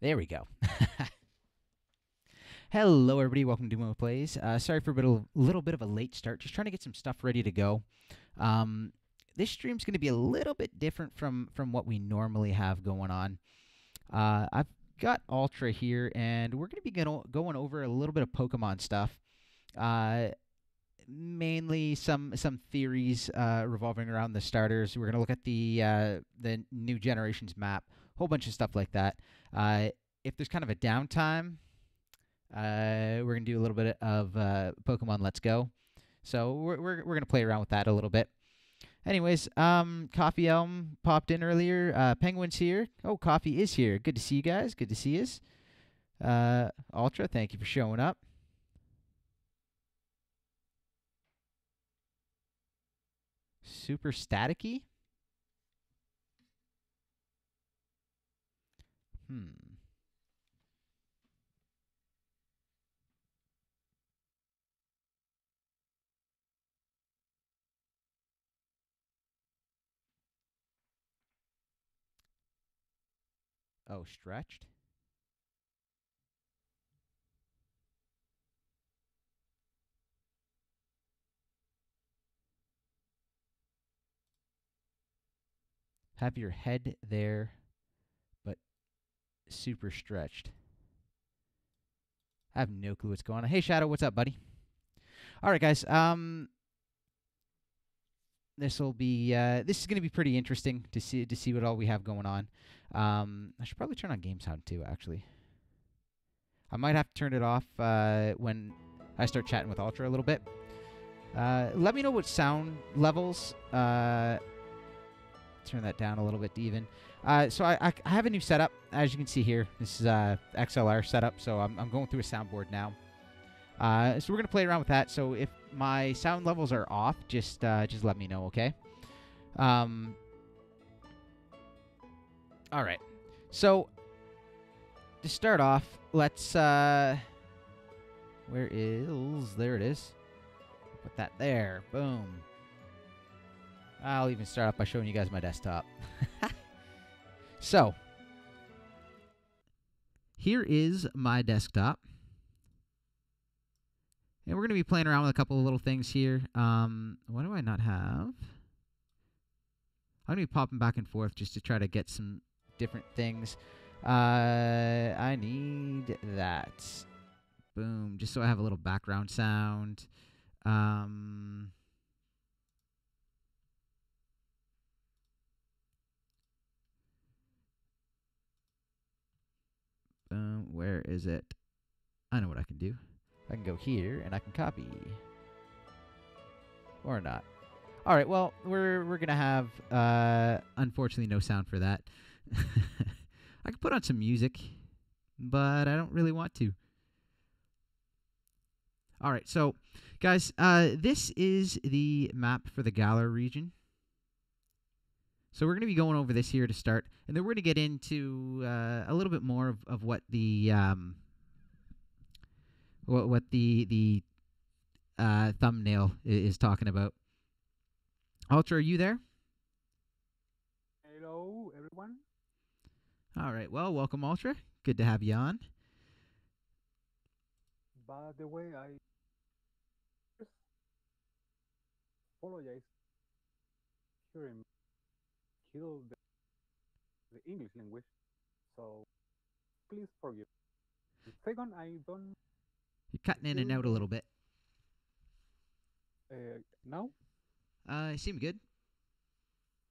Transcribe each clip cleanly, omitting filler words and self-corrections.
There we go. Hello, everybody. Welcome to Dumo Plays. Sorry for a little bit of a late start. Just trying to get some stuff ready to go. This stream's going to be a little bit different from what we normally have going on. I've got Ultra here, and we're going to be going over a little bit of Pokemon stuff. Mainly some theories revolving around the starters. We're going to look at the new generations map, a whole bunch of stuff like that. If there's kind of a downtime, we're gonna do a little bit of Pokemon Let's Go. So we're gonna play around with that a little bit. Anyways, Coffee Elm popped in earlier. Penguin's here. Oh, Coffee is here. Good to see you guys. Good to see us. Ultra, thank you for showing up. Super staticky. Hmm. Oh, stretched. Have your head there, but super stretched. I have no clue what's going on. Hey, Shadow, what's up, buddy? All right, guys. This will be this is going to be pretty interesting to see what all we have going on. I should probably turn on game sound too. Actually, I might have to turn it off when I start chatting with Ultra a little bit. Let me know what sound levels. Turn that down a little bit to even. So I have a new setup, as you can see here. This is XLR setup, so I'm going through a soundboard now. So we're gonna play around with that. So if my sound levels are off, just let me know, okay? All right. So to start off, let's where is there it is. Put that there. Boom. I'll even start off by showing you guys my desktop. So here is my desktop. And we're going to be playing around with a couple of little things here. What do I not have? I'm going to be popping back and forth just to try to get some different things. I need that. Boom. Just so I have a little background sound. Boom. Where is it? I know what I can do. I can go here and I can copy. Or not. All right, well, we're going to have unfortunately no sound for that. I could put on some music, but I don't really want to. All right, so guys, this is the map for the Galar region. So we're going to be going over this here to start, and then we're going to get into a little bit more of what the thumbnail is talking about. Ultra, are you there? Hello, everyone. All right. Well, welcome, Ultra. Good to have you on. By the way, I first apologize hearing kill the English language, so please forgive. Second, I don't You're cutting in and still out a little don't bit. now. You seem good.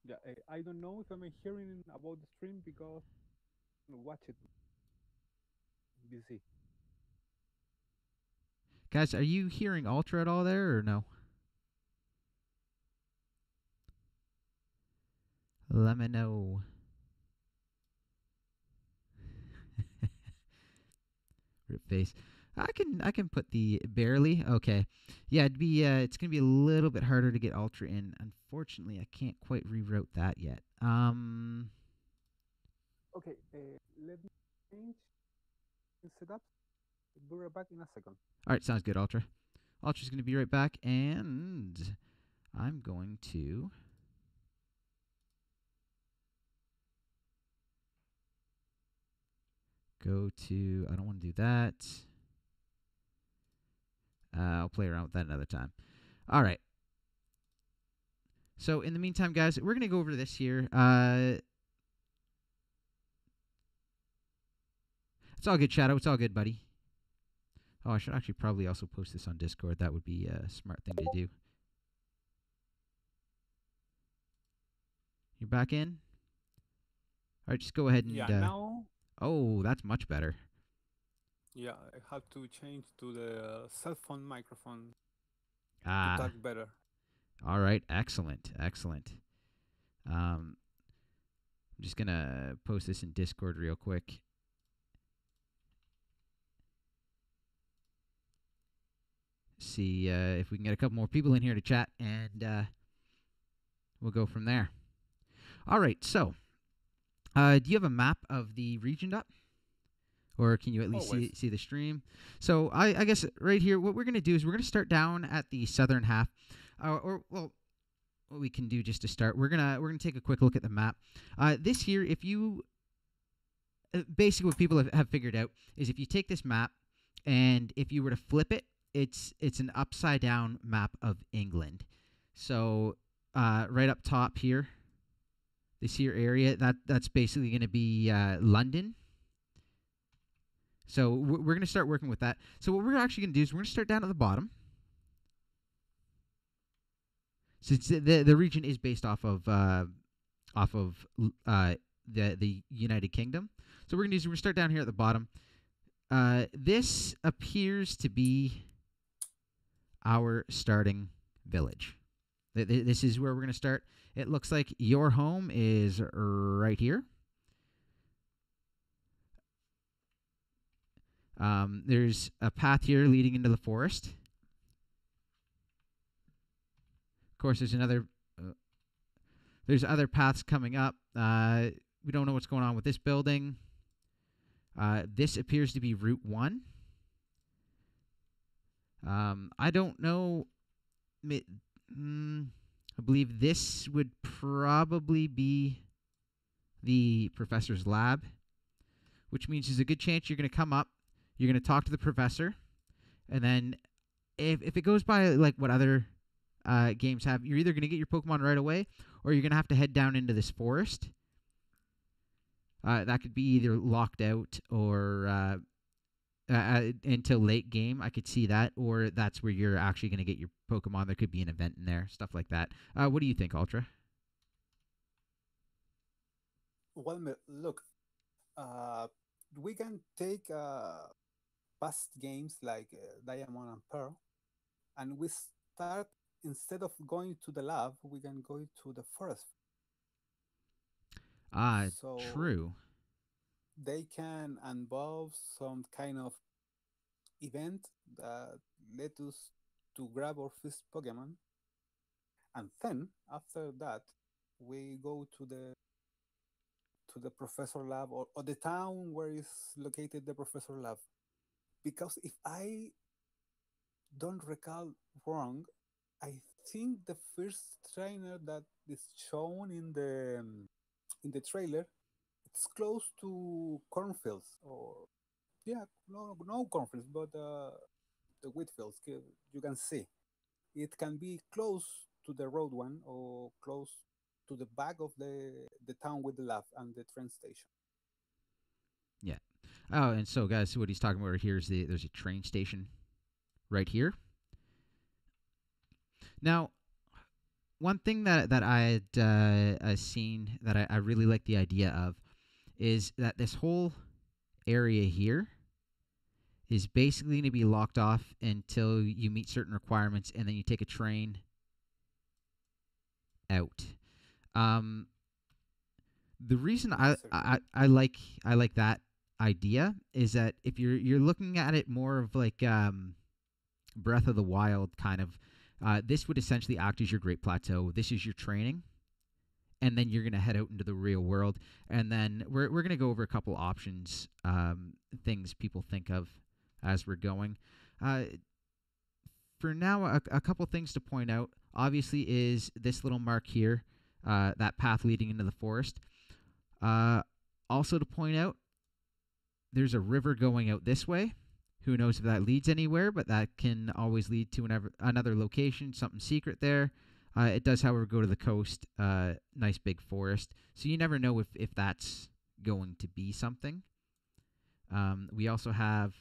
Yeah, I don't know if I'm hearing about the stream because I watch it busy. Guys, are you hearing Ultra at all there or no? Let me know. Rip face. I can put the barely. Okay. Yeah, it's gonna be a little bit harder to get Ultra in. Unfortunately, I can't quite reroute that yet. Okay, let me change the setup. Be right back in a second. All right, sounds good, Ultra. Ultra's gonna be right back, and I'm going to. go to, I don't want to do that. I'll play around with that another time. All right. So in the meantime, guys, we're going to go over this here. It's all good, Shadow. It's all good, buddy. Oh, I should actually probably also post this on Discord. That would be a smart thing to do. You're back in? All right, just go ahead and... Yeah, now... Oh, that's much better. Yeah, I have to change to the cell phone microphone to Ah, talk better. all right. Excellent. Excellent. I'm just going to post this in Discord real quick. See if we can get a couple more people in here to chat, and we'll go from there. All right, so do you have a map of the region up? Or can you at least see the stream? So I guess right here, what we're going to do is we're going to start down at the southern half. Well, what we can do just to start, we're gonna take a quick look at the map. This here, if you... basically what people have figured out is if you take this map and if you were to flip it, it's an upside down map of England. So right up top here, this here area, that's basically going to be London. So we're going to start working with that. So what we're actually going to do is we're going to start down at the bottom. So the region is based off of the United Kingdom. So we're going to start down here at the bottom. This appears to be our starting village. This is where we're going to start. It looks like your home is right here. There's a path here leading into the forest. Of course, there's there's other paths coming up. We don't know what's going on with this building. This appears to be Route 1. I don't know. I believe this would probably be the professor's lab, which means there's a good chance you're going to come up, you're going to talk to the professor, and then if it goes by like what other games have, you're either going to get your Pokemon right away, or you're going to have to head down into this forest. That could be either locked out or until late game. I could see that, or that's where you're actually going to get your Pokemon. There could be an event in there, stuff like that. What do you think, Ultra? Well, look, we can take past games like Diamond and Pearl, and we start, instead of going to the lab, we can go to the forest. So true. They can involve some kind of event that led us to grab our first Pokemon, and then after that we go to the professor lab, or the town where is located the professor lab. Because if I don't recall wrong, I think the first trainer that is shown in the trailer, it's close to cornfields, or no cornfields, but the wheat fields. You can see it can be close to the road one, or close to the back of the town with the lab and the train station. Yeah. Oh, and so guys, what he's talking about here is there's a train station right here. Now, one thing that I had seen that I really like the idea of is that this whole area here is basically going to be locked off until you meet certain requirements, and then you take a train out. The reason I like that idea is that if you're looking at it more of like Breath of the Wild kind of, this would essentially act as your Great Plateau. This is your training, and then you're going to head out into the real world, and then we're going to go over a couple options, things people think of as we're going. For now, a couple things to point out, obviously, is this little mark here, that path leading into the forest. Also to point out, there's a river going out this way. Who knows if that leads anywhere, but that can always lead to another location, something secret there. It does, however, go to the coast. Nice big forest. So you never know if that's going to be something. We also have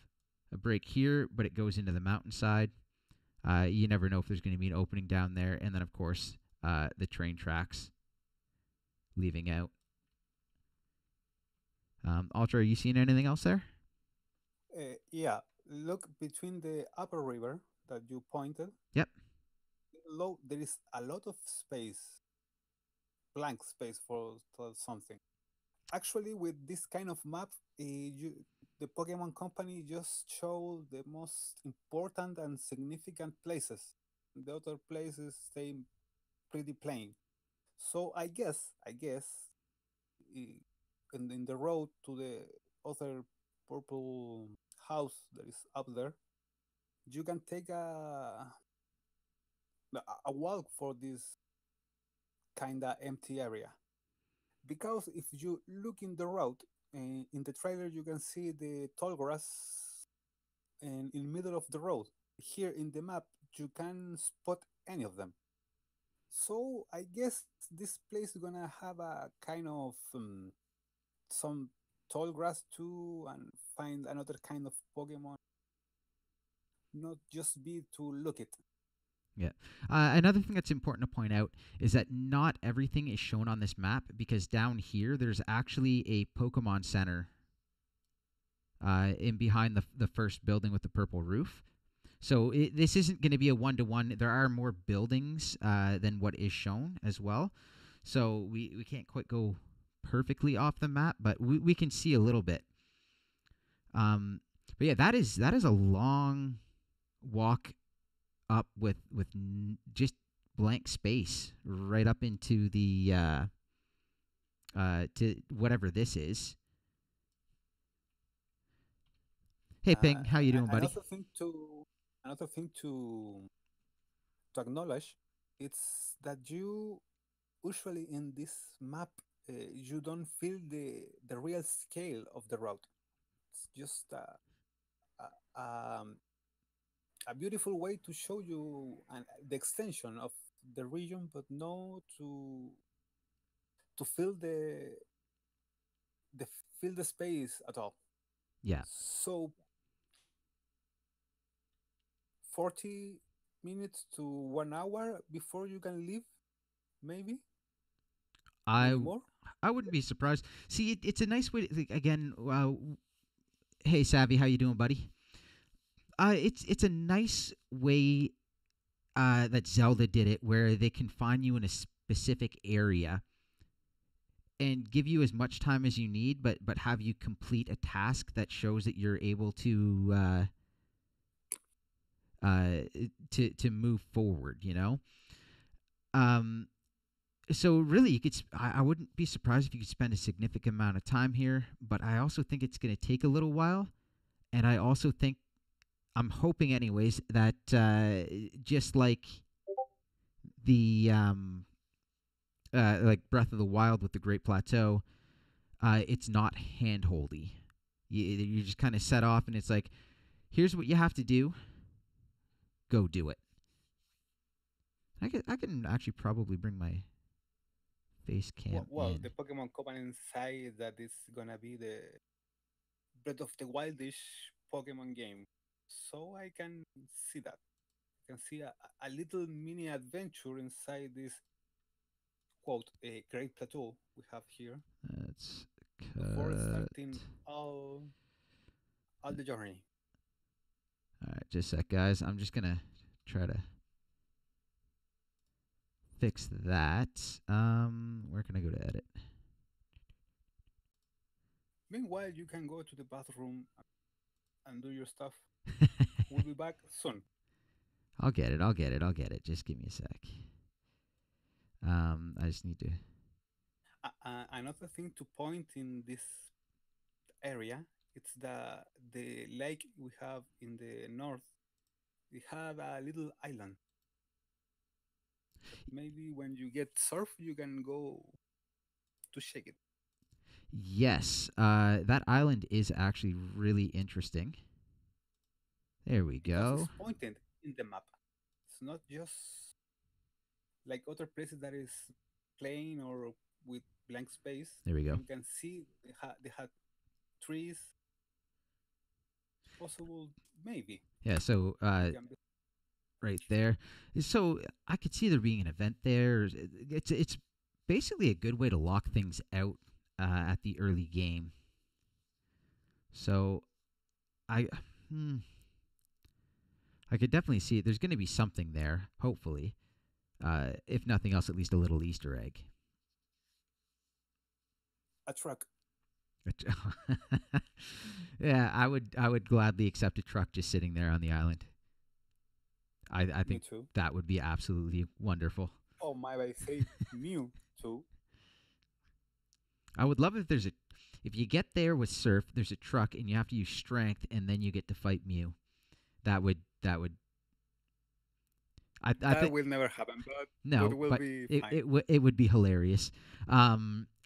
a break here, but it goes into the mountainside. You never know if there's going to be an opening down there. And then, of course, the train tracks leaving out. Ultra, are you seeing anything else there? Yeah, look between the upper river that you pointed. Yep. Low, there is a lot of space, blank space for something. Actually, with this kind of map, the Pokemon Company just show the most important and significant places. The other places stay pretty plain. So I guess, i- in the road to the other purple house that is up there, you can take a walk for this kind of empty area. Because if you look in the road, in the trailer, you can see the tall grass in the middle of the road. Here in the map, you can spot any of them. So I guess this place is gonna have a kind of some tall grass too, and find another kind of Pokemon. Not just be to look it. Yeah. Another thing that's important to point out is that not everything is shown on this map because down here there's actually a Pokemon Center in behind the first building with the purple roof. So this isn't going to be a one-to-one. There are more buildings than what is shown as well. So we can't quite go perfectly off the map, but we can see a little bit. But yeah, that is a long walk up with just blank space right up into the to whatever this is. Hey Ping, how you doing, buddy? Another thing to acknowledge, it's that you usually in this map, you don't feel the real scale of the route. It's just a, a beautiful way to show you the extension of the region, but no to the feel the space at all. Yeah, So 40 minutes to 1 hour before you can leave, maybe, I maybe more. I wouldn't be surprised. See, it's a nice way to again. Hey Savvy, how you doing, buddy? It's a nice way that Zelda did it, where they confine you in a specific area and give you as much time as you need, but have you complete a task that shows that you're able uh, to move forward. You know, um, so really, you could. I wouldn't be surprised if you could spend a significant amount of time here, but I also think it's going to take a little while, and I also think I'm hoping, anyways, that just the like Breath of the Wild with the Great Plateau, it's not handholdy. You just kind of set off, and it's like, here's what you have to do. Go do it. I can actually probably bring my face cam Well, in. the Pokemon Company say that it's gonna be the Breath of the Wildish Pokemon game, so I can see that. I can see a little mini adventure inside this quote a great plateau we have here Let's before cut. starting all the journey. All right, just a sec, guys. I'm just gonna try to fix that. Where can I go to edit? Meanwhile, you can go to the bathroom and do your stuff. We'll be back soon. I'll get it. I'll get it. I'll get it. Just give me a sec. I just need to. Another thing to point in this area, it's the lake we have in the north. We have a little island that maybe when you get surf, you can go to shake it. Yes, that island is actually really interesting. There we because it's go. pointed in the map. It's not just like other places that is plain or with blank space. There we go. You can see they had trees. Possible, maybe Yeah, so it can be. right there. So I could see there being an event there. It's basically a good way to lock things out at the early game. So I hmm, I could definitely see it. There's going to be something there, hopefully. If nothing else, at least a little Easter egg. A truck. Yeah, I would gladly accept a truck just sitting there on the island. I Me think too. that would be absolutely wonderful. Oh my, I say Mew too. I would love if you get there with Surf, there's a truck and you have to use strength and then you get to fight Mew. That would I That think will never happen, but no, it will but be it fine. it would it would be hilarious.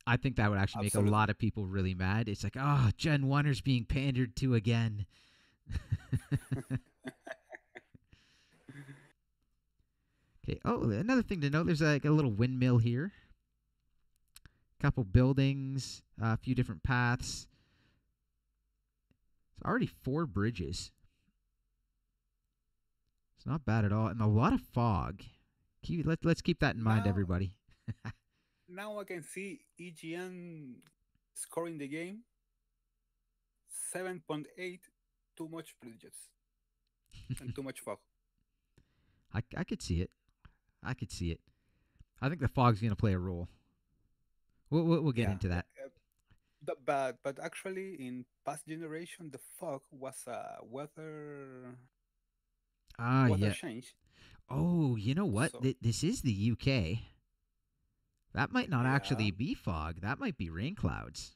I think that would actually make a Absolutely. lot of people really mad. It's like, oh, Gen Oneers being pandered to again. Okay. Oh, another thing to note: there's like a little windmill here, couple buildings, a few different paths. It's already 4 bridges. It's not bad at all, and a lot of fog. Let's keep that in mind, now, everybody. now I can see EGN scoring the game 7.8. Too much bridges and too much fog. I could see it. I could see it. I think the fog's going to play a role. We'll get Yeah, into that. but actually, in past generation, the fog was a Ah, weather yeah. change. Oh, you know what? So This is the UK. That might not yeah, actually be fog. That might be rain clouds.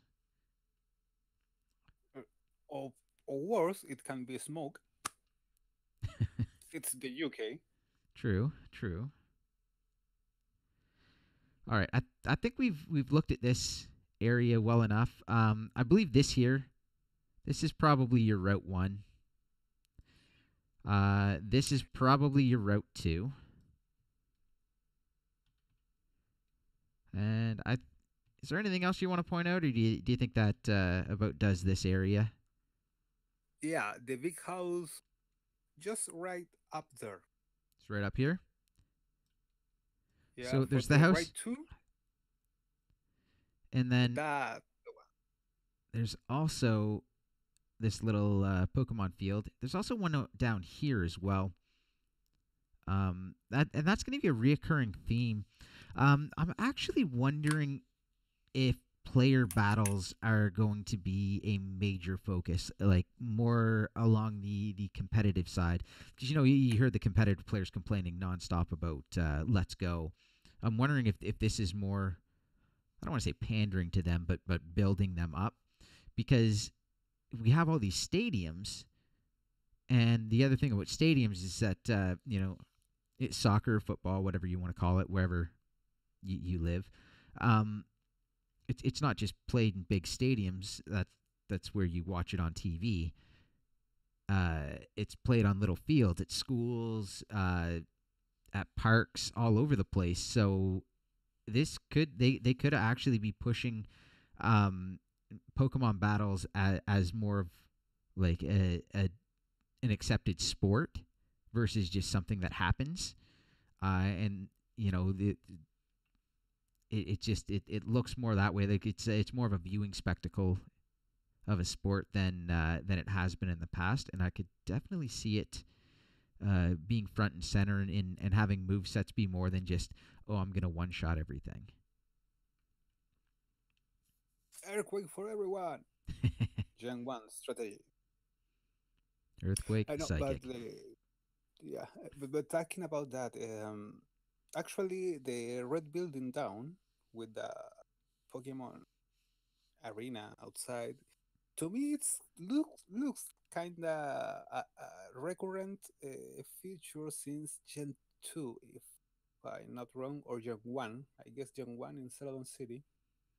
uh, or or worse, it can be smoke. It's the UK. True, true. All right. I think we've looked at this area well enough. I believe this is probably your route 1. This is probably your route 2. And I is there anything else you want to point out, or do you think that about does this area? Yeah, the big house just right up there. It's right up here. Yeah, So for there's the the right house, two, and then that there's also this little Pokemon field. There's also one down here as well. That's going to be a reoccurring theme. I'm actually wondering if player battles are going to be a major focus, like more along the competitive side. Because you heard the competitive players complaining nonstop about Let's Go. I'm wondering if this is more. I don't want to say pandering to them, but building them up because we have all these stadiums, and the other thing about stadiums is that it's soccer, football, whatever you want to call it, wherever you live. Um, it's not just played in big stadiums. That's where you watch it on TV. It's played on little fields at schools, at parks, all over the place. So they could actually be pushing um, Pokemon battles as more of like an accepted sport versus just something that happens. And it looks more that way. Like it's more of a viewing spectacle of a sport than it has been in the past, and I could definitely see it being front and center and having move sets be more than just I'm gonna one shot everything. earthquake for everyone. Gen 1 strategy. Earthquake, I know, but psychic. yeah, but talking about that, actually, the red building down with the Pokemon arena outside, to me, it's looks kind of a recurrent feature since Gen 2, if I'm not wrong, or Gen 1. I guess Gen 1 in Celadon City.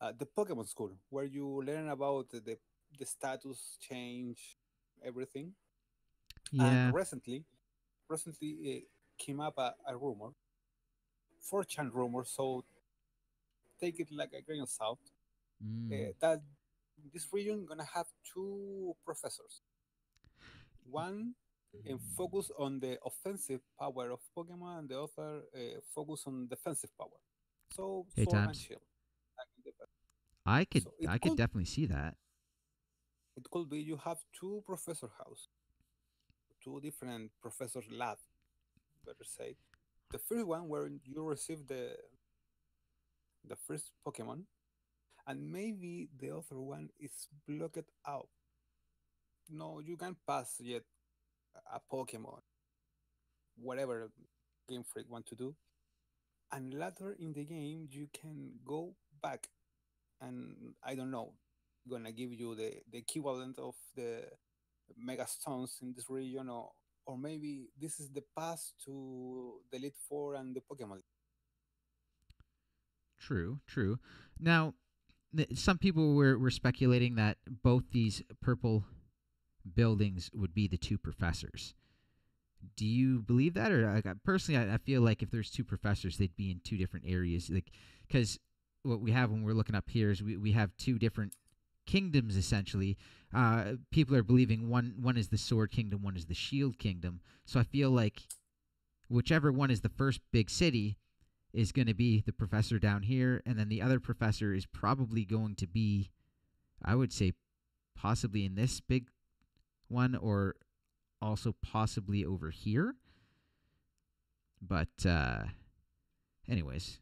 the Pokemon School, where you learn about the status change, everything. And Yeah. recently came up a rumor, 4chan rumor, so take it like a grain of salt, Mm. that this region gonna have two professors. One focus on the offensive power of Pokemon, and the other focus on defensive power. So Hey, sword and times. shield. Like in the past. I could So I could definitely see that. it could be you have two professor house, two different professor lab, better say. The first one where you receive the first Pokemon, and maybe the other one is blocked out. No, you can pass yet a Pokemon, whatever Game Freak want to do. And later in the game, you can go back, and I don't know, gonna give you the equivalent of the Mega Stones in this region, or maybe this is the path to the Elite Four and the Pokemon. True, true. Now, some people were speculating that both these purple buildings would be the two professors. Do you believe that, or like, personally, I feel like if there's two professors, they'd be in two different areas. Like, because what we have when we're looking up here is we have two different kingdoms essentially. People are believing one is the Sword Kingdom, one is the Shield Kingdom. So I feel like whichever one is the first big city is going to be the professor down here, and then the other professor is probably going to be, I would say, possibly in this big one, or also possibly over here. But anyways,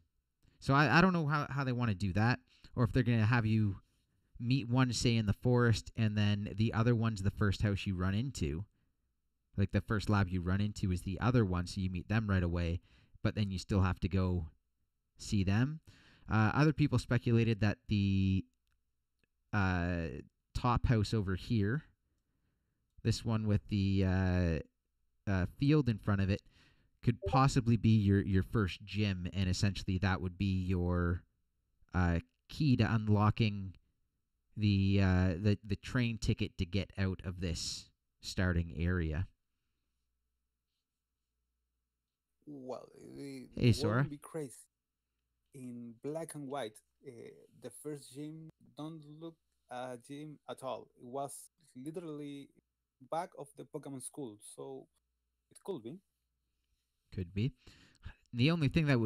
so I don't know how they want to do that, or if they're going to have you meet one, say, in the forest, and then the other one's the first house you run into. Like the first lab you run into is the other one, so you meet them right away, but then you still have to go see them. Other people speculated that the uh, top house over here, this one with the field in front of it, could possibly be your first gym, and essentially that would be your uh, key to unlocking the train ticket to get out of this starting area. Well, Hey, Sora. wouldn't be crazy. In black and white, the first gym don't look a gym at all. It was literally back of the Pokemon school, so it could be. Could be. The only thing that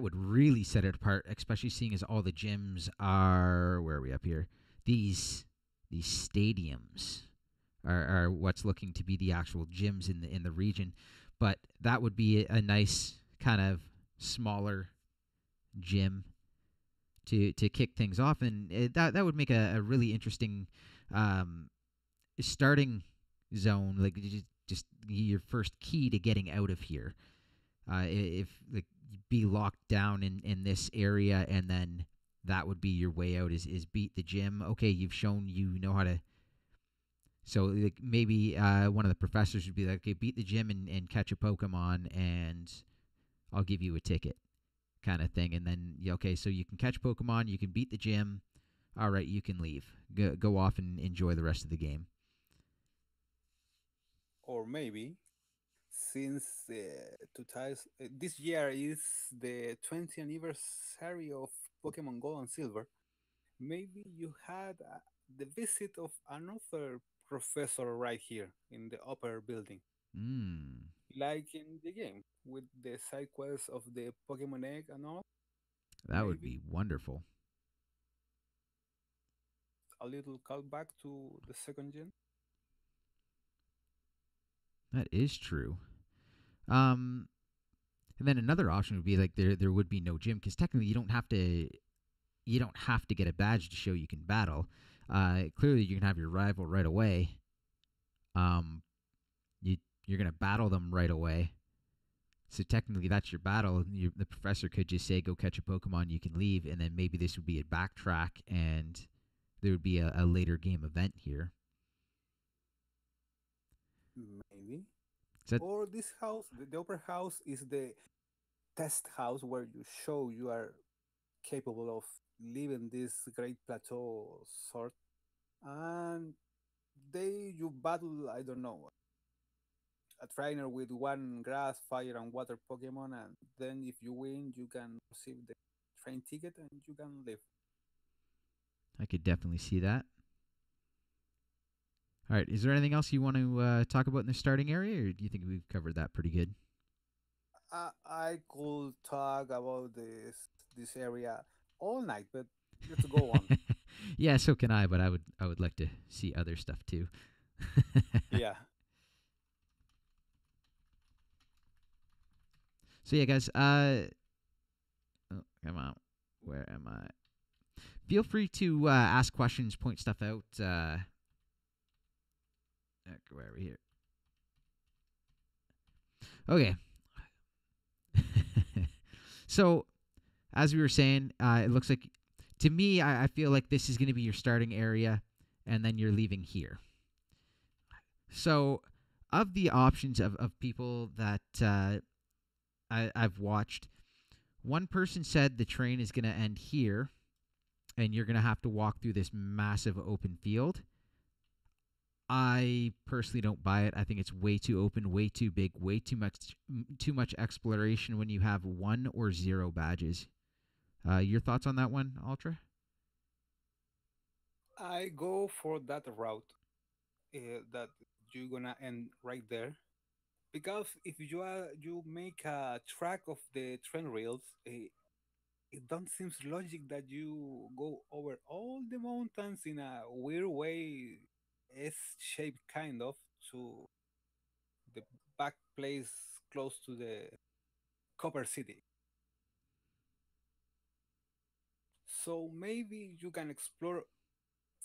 would really set it apart, especially seeing as all the gyms are, where are we up here? These these stadiums are what's looking to be the actual gyms in the region, but that would be a nice kind of smaller gym to kick things off, and that would make a really interesting um, starting zone, like just your first key to getting out of here. If like be locked down in this area, and then that would be your way out is beat the gym. Okay, you've shown you know how to. So like maybe one of the professors would be like, okay, beat the gym and catch a Pokemon, and I'll give you a ticket, kind of thing. And then okay, so you can catch Pokemon, you can beat the gym. All right, you can leave. Go off and enjoy the rest of the game. Or maybe since 2000, this year is the 20th anniversary of Pokemon Gold and Silver, maybe you had the visit of another professor right here in the upper building, Mm, like in the game with the side quests of the Pokemon egg and all. that would Maybe be wonderful. a little callback to the second gen. That is true. Um, and then another option would be like there would be no gym, because technically you don't have to get a badge to show you can battle. Clearly, you can have your rival right away. Um, you you're gonna battle them right away. So technically, that's your battle. The professor could just say, "Go catch a Pokemon." You can leave, and then maybe this would be a backtrack, and there would be a later game event here. Maybe. Is that Or this house, the upper house is the test house where you show you are capable of live in this great plateau sort, and you battle, I don't know, a trainer with one grass, fire, and water Pokemon, and then if you win, you can receive the train ticket and you can leave. I could definitely see that. All right. Is there anything else you want to talk about in the starting area, or do you think we've covered that pretty good? I could talk about this area all night, but let's go on. Yeah, so can I, but I would like to see other stuff too. Yeah, So yeah, guys. Oh, come on. Where am I? Feel free to ask questions, point stuff out. Where are we here? Okay. So, as we were saying, it looks like to me, I feel like this is going to be your starting area, and then you're leaving here. So, of the options of people that I've watched, one person said the train is going to end here, and you're going to have to walk through this massive open field. I personally don't buy it. I think it's way too open, way too big, way too much exploration when you have 1 or 0 badges. Your thoughts on that one, Ultra? I go for that route that you're gonna end right there because if you make a track of the train rails, it don't seems logic that you go over all the mountains in a weird way, S-shaped kind of, to the back place close to the Copper City. So maybe you can explore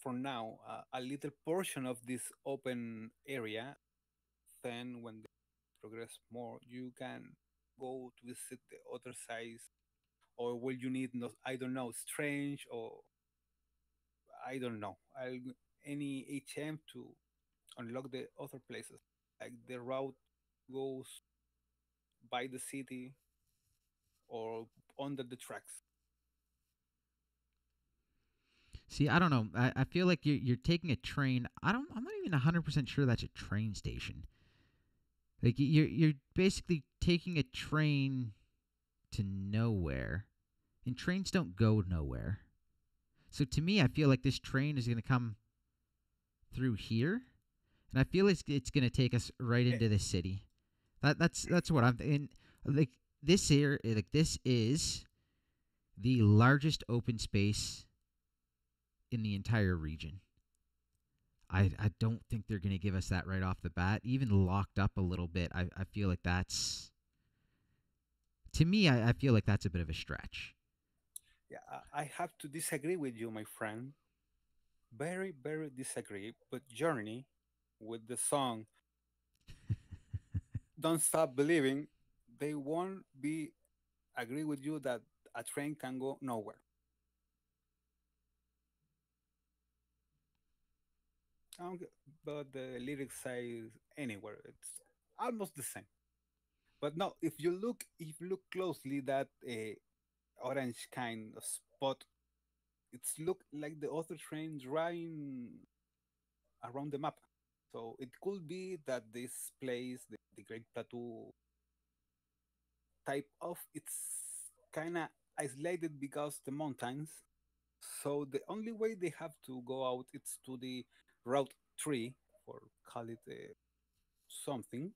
for now a little portion of this open area. Then, when they progress more, you can go to visit the other sides, or will you need no, I don't know, strange or I don't know, any HM to unlock the other places. Like the route goes by the city or under the tracks. See, I don't know. I feel like you're taking a train. I'm not even 100% sure that's a train station. Like you're basically taking a train to nowhere, and trains don't go nowhere. So to me, I feel like this train is going to come through here, and I feel it's going to take us right Eh, into the city. That's what I'm thinking. Like this here, like this is the largest open space in the entire region. I don't think they're going to give us that right off the bat. Even locked up a little bit, I feel like that's to me. I feel like that's a bit of a stretch. Yeah, I have to disagree with you, my friend. Very, very disagree. But Journey, with the song "Don't Stop Believing," they won't be agree with you that a train can go nowhere. Okay, but the lyrics say anywhere. It's almost the same. But no, if you look closely, that orange kind of spot, it's look like the other train driving around the map. So it could be that this place, the Great Plateau type of, it's kind of isolated because the mountains. So the only way they have to go out it's to the Route 3, or call it something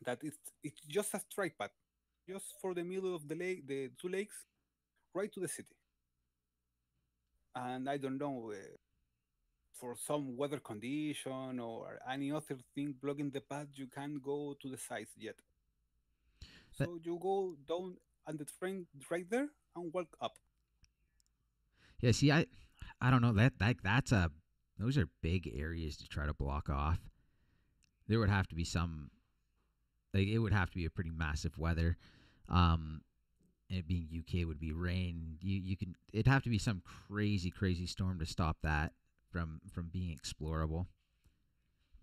that it's just a straight path, just for the middle of the lake, the two lakes, right to the city. And I don't know, for some weather condition or any other thing blocking the path, you can't go to the sides yet. But So you go down on the train right there and walk up. yeah, see, I don't know that's a those are big areas to try to block off. There would have to be some like it would have to be a pretty massive weather. Um, and it being UK would be rain. You can it'd have to be some crazy storm to stop that from being explorable.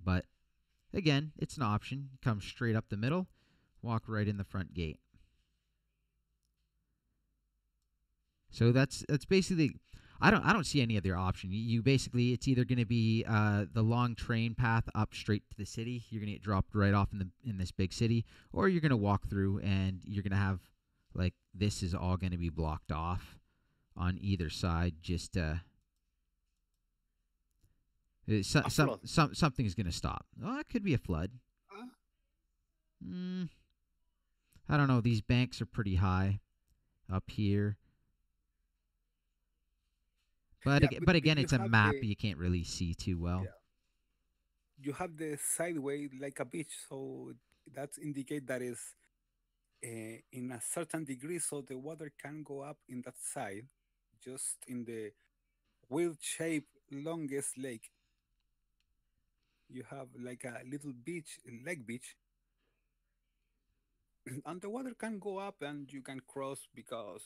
But again, it's an option. Come straight up the middle, walk right in the front gate. So that's basically. I don't see any other option. You basically it's either going to be the long train path up straight to the city. You're going to get dropped right off in this big city, or you're going to walk through and you're going to have like this is all going to be blocked off on either side. Just A flood. something is going to stop. Oh, it could be a flood. Uh, Mm, I don't know. These banks are pretty high up here. yeah, But but again, you it's a have map. the You can't really see too well. yeah, you have the sideway like a beach, so that indicate that is in a certain degree, so the water can go up in that side, just in the wheel-shaped longest lake. You have like a little beach, lake beach, and the water can go up and you can cross because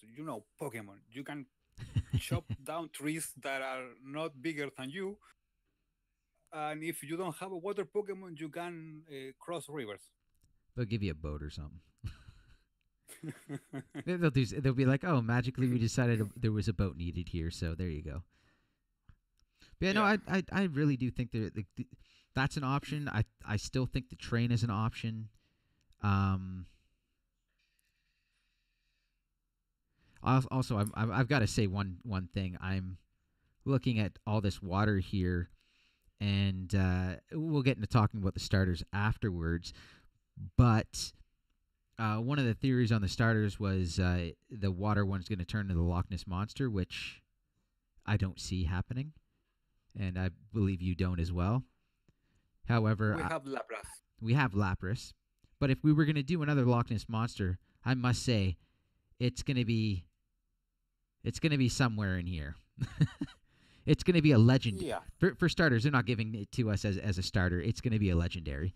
Pokemon. You can chop down trees that are not bigger than you, and if you don't have a water Pokemon, you can cross rivers. They'll give you a boat or something. They'll be like, oh, magically we decided there was a boat needed here, so there you go. But yeah, no, Yeah. I really do think that's an option. I still think the train is an option. Um, also, I've got to say one thing. I'm looking at all this water here, and we'll get into talking about the starters afterwards. But one of the theories on the starters was the water one's going to turn into the Loch Ness monster, which I don't see happening, and I believe you don't as well. However, We have Lapras. we have Lapras, but if we were going to do another Loch Ness monster, I must say it's going to be somewhere in here. It's going to be a legend. Yeah. For starters, they're not giving it to us as a starter. It's going to be a legendary.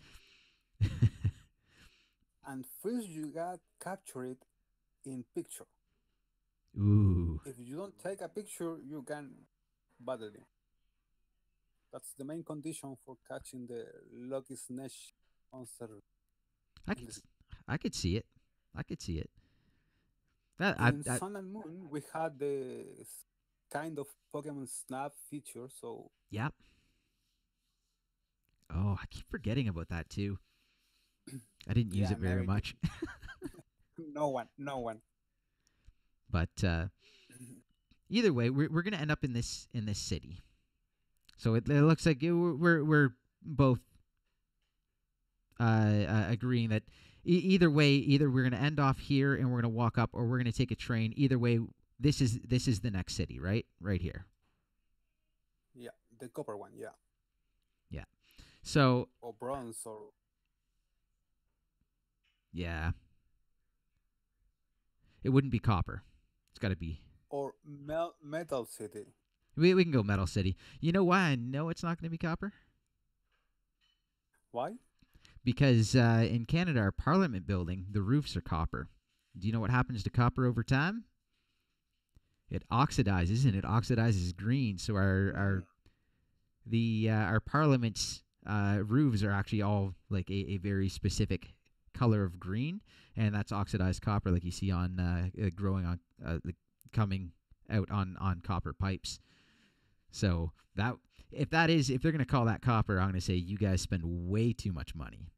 And first you got captured in picture. Ooh. If you don't take a picture, you can battle him. That's the main condition for catching the Loki Snatch monster I in could this. I could see it. I could see it. That In Sun and Moon, we had the kind of Pokemon Snap feature, so yeah. Oh, I keep forgetting about that too. I didn't use yeah, it very never did. much, No one. but either way, we're gonna end up in this city. So it looks like we're both agreeing that either way, either we're gonna end off here and we're gonna walk up, or we're gonna take a train. Either way, this is the next city, right here. Yeah, the copper one, yeah, Yeah. So or bronze, or yeah, it wouldn't be copper. It's got to be. Metal City. We can go Metal City. You know why I know it's not going to be copper? Why? Because in Canada, our Parliament building, the roofs are copper. Do you know what happens to copper over time? It oxidizes, and it oxidizes green. So our Parliament's roofs are actually all like a very specific color of green, and that's oxidized copper, like you see on growing on like coming out on copper pipes. So that if they're gonna call that copper, I'm gonna say you guys spend way too much money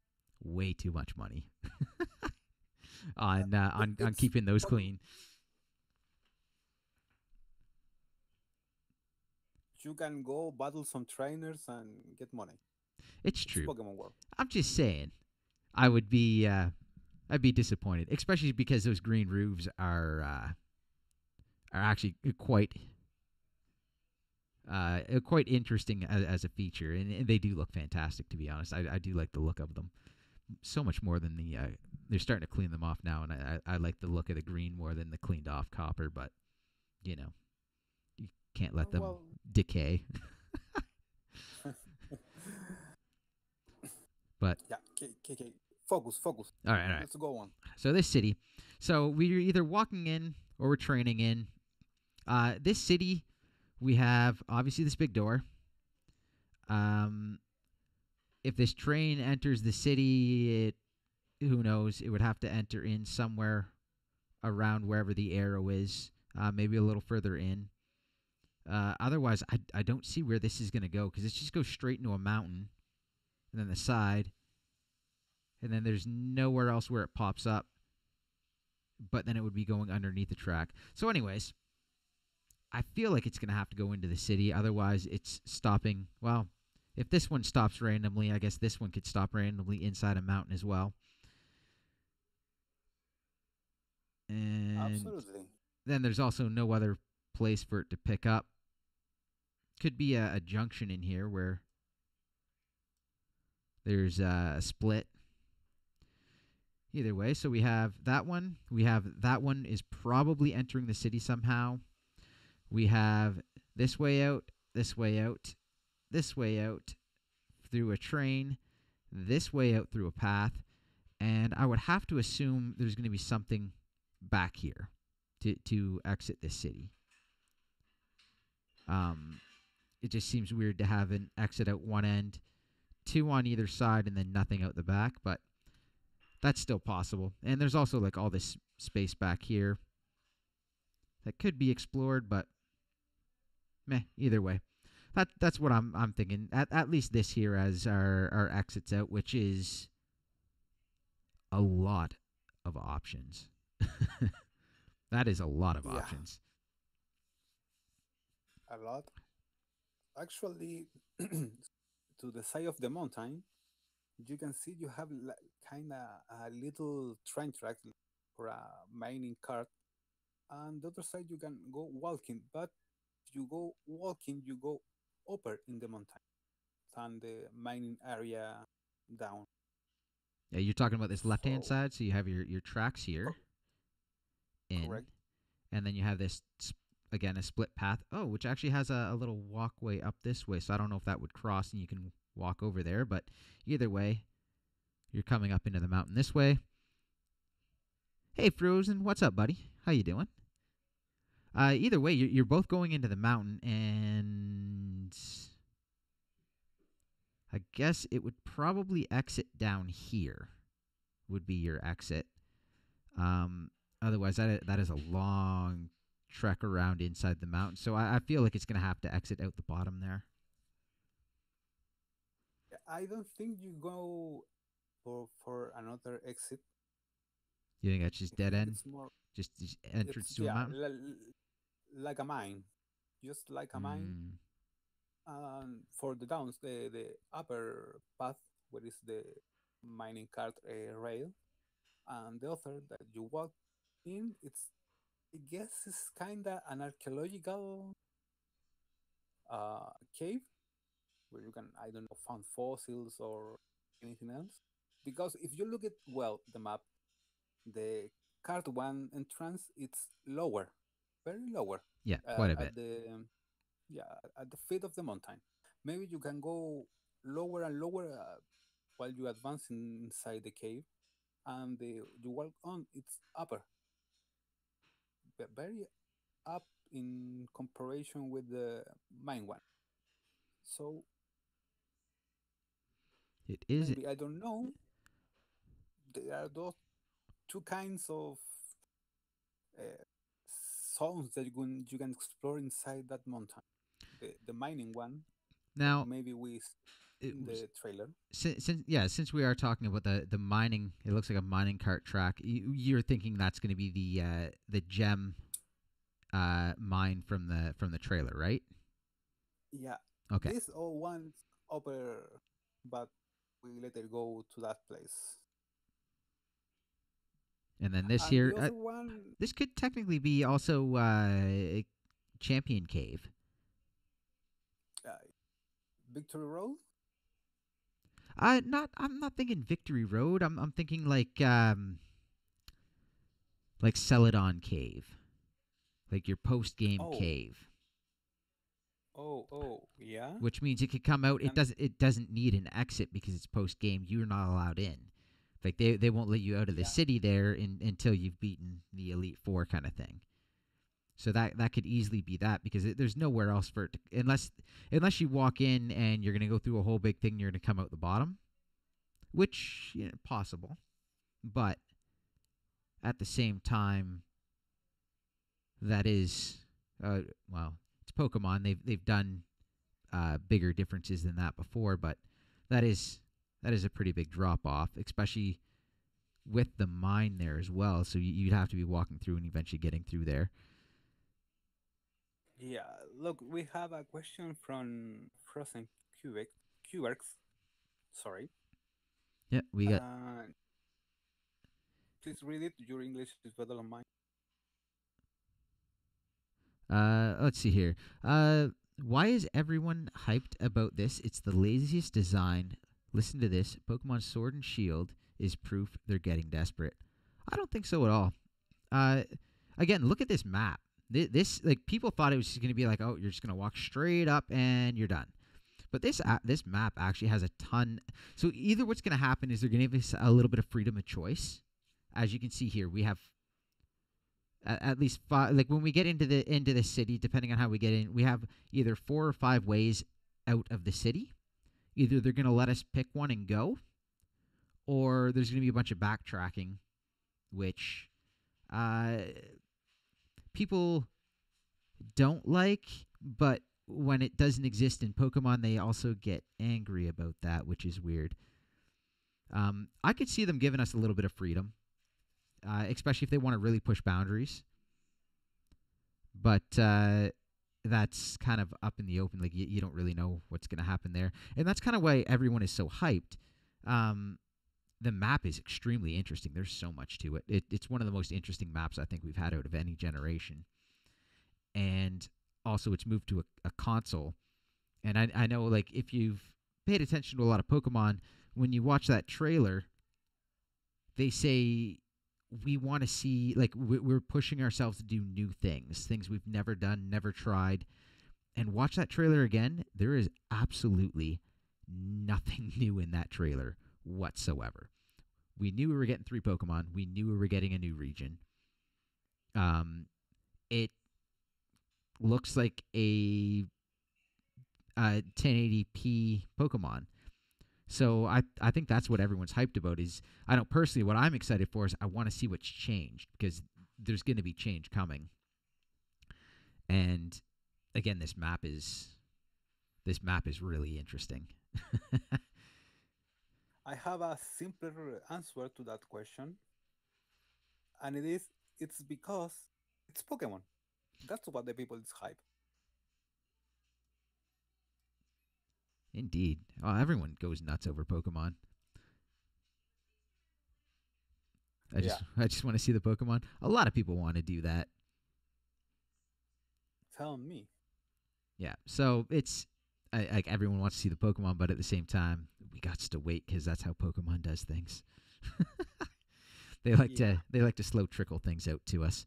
on on It's keeping those Pokemon. clean. You can go battle some trainers and get money. It's It's true. Pokemon World. I'm just saying, I would be I'd be disappointed, especially because those green roofs are actually quite interesting as a feature, and they do look fantastic. To be honest, I do like the look of them so much more than the. They're starting to clean them off now, and I like the look of the green more than the cleaned off copper. But you know, you can't let them Well, decay. But yeah. Okay. Focus. all right. Let's go on. So this city, so we're either walking in or we're training in. This city, we have obviously this big door. Um, if this train enters the city, who knows? It would have to enter in somewhere around wherever the arrow is. maybe a little further in. Otherwise, I don't see where this is going to go because it just goes straight into a mountain and then the side, and then there's nowhere else where it pops up. But then it would be going underneath the track. So, anyways, I feel like it's going to have to go into the city. Otherwise, it's stopping. Well, if this one stops randomly, I guess this one could stop randomly inside a mountain as well. And Absolutely. then there's also no other place for it to pick up. Could be a junction in here where there's a split. Either way, so we have that one. We have that one is probably entering the city somehow. We have this way out, this way out, this way out through a train, this way out through a path, and I would have to assume there's going to be something back here to exit this city. It just seems weird to have an exit out one end, two on either side, and then nothing out the back, but that's still possible. And there's also like all this space back here that could be explored, but meh, either way. That's what I'm thinking. At least this here as our exits out, which is a lot of options. That is a lot of Yeah, options. a lot. Actually, to the side of the mountain, you can see you have kind of a little train track for a mining cart, and the other side you can go walking. But you go walking, you go upper in the mountain than the mining area down. Yeah, you're talking about this left-hand So side, so you have your tracks here cor- in, correct. and then you have this again a split path. Oh, which actually has a little walkway up this way. So I don't know if that would cross and you can walk over there, but either way, you're coming up into the mountain this way. Hey, Frozen, what's up, buddy? How you doing? Either way, you're both going into the mountain, and I guess it would probably exit down here. Would be your exit. Um, Otherwise, that is a long trek around inside the mountain. So I feel like it's going to have to exit out the bottom there. I don't think you go for another exit. You think that's just I dead think end? it's more. Just entrance It's to a yeah, mountain? like a mine, just like a mine. Mm. And for the downs, the upper path, where is the mining cart rail, and the other that you walk in, it's I guess it's kinda an archaeological cave where you can I don't know find fossils or anything else. Because if you look at well the map, the cart one entrance it's lower, very lower, Yeah, quite a bit. at the yeah at the feet of the mountain. Maybe you can go lower and lower while you advance inside the cave, and you walk on it's upper, very up in comparison with the mine one. So It is. maybe I don't know. There are those two kinds of uh, zones that you can explore inside that mountain. The mining one that Now, maybe we it in was, the trailer. since we are talking about the mining, it looks like a mining cart track. You're thinking that's going to be the gem mine from the trailer, right? Yeah, Okay. this all one's upper, but we later go to that place. And then this And here, the other one, this could technically be also Champion Cave. uh, Victory Road. Not. I'm not thinking Victory Road. I'm thinking like Celadon Cave, like your post game Oh, cave, yeah. which means it could come out. And It doesn't need an exit because it's post game. You're not allowed in. Like they won't let you out of the yeah, city there until you've beaten the Elite Four kind of thing. So that could easily be that because there's nowhere else for it to, unless you walk in and you're gonna go through a whole big thing. You're gonna come out the bottom, which possible, but at the same time, that is, uh, well, it's Pokemon. They've done bigger differences than that before, but that is that is a pretty big drop off, especially with the mine there as well. So you'd have to be walking through and eventually getting through there. Yeah, look, we have a question from Frozen Cubic, Cuberx. Sorry. Yeah, we got. Uh, please read it. Your English is better than mine. Let's see here. Why is everyone hyped about this? It's the laziest design. Listen to this. Pokemon Sword and Shield is proof they're getting desperate. I don't think so at all. Uh, Again, look at this map. This like people thought it was just going to be like, oh, you're just going to walk straight up and you're done. But this map actually has a ton. So either what's going to happen is they're going to give us a little bit of freedom of choice. As you can see here, we have at least five. Like when we get into the city, depending on how we get in, we have either 4 or 5 ways out of the city. Either they're going to let us pick one and go, or there's going to be a bunch of backtracking, which uh, people don't like, but when it doesn't exist in Pokemon, they also get angry about that, which is weird. I could see them giving us a little bit of freedom, especially if they want to really push boundaries. But that's kind of up in the open. Like you don't really know what's going to happen there, and that's kind of why everyone is so hyped. The map is extremely interesting. There's so much to it. It's one of the most interesting maps I think we've had out of any generation. And also, it's moved to a console. And I know, like, if you've paid attention to a lot of Pokemon, when you watch that trailer, they say we want to see, like, we're pushing ourselves to do new things we've never done, never tried. And watch that trailer again. There is absolutely nothing new in that trailer whatsoever. We knew we were getting 3 Pokemon. We knew we were getting a new region. It looks like a 1080p Pokemon. So I think that's what everyone's hyped about. Is I know personally what I'm excited for is I want to see what's changed because there's going to be change coming. And again, this map is really interesting. I have a simpler answer to that question, and it's because it's Pokemon. That's what the people is hype. Indeed. Oh, everyone goes nuts over Pokemon. Yeah, I just want to see the Pokemon. A lot of people want to do that. tell me. Yeah. So it's like everyone wants to see the Pokemon, but at the same time, we got to wait because that's how Pokemon does things. Yeah, They like to slow trickle things out to us.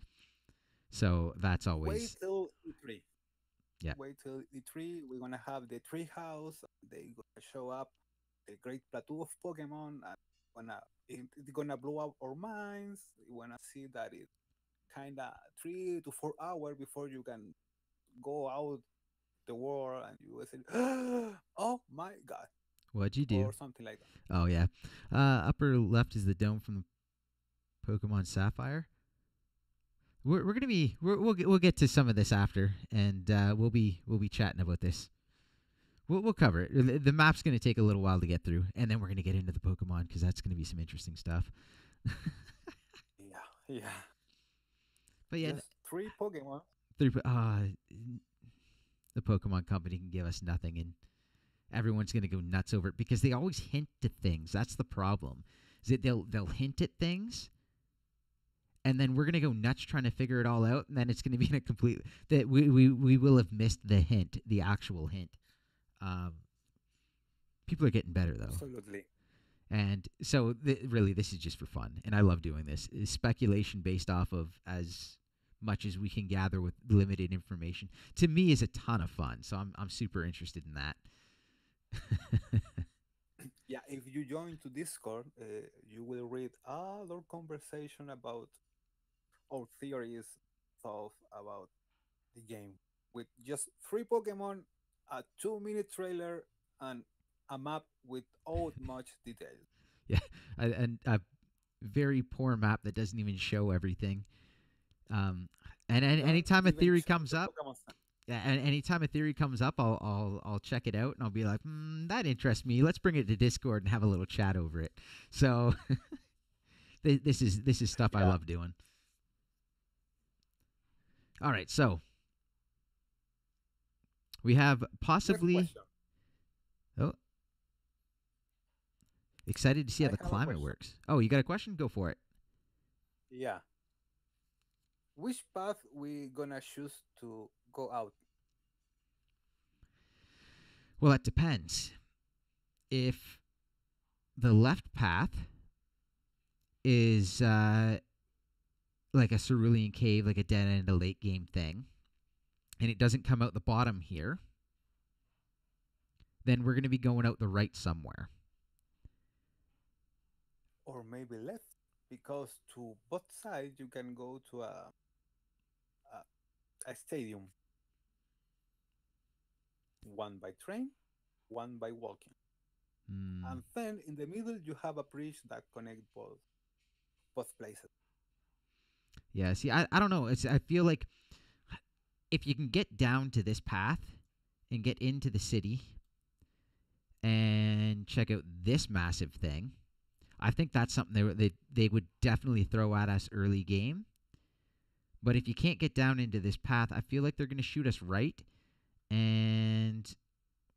So that's wait always till E3. yeah. Wait till E3. We're gonna have the tree house. They gonna show up the great plateau of Pokemon. And it's gonna blow up our minds. You wanna see that it kinda 3 to 4 hours before you can go out the world and you will say, "Oh my god," What'd you do? or something like that. Oh yeah. Upper left is the dome from the Pokemon Sapphire. We're gonna be we'll get to some of this after, and we'll be chatting about this. We'll cover it. The map's gonna take a little while to get through, and then we're gonna get into the Pokemon because that's gonna be some interesting stuff. Yeah, yeah. But yeah, Just 3 Pokemon. three, the Pokemon Company can give us nothing, and everyone's gonna go nuts over it because they always hint to things. That's the problem. Is that they'll hint at things, and then we're gonna go nuts trying to figure it all out, and then it's gonna be in a complete that we will have missed the hint, the actual hint. Um, People are getting better though, Absolutely. and so really this is just for fun, and I love doing this. It's speculation based off of as much as we can gather with limited information. To me, is a ton of fun, so I'm super interested in that. Yeah, if you join to Discord, you will read other conversation about our theories of about the game with just 3 Pokemon, a 2 minute trailer, and a map without much detail. Yeah, and a very poor map that doesn't even show everything. Um, And Don't anytime a even theory check comes the up, Pokemon Center. and anytime a theory comes up, I'll check it out and I'll be like, that interests me. Let's bring it to Discord and have a little chat over it. So this is stuff I Yeah. love doing. All right, so we have Next possibly. question. Oh, excited to see I how the have a climate question. works. Oh, you got a question? Go for it. Yeah. Which path we gonna choose to go out? Well, that depends. If the left path is like a cerulean cave, like a dead end, a late game thing, and it doesn't come out the bottom here, then we're going to be going out the right somewhere. Or maybe left? Because to both sides you can go to a stadium. One by train, one by walking. Hmm. And then in the middle you have a bridge that connect both places. Yeah, see, I don't know. I feel like if you can get down to this path and get into the city and check out this massive thing, I think that's something they would definitely throw at us early game. But if you can't get down into this path, I feel like they're going to shoot us right, and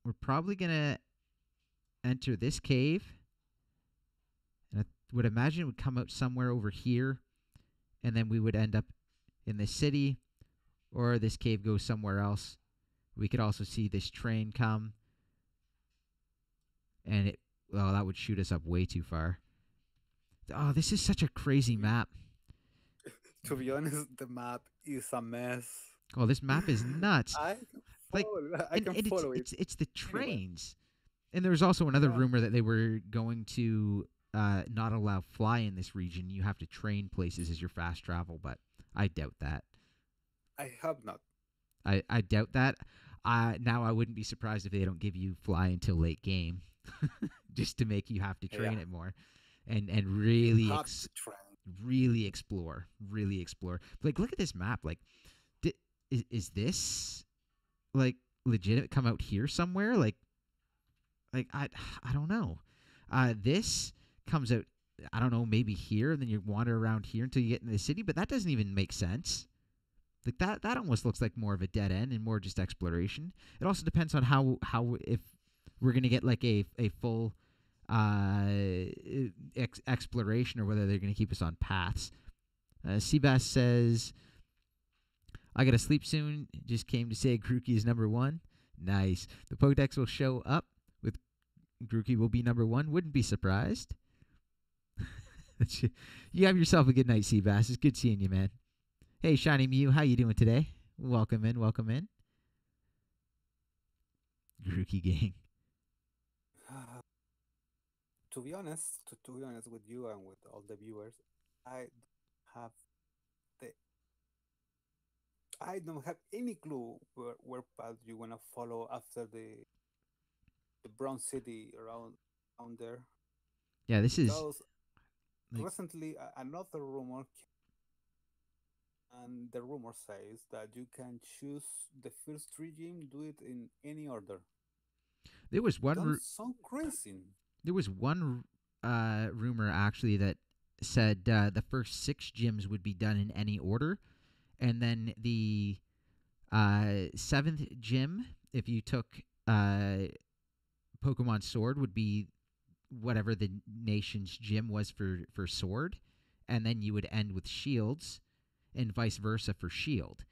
we're probably going to enter this cave. And I would imagine it would come out somewhere over here, and then we would end up in the city, or this cave goes somewhere else. We could also see this train come, and that would shoot us up way too far. Oh, this is such a crazy map. To be honest, the map is a mess. Oh, this map is nuts. I Like, I can and follow it's the anywhere. trains. And there was also another Yeah, rumor that they were going to not allow fly in this region. You have to train places as your fast travel, but I doubt that. I have not. I doubt that. Now I wouldn't be surprised if they don't give you fly until late game, just to make you have to train Yeah, it more, and you really have to train. really explore, really explore. Like, look at this map. Like, is this like legit? Come out here somewhere? Like I don't know. This comes out. I don't know. Maybe here, and then you wander around here until you get in the city. But that doesn't even make sense. Like that almost looks like more of a dead end and more just exploration. It also depends on how if we're gonna get like a full exploration, or whether they're gonna keep us on paths. Seabass says, "I gotta sleep soon. Just came to say Grookey is number one. Nice. The Pokedex will show up with Grookey will be number one. Wouldn't be surprised." You have yourself a good night, Seabass. It's good seeing you, man. Hey, Shiny Mew, how you doing today? Welcome in, welcome in. Grookey gang. To be honest with you and with all the viewers, I have the I don't have any clue where path you wanna follow after the Bronze City around there. Yeah, this is Because like recently another rumor and the rumor says that you can choose the first three gym, do it in any order. there was Don't sound crazy. one rumor actually that said the first 6 gyms would be done in any order, and then the 7th gym, if you took Pokemon Sword, would be whatever the nation's gym was for Sword, and then you would end with Shields, and vice versa for Shield,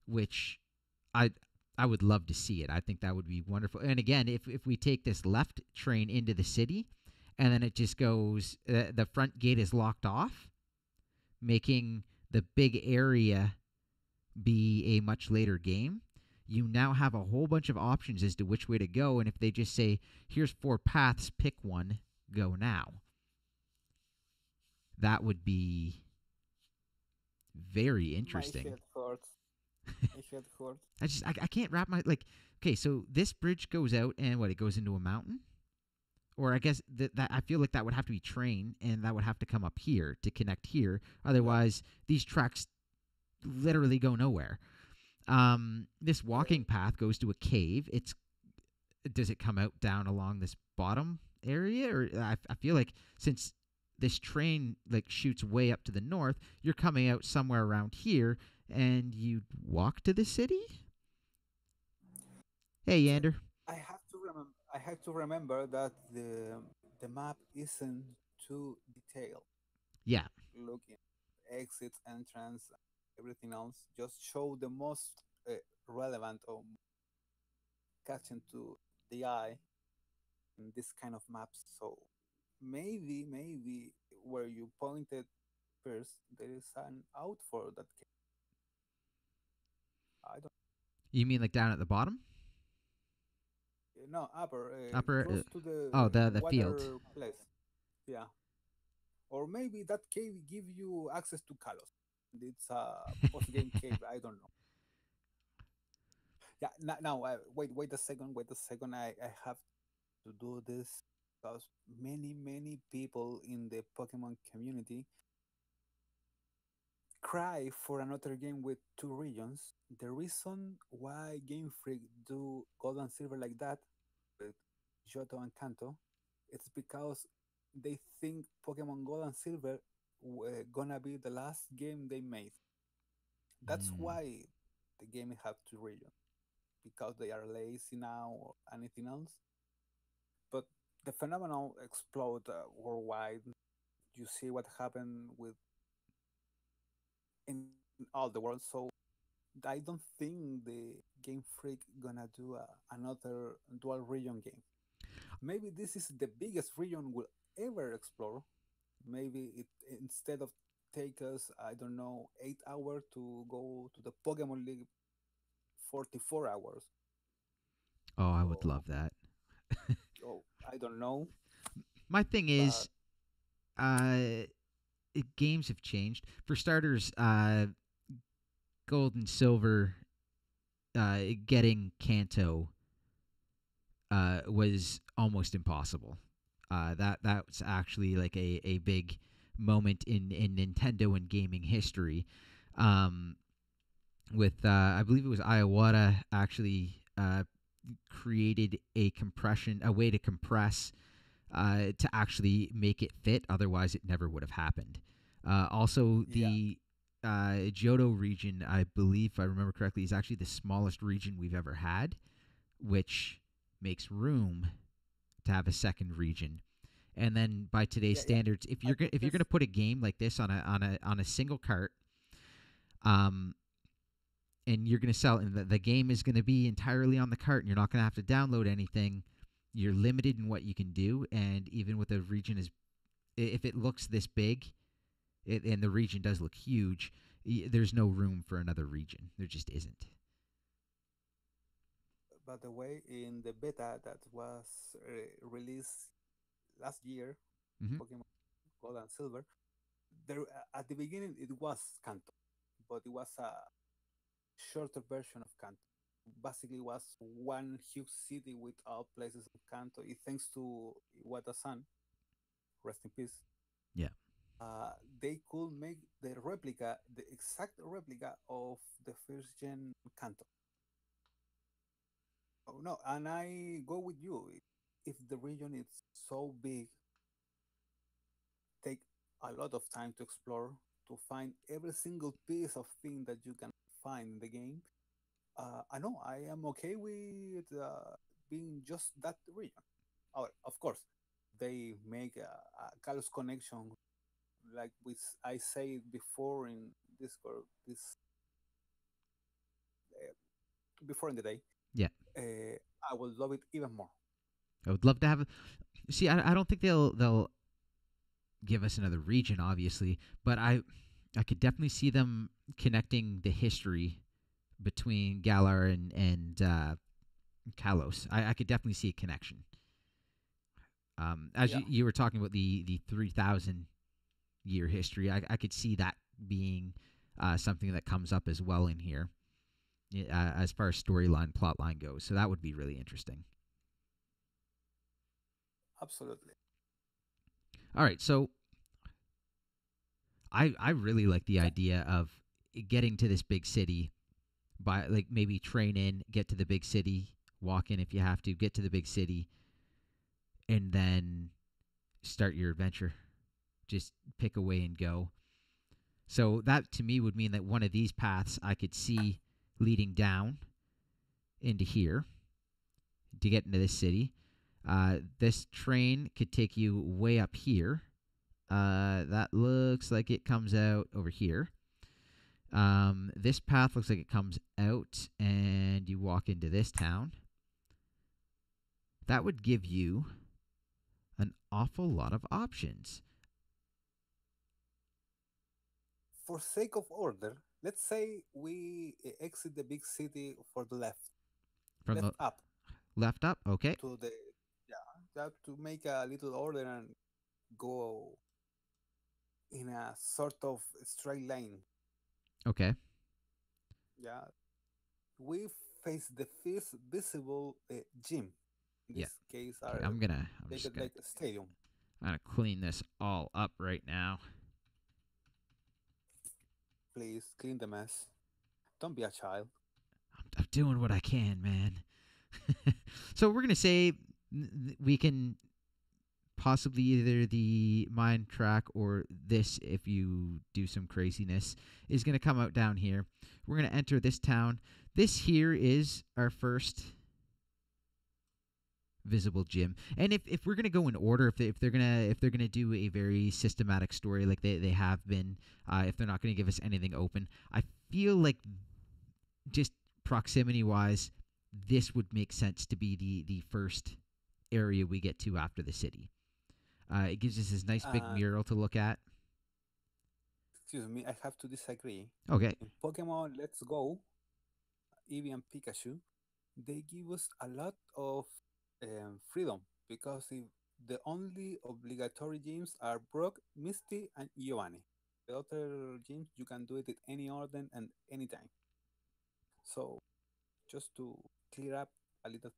which I I would love to see it. I think that would be wonderful. And again, if we take this left train into the city, and then it just goes, the front gate is locked off, making the big area be a much later game. You now have a whole bunch of options as to which way to go, and if they just say, "Here's 4 paths, pick one, go now," that would be very My interesting. head hurts. My head hurts. I can't wrap my like. Okay, so this bridge goes out and what, it goes into a mountain, or I guess that I feel like that would have to be train, and that would have to come up here to connect here. Yeah. Otherwise, these tracks literally go nowhere. This walking path goes to a cave. Does it come out down along this bottom area, or I feel like since this train like shoots way up to the north, you're coming out somewhere around here, and you walk to the city. Hey, Yander. I have to remember that the map isn't too detailed. Yeah. Looking exits, entrance, everything else. Just show the most relevant or catching to the eye in this kind of maps. So maybe where you pointed first, there is an out for that case. I don't. You mean like down at the bottom? No, upper, Upper. close to Oh, the the field. water place. Yeah, or maybe that cave give you access to Kalos. It's a post-game cave. I don't know. Yeah. Now, wait a second. Wait a second. I have to do this because many people in the Pokemon community cry for another game with two regions. The reason why Game Freak do Gold and Silver like that with Johto and Kanto, it's because they think Pokemon Gold and Silver gonna be the last game they made. That's Mm. why the game have two regions because they are lazy now or anything else. But the phenomenon explode worldwide. You see what happened with in all the world. So I don't think the Game Freak gonna do another dual region game. Maybe this is the biggest region we'll ever explore. Maybe it instead of take us, I don't know, 8 hours to go to the Pokemon League, 44 hours. Oh, I would Oh, love that. oh, I don't know, My thing but is, uh, games have changed. For starters, Gold and Silver, getting Kanto was almost impossible. That's actually like a big moment in Nintendo and gaming history. Um, with I believe it was Iwata actually created a way to compress to actually make it fit. Otherwise, it never would have happened. Also, yeah, the Johto region, I believe, if I remember correctly, is actually the smallest region we've ever had, which makes room to have a second region. And then by today's yeah, yeah. standards, if I you're think if you're this, gonna put a game like this on a single cart, um, and you're gonna sell, and the game is gonna be entirely on the cart, and you're not gonna have to download anything. You're limited in what you can do, and even with a region as if it looks this big, and the region does look huge, there's no room for another region. There just isn't. by the way, in the beta that was released last year, Mm-hmm. Pokemon Gold and Silver, there at the beginning it was Kanto, but it was a shorter version of Kanto. Basically, was one huge city with all places of Kanto. It thanks to Iwata-san, rest in peace. Yeah. They could make the replica, the exact replica of the first gen Kanto. Oh no, and I go with you. If the region is so big, take a lot of time to explore to find every single piece of thing that you can find in the game. I know I am okay with being just that region. Oh, of course, they make a Kalos connection, like I said before in Discord, this before in the day. Yeah. I will love it even more. I would love to have. See, I don't think they'll give us another region, obviously, but I could definitely see them connecting the history between Galar and Kalos. I could definitely see a connection. As Yeah, you were talking about the 3,000 year history, I could see that being something that comes up as well in here, as far as storyline plotline goes. So that would be really interesting. absolutely. All right, so I really like the Yeah, idea of getting to this big city by like maybe train in, get to the big city, walk in if you have to, get to the big city, and then start your adventure. Just pick a way and go. So that to me would mean that one of these paths I could see leading down into here to get into this city. This train could take you way up here. That looks like it comes out over here. This path looks like it comes out and you walk into this town. That would give you an awful lot of options. For sake of order, let's say we exit the big city for the left, From left the up left up, okay. to the that to make a little order and go in a sort of straight line. Okay. Yeah, we face the first visible gym. In Yeah. this case, Okay, are I'm they just get like a stadium. gonna clean this all up right now. Please clean the mess. Don't be a child. I'm doing what I can, man. So we're gonna say we can possibly either the mine track or this, if you do some craziness, is gonna come out down here. We're gonna enter this town. This here is our first visible gym. And if we're gonna go in order, if they're gonna do a very systematic story like they have been, if they're not gonna give us anything open, I feel like just proximity wise, this would make sense to be the first area we get to after the city. It gives us this nice big mural to look at. Excuse me, I have to disagree. Okay. In Pokemon Let's Go, Eevee and Pikachu, they give us a lot of freedom because if the only obligatory gyms are Brock, Misty, and Giovanni. The other gyms you can do it at any order and any time. So just to clear up a little,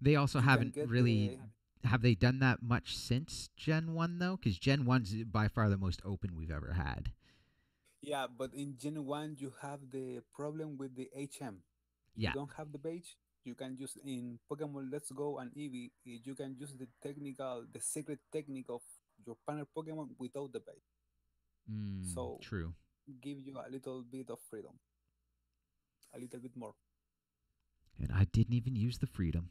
They also you can haven't get really. the Have they done that much since Gen 1, though? Because Gen 1's by far the most open we've ever had. yeah, but in Gen 1 you have the problem with the HM. If you Yeah. don't have the badge, you can use in Pokemon Let's Go and Eevee, you can use the secret technique of your partner Pokemon without the badge. So True. give you a little bit of freedom, a little bit more. And I didn't even use the freedom.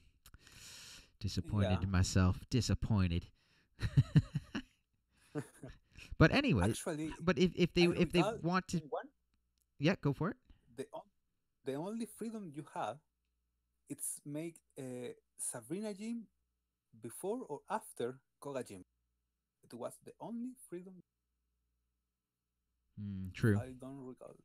Disappointed Yeah. in myself. Disappointed. But anyway, Actually, but if they recall want to, in one, yeah, go for it. the the only freedom you have, it's make Sabrina Gym before or after Koga Gym. It was the only freedom True. I don't recall.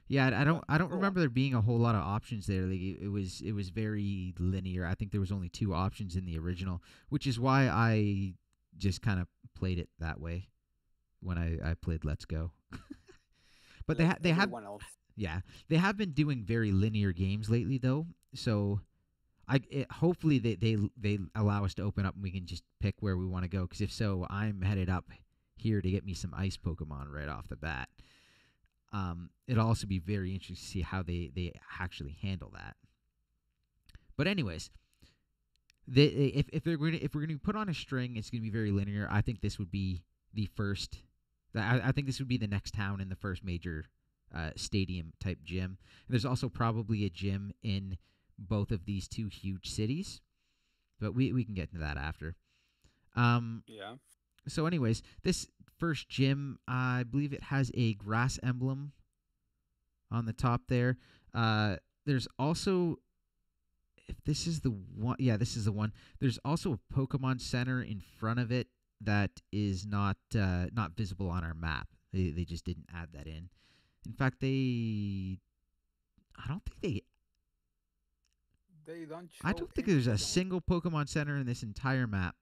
Yeah, I don't Go remember on. there being a whole lot of options there. Like it was very linear. I think there was only 2 options in the original, which is why I just kind of played it that way when I played Let's Go. But Like they have everyone else. yeah, they have been doing very linear games lately though. So hopefully they allow us to open up and we can just pick where we want to go, because if so, I'm headed up here to get me some ice Pokemon right off the bat. It'll also be very interesting to see how they actually handle that. But anyways, if we're gonna put on a string, it's gonna be very linear. I think this would be the first. I think this would be the next town in the first major stadium type gym. And there's also probably a gym in both of these 2 huge cities, but we can get into that after. Yeah. So anyways, this first gym, I believe it has a grass emblem on the top there. There's also, if this is the one, yeah, this is the one. There's also a Pokemon Center in front of it that is not visible on our map. They just didn't add that in. In fact, I don't think they They don't I show don't think any there's a Pokemon. single Pokemon Center in this entire map,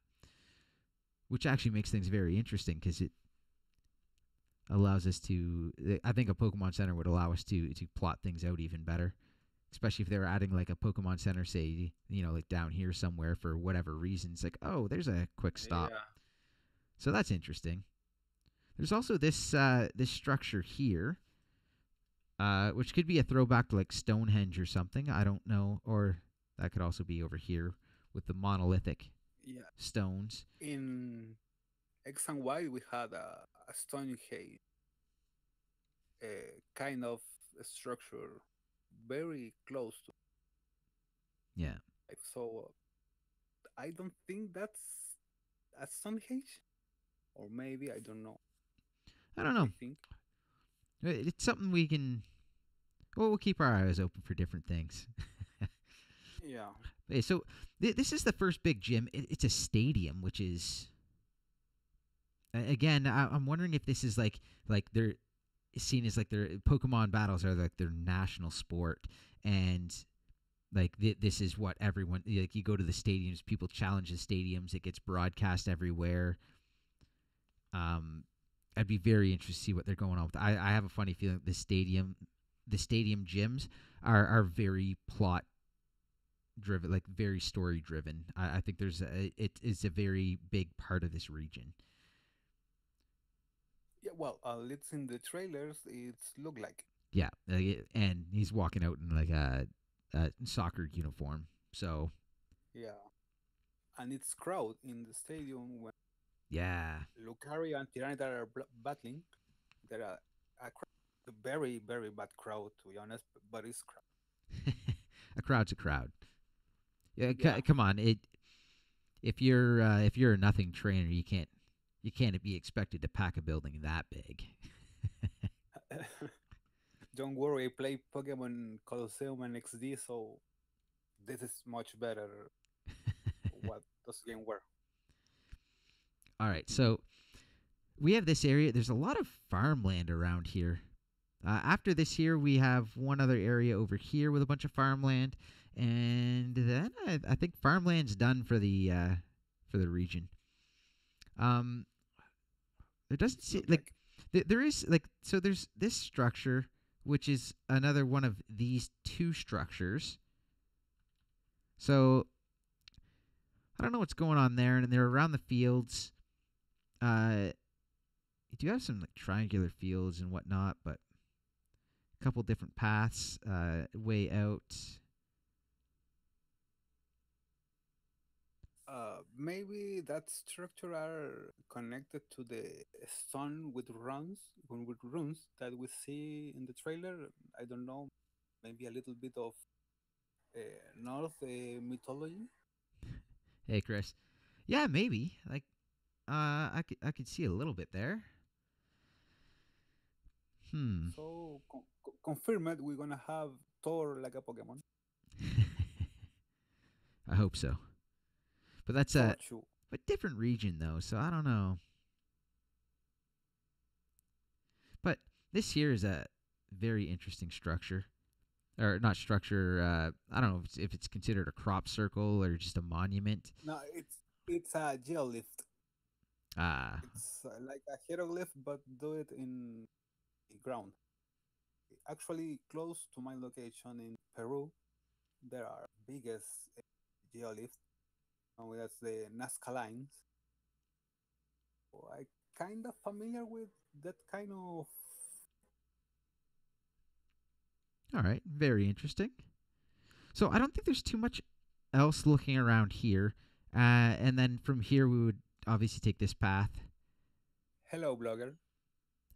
which actually makes things very interesting because it allows us to. I think a Pokemon Center would allow us to plot things out even better, especially if they were adding like a Pokemon Center, say like down here somewhere for whatever reasons. Like, oh, there's a quick stop. Yeah. So that's interesting. There's also this this structure here. which could be a throwback to like Stonehenge or something. I don't know, or that could also be over here with the monolithic Yeah. stones. In X and Y, we had a Stonehenge kind of structure very close to Yeah, it. So I don't think that's a Stonehenge, or maybe I don't know. I don't What do know. you think? It's something we can. Well, we'll keep our eyes open for different things. Yeah. Okay, so this is the first big gym. It's a stadium, which is again. I'm wondering if this is like they're seen as like their Pokemon battles are like their national sport, and like this is what everyone like. You go to the stadiums, people challenge the stadiums. It gets broadcast everywhere. Um, I'd be very interested to see what they're going on with. I have a funny feeling the stadium gyms are very plot driven, like very story driven. I think it is a very big part of this region. Yeah. Well, it's in the trailers. It's look like. Yeah, and he's walking out in like a soccer uniform. So Yeah. And it's crowd in the stadium when yeah, Lucario and Tyranitar are battling. There are a very very bad crowd to be honest, but it's crowd. a crowd's a crowd. Yeah, Yeah. come on. If you're a nothing trainer, you can't be expected to pack a building that big. Don't worry, I play Pokemon Colosseum and XD, so this is much better what those games were. All right, so we have this area. There's a lot of farmland around here. After this here, we have one other area over here with a bunch of farmland, and then I think farmland's done for the region. Um, there doesn't seem Look like like. there is like so. There's this structure, which is another one of these two structures. So I don't know what's going on there, and they're around the fields. You do have some like triangular fields and whatnot, but a couple different paths way out. Maybe that structure are connected to the stone with runes that we see in the trailer. I don't know, maybe a little bit of North mythology. Hey, Chris. Yeah, maybe. Like, I could see a little bit there. Hmm. So confirm it. We're gonna have Thor like a Pokemon. I hope so. But that's Thor a 2. but different region though, so I don't know. But this here is a very interesting structure, or not structure. I don't know if it's considered a crop circle or just a monument. No, it's a geolift. Ah, It's like a hieroglyph, but do it in the ground. Actually, close to my location in Peru, there are biggest geolifts, and that's the Nazca lines. So I kind of familiar with that kind of. all right, very interesting. So I don't think there's too much else looking around here. And then from here we would obviously take this path. Hello, blogger.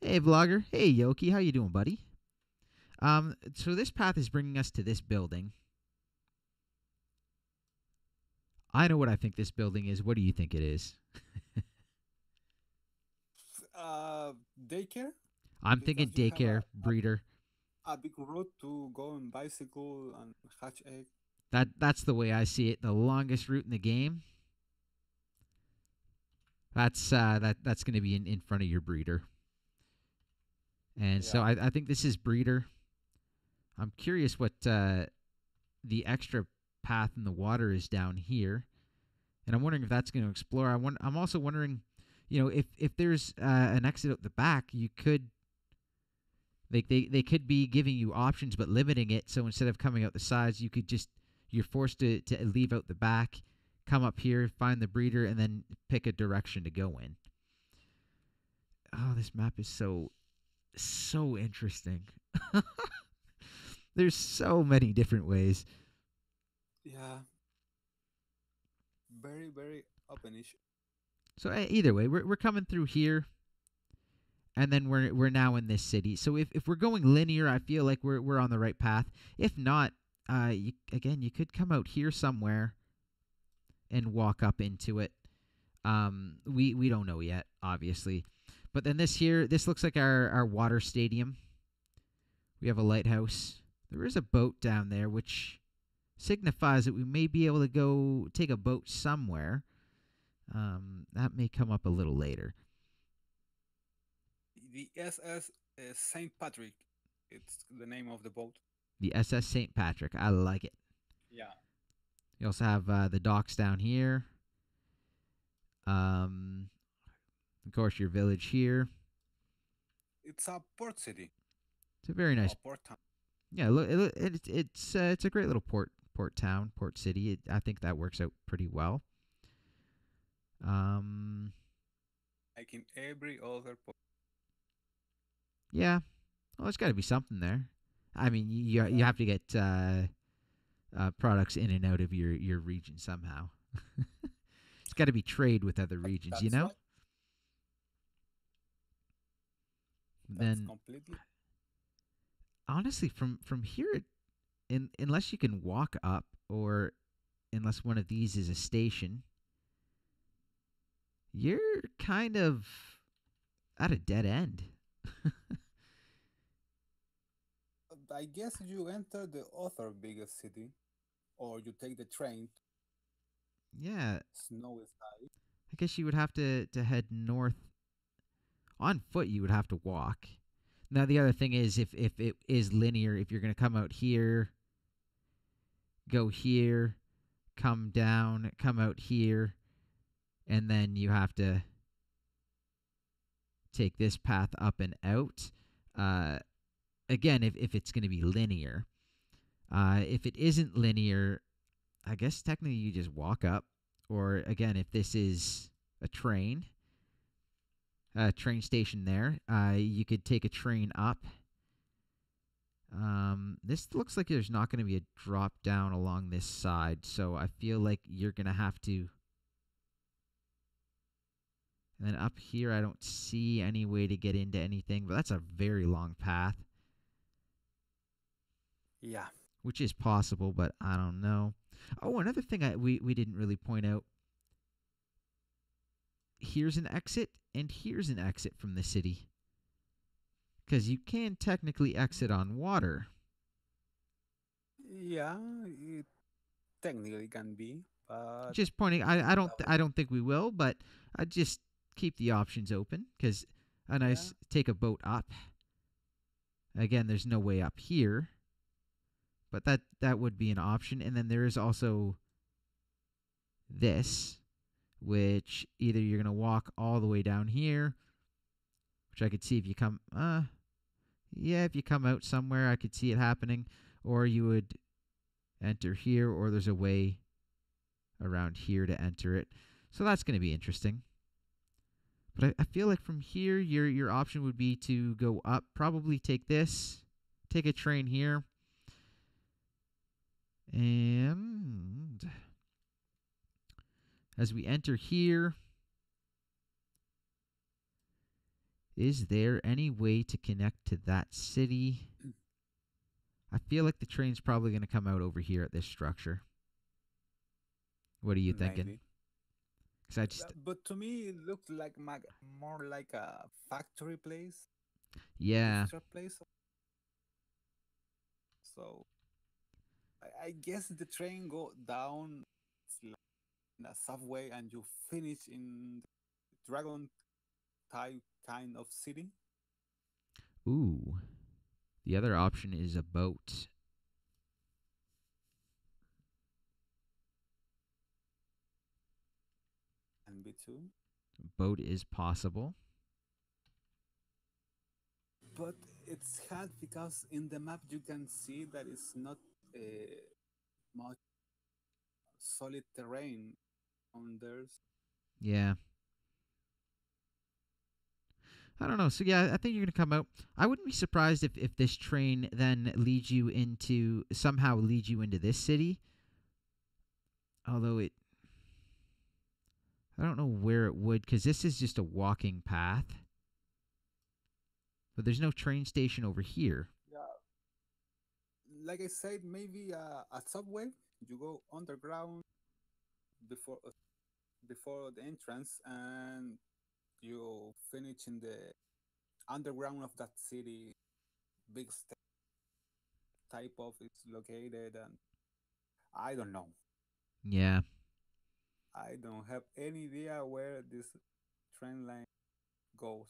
Hey, vlogger. Hey, Yoki. How you doing, buddy? So this path is bringing us to this building. I know what I think this building is. What do you think it is? Daycare I'm thinking because you have daycare, breeder. a big route to go on bicycle and hatch egg. That's the way I see it. The longest route in the game. That's going to be in front of your breeder. And so Yeah. I think this is breeder. I'm curious what the extra path in the water is down here, and I'm wondering if that's going to explore. I'm also wondering, if there's an exit out the back, you could they could be giving you options but limiting it. So instead of coming out the sides, you're forced to leave out the back, come up here, find the breeder, and then pick a direction to go in. Oh, this map is so interesting. There's so many different ways. Yeah, very, very openish. So either way, we're coming through here, and then we're now in this city. So if we're going linear, I feel like we're on the right path. If not, again, you could come out here somewhere and walk up into it. We don't know yet, obviously, but then this looks like our water stadium. We have a lighthouse. There is a boat down there, which signifies that we may be able to go take a boat somewhere. That may come up a little later. The SS Saint Patrick. It's the name of the boat. The SS St. Patrick. I like it. Yeah. You also have the docks down here. Of course, your village here. It's a port city. It's a very nice. A port town. Yeah, look, it's a great little port town, port city. I think that works out pretty well. Um, Like in every other port. yeah. Well, there's got to be something there. I mean, you Yeah. have to get products in and out of your region somehow. It's got to be trade with other regions, you That's know. right. That's Then completely. honestly, from here, unless you can walk up, or unless one of these is a station, you're kind of at a dead end. I guess you enter the other biggest city, or you take the train. Yeah, Snow is high. I guess you would have to head north on foot. You would have to walk. Now the other thing is, if it is linear, if you're going to come out here, go here, come down, come out here, and then you have to take this path up and out. Uh, Again, if it's going to be linear. If it isn't linear, I guess technically you just walk up. Or again, if this is a train station there, you could take a train up. This looks like there's not going to be a drop down along this side, so I feel like you're going to have to. And then up here, I don't see any way to get into anything, but that's a very long path, Yeah. which is possible, but I don't know. Oh, another thing we didn't really point out. Here's an exit, and here's an exit from the city. Because you can technically exit on water. Yeah, it technically can be, but Just pointing. I don't think we will, but I just keep the options open because a yeah, nice take a boat up. Again, there's no way up here, but that would be an option. And then there is also this, which either you're gonna walk all the way down here, which I could see if you come. Yeah, if you come out somewhere, I could see it happening, or you would enter here, or there's a way around here to enter it. So that's going to be interesting. But I feel like from here, your option would be to go up, probably take this, take a train here, and as we enter here, is there any way to connect to that city? I feel like the train's probably going to come out over here at this structure. What are you thinking? maybe. 'Cause I just, But to me, it looked like more like a factory place, yeah, industrial place. So I guess the train go down in a subway, and you finish in Dragon type kind of city. ooh. The other option is a boat. And B2. Boat is possible. But it's hard because in the map you can see that it's not uh, much solid terrain on there. Yeah. I don't know. So yeah, I think you're gonna come out. I wouldn't be surprised if this train then leads you into somehow leads you into this city. Although it, I don't know where it would, because this is just a walking path. But there's no train station over here. Yeah, like I said, maybe a subway. You go underground before before the entrance, and you finish in the underground of that city. Big type of it's located, and I don't know. Yeah. I don't have any idea where this train line goes.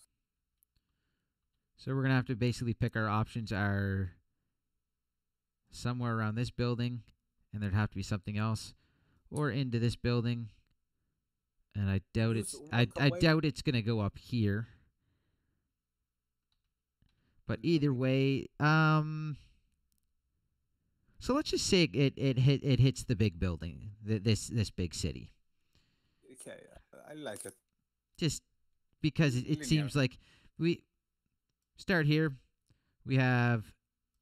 So we're gonna have to basically pick our options are somewhere around this building, and there'd have to be something else, or into this building. And I doubt Just it's walk I away. doubt it's gonna go up here. But either Okay, way, so let's just say it hits the big building, this big city. okay, I like it. Just because it Linear. seems like we start here, we have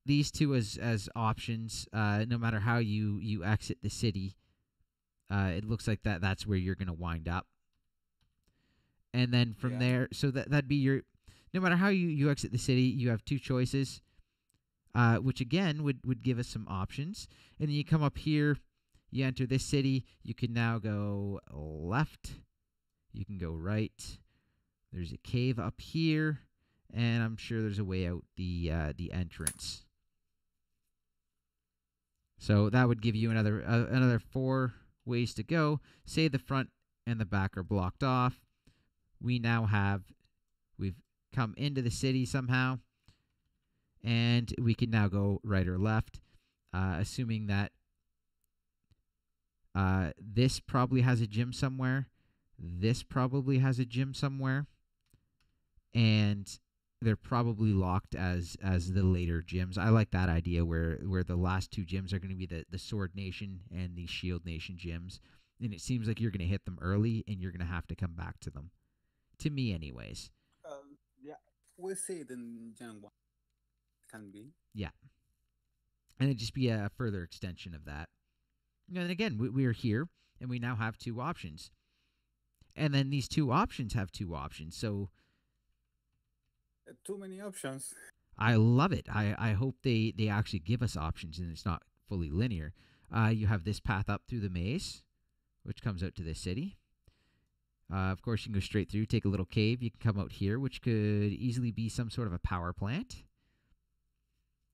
these two as options. No matter how you exit the city, it looks like that's where you're gonna wind up. And then from Yeah. there, so that'd be your. No matter how you exit the city, you have two choices, which again would give us some options. And then you come up here, you enter this city. You can now go left. You can go right. There's a cave up here, and I'm sure there's a way out the entrance. So that would give you another four ways to go. Say the front and the back are blocked off. We now have we've come into the city somehow, and we can now go right or left, assuming that this probably has a gym somewhere. This probably has a gym somewhere, and they're probably locked as the later gyms. I like that idea where the last two gyms are going to be the Sword Nation and the Shield Nation gyms, and it seems like you're going to hit them early and you're going to have to come back to them. To me, anyways. Yeah. We see it in Gen 1. Can be. Yeah, and it'd just be a further extension of that. And again, we are here, and we now have two options, and then these two options have two options. So Too many options. I love it. I hope they actually give us options and it's not fully linear. You have this path up through the maze, which comes out to the city. Of course, you can go straight through, take a little cave. You can come out here, which could easily be some sort of a power plant.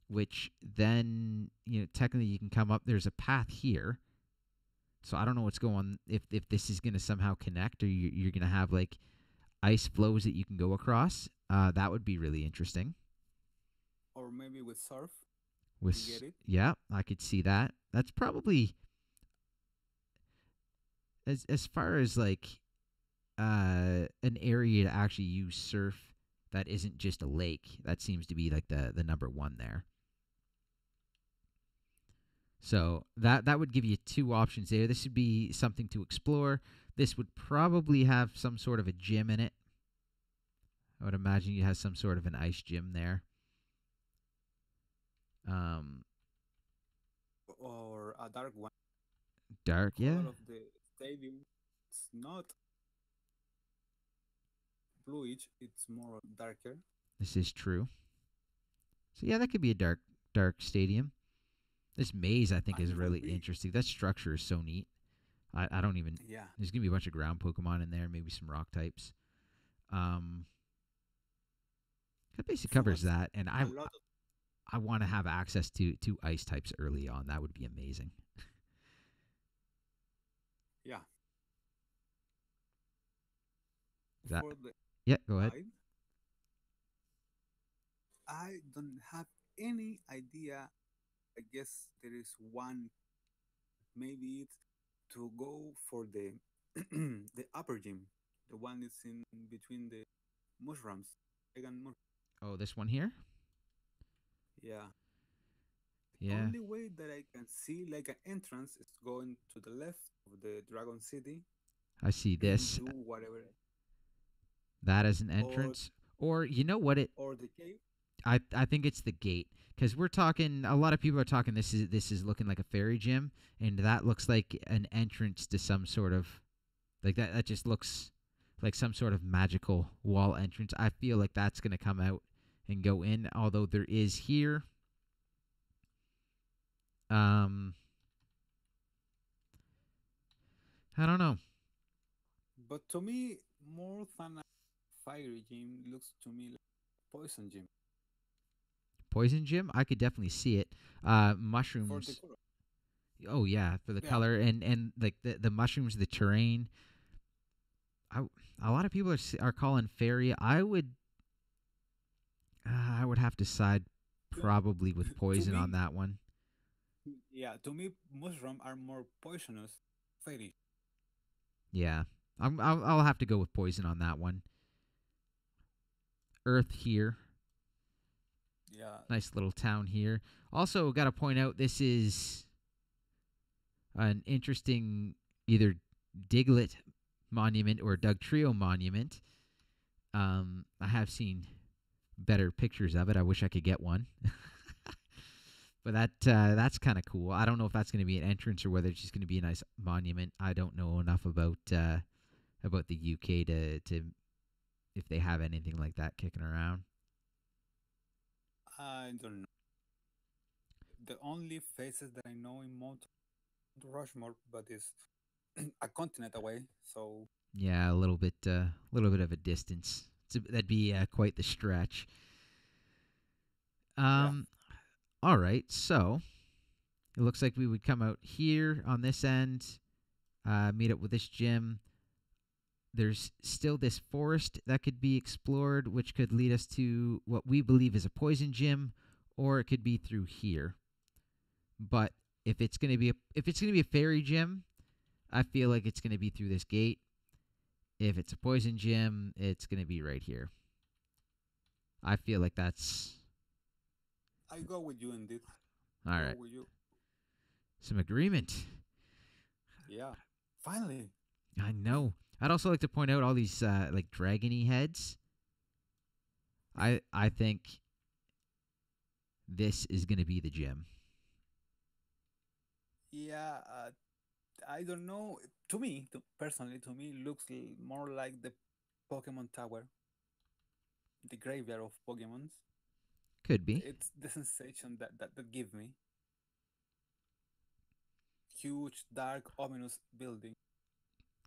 Which then, technically you can come up. There's a path here. So I don't know what's going if this is going to somehow connect or you're going to have like ice flows that you can go across. That would be really interesting. Or maybe with surf. You With get it? yeah, I could see that. That's probably as far as like an area to actually use surf that isn't just a lake. That seems to be like the number one there. So that would give you two options there. This would be something to explore. This would probably have some sort of a gym in it. I would imagine you have some sort of an ice gym there. Um, Or a dark one. Dark, yeah. Color of the stadium. It's not bluish. It's more darker. This is true. So yeah, that could be a dark stadium. This maze I think And is it will really be. interesting. That structure is so neat. I don't even. Yeah. There's gonna be a bunch of ground Pokemon in there, maybe some rock types. Um, that basically Full covers that, and a lot of. I want to have access to ice types early on. That would be amazing. Yeah. That For the yeah, go ahead. guide, I don't have any idea. I guess there is one. Maybe it's to go for the the upper gym, the one that's in between the mushrooms. Vegan mush- Oh, this one here. Yeah. The Yeah, only way that I can see like an entrance is going to the left of the Dragon City I see and this. do whatever. That as an Or entrance, Or you know what it or the cave? I think it's the gate because we're talking. A lot of people are talking. This is looking like a fairy gym, and that looks like an entrance to some sort of like that. That just looks like some sort of magical wall entrance. I feel like that's gonna come out and go in. Although there is here, um, I don't know. But to me, more than a fiery gym, looks to me like poison gym Poison gym. I could definitely see it. for the Mushrooms. color. Oh yeah, for the Yeah, color and like the mushrooms, the terrain. I a lot of people are calling fairy. I would have to side to, probably with to poison on me, that one. yeah, to me, mushroom are more poisonous. Fairy. Yeah, I'll have to go with poison on that one. Earth here, Yeah, nice little town here. Also, got to point out this is an interesting either Diglett monument or Doug Trio monument. I have seen better pictures of it. I wish I could get one. But that's kind of cool. I don't know if that's going to be an entrance or whether it's just going to be a nice monument. I don't know enough about the UK to if they have anything like that kicking around. I don't know. The only faces that I know in Mount Rushmore, but it's a continent away. So Yeah, a little bit of a distance. That'd be quite the stretch. yeah, Um, all right, so it looks like we would come out here on this end, meet up with this gym. There's still this forest that could be explored, which could lead us to what we believe is a poison gym, or it could be through here. But if it's gonna be a fairy gym, I feel like it's gonna be through this gate. If it's a poison gym, it's gonna be right here. I feel like that's I go with you indeed. all Go right. with you. Some agreement. Yeah, finally. I know. I'd also like to point out all these like dragony heads. I think this is gonna be the gym. Yeah, I don't know. To me, personally, to me, looks more like the Pokemon Tower, the graveyard of Pokemons. Could be. It's the sensation that give me. Huge, dark, ominous building.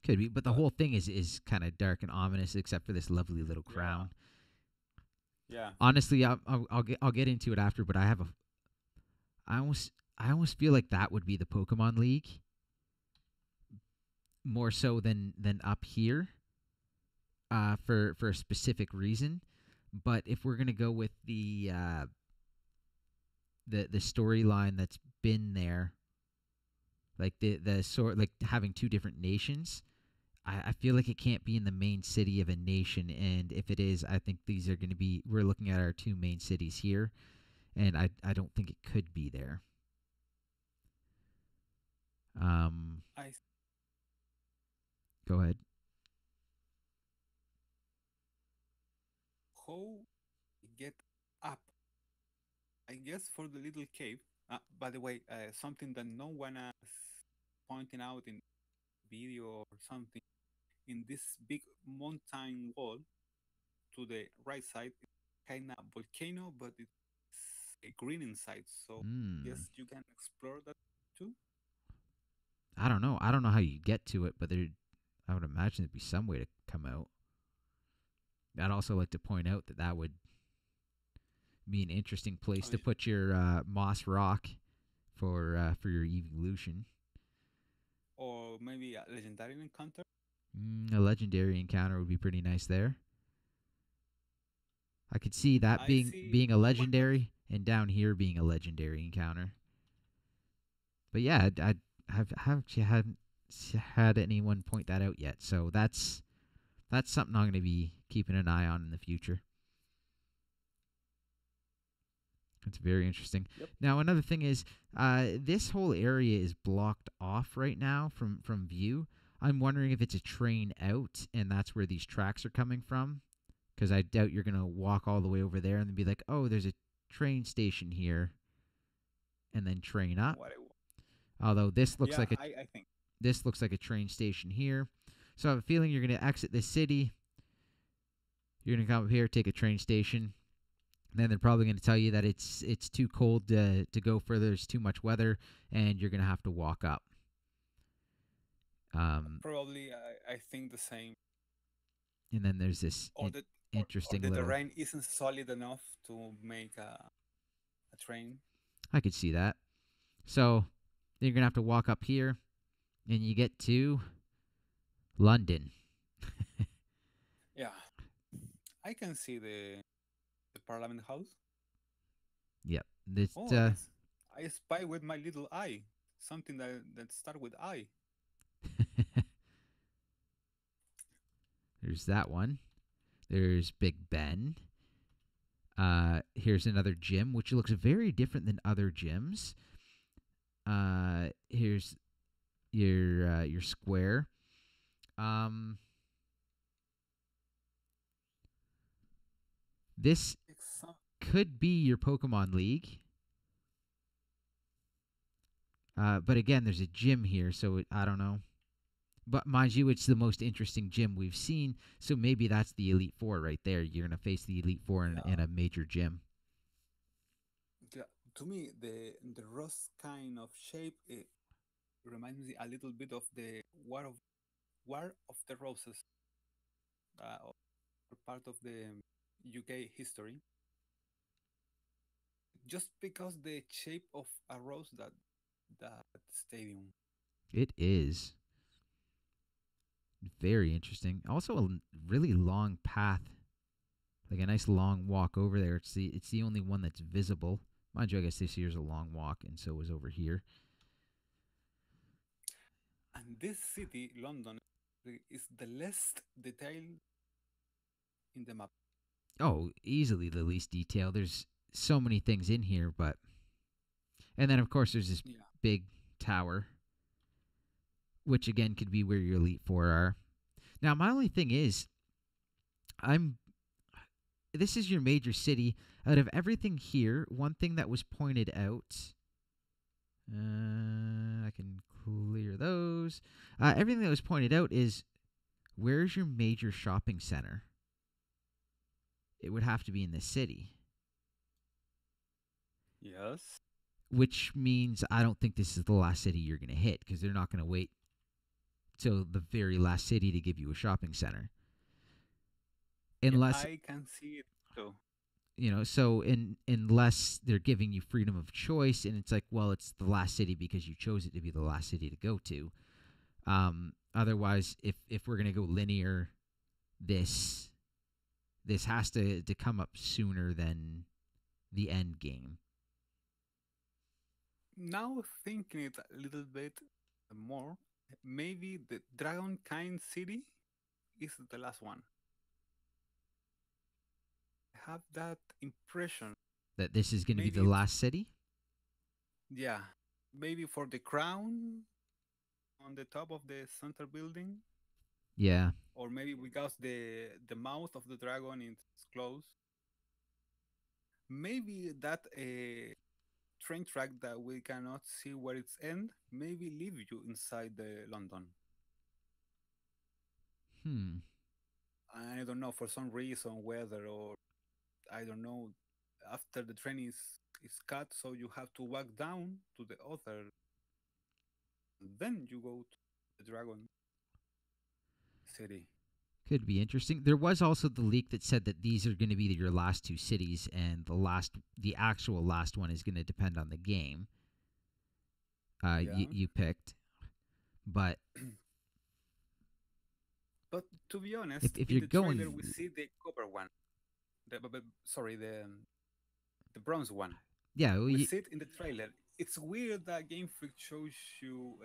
Could be. But the But whole thing is kind of dark and ominous, except for this lovely little yeah, crown. yeah. Honestly, I'll get into it after, but I almost I almost feel like that would be the Pokemon League more so than up here. For a specific reason. But if we're gonna go with the storyline that's been there, like the sort like having two different nations, I feel like it can't be in the main city of a nation. And if it is, I think these are gonna be we're looking at our two main cities here, and I don't think it could be there. Um, I Go ahead. how get up. I guess for the little cave. By the way, something that no one is pointing out in video or something. In this big mountain wall to the right side, it's kind of volcano, but it's a green inside. So Hmm. yes, you can explore that too. I don't know. I don't know how you get to it, but there, I would imagine there'd be some way to come out. I'd also like to point out that that would be an interesting place I to mean, put your moss rock for your evolution. or maybe a legendary encounter. A legendary encounter would be pretty nice there. I could see that I see being a one person. legendary, and down here being a legendary encounter. But yeah, have actually haven't had anyone point that out yet. So that's something I'm going to be keeping an eye on in the future. It's very interesting. Yep. Now, another thing is, this whole area is blocked off right now from view. I'm wondering if it's a train out, and that's where these tracks are coming from, because I doubt you're going to walk all the way over there and then be like, oh, there's a train station here, and then train up. What? Although Yeah, I think. this looks like a train station here. So I have a feeling you're going to exit this city. You're going to come up here, take a train station. Then they're probably going to tell you that it's too cold to go further. There's too much weather, and you're going to have to walk up. Probably, I think the same. And then there's this Or interesting the little. terrain isn't solid enough to make a train. I could see that. So you're going to have to walk up here, and you get to London. Yeah, I can see the Parliament House. Yep. This, Oh, I spy with my little eye something that start with I. There's that one. There's Big Ben. Here's another gym, which looks very different than other gyms. Here's your square. This could be your Pokemon League. But again, there's a gym here, so I don't know. But mind you, it's the most interesting gym we've seen, so maybe that's the Elite Four right there. You're going to face the Elite Four in a major gym. Yeah, to me, the rose kind of shape, it reminds me a little bit of the War of the Roses, part of the UK history. Just because the shape of a rose that stadium. It is very interesting. Also, a really long path, like a nice long walk over there. It's the only one that's visible. Mind you, I guess this year's a long walk, and so was over here. And this city, London, is the least detailed in the map. Oh, easily the least detailed. There's so many things in here, but and then of course there's this big tower, which again could be where your Elite Four are. Now, my only thing is, this is your major city. Out of everything here, one thing that was pointed out, I can clear those. Everything that was pointed out is, where's your major shopping center? It would have to be in the city. Yes. Which means I don't think this is the last city you're going to hit, because they're not going to wait till the very last city to give you a shopping center. Unless I can see it too. So unless they're giving you freedom of choice, and it's like, well, it's the last city because you chose it to be the last city to go to. Otherwise, if we're gonna go linear, this has to come up sooner than the end game. Now thinking it a little bit more, maybe the Dragonkind City is the last one. I have that impression. That this is going to be the last city? Yeah. Maybe for the crown on the top of the center building. Yeah. Or maybe because the mouth of the dragon is closed. Maybe that train track that we cannot see where it's end, maybe leave you inside the London. I don't know, for some reason, weather or I don't know. After the train is cut, so you have to walk down to the other. Then you go to the Dragon City. Could be interesting. There was also the leak that said that these are going to be your last two cities, and the actual last one is going to depend on the game you picked. But to be honest, if in you're the going, trailer we see the copper one. The bronze one. Yeah, we see it in the trailer. It's weird that Game Freak shows you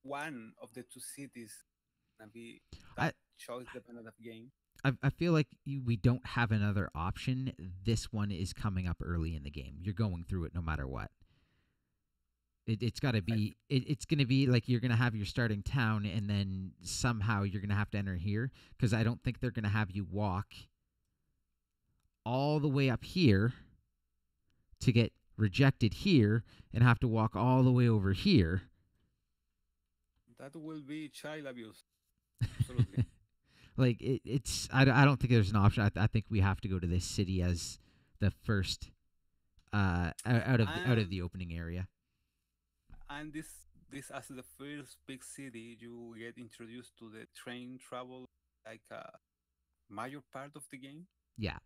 one of the two cities and be choice dependent of game. I feel like we don't have another option. This one is coming up early in the game. You're going through it no matter what. It's got to be. It's going to be like you're going to have your starting town, and then somehow you're going to have to enter here, because I don't think they're going to have you walk all the way up here to get rejected here and have to walk all the way over here. That will be child abuse. Absolutely. Like it's I don't think there's an option. I think we have to go to this city as the first out of And the opening area. and this as the first big city, you get introduced to the train travel like a major part of the game, Yeah.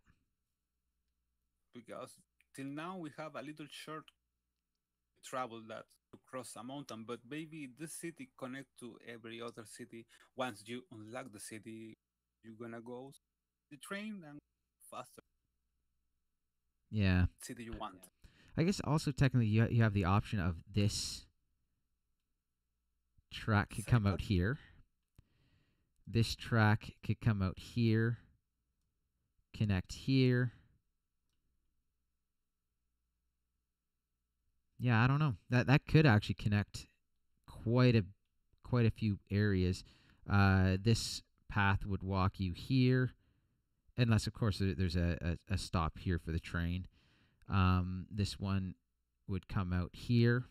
because till now we have a little short travel that to cross a mountain, but maybe this city connect to every other city. Once you unlock the city, you're gonna go the train and faster Yeah. city you want. I guess also technically you have the option of this track could Say come out what? here. This track could come out here, connect here. Yeah, I don't know. That could actually connect quite a few areas. This path would walk you here, unless of course there's a stop here for the train. This one would come out here.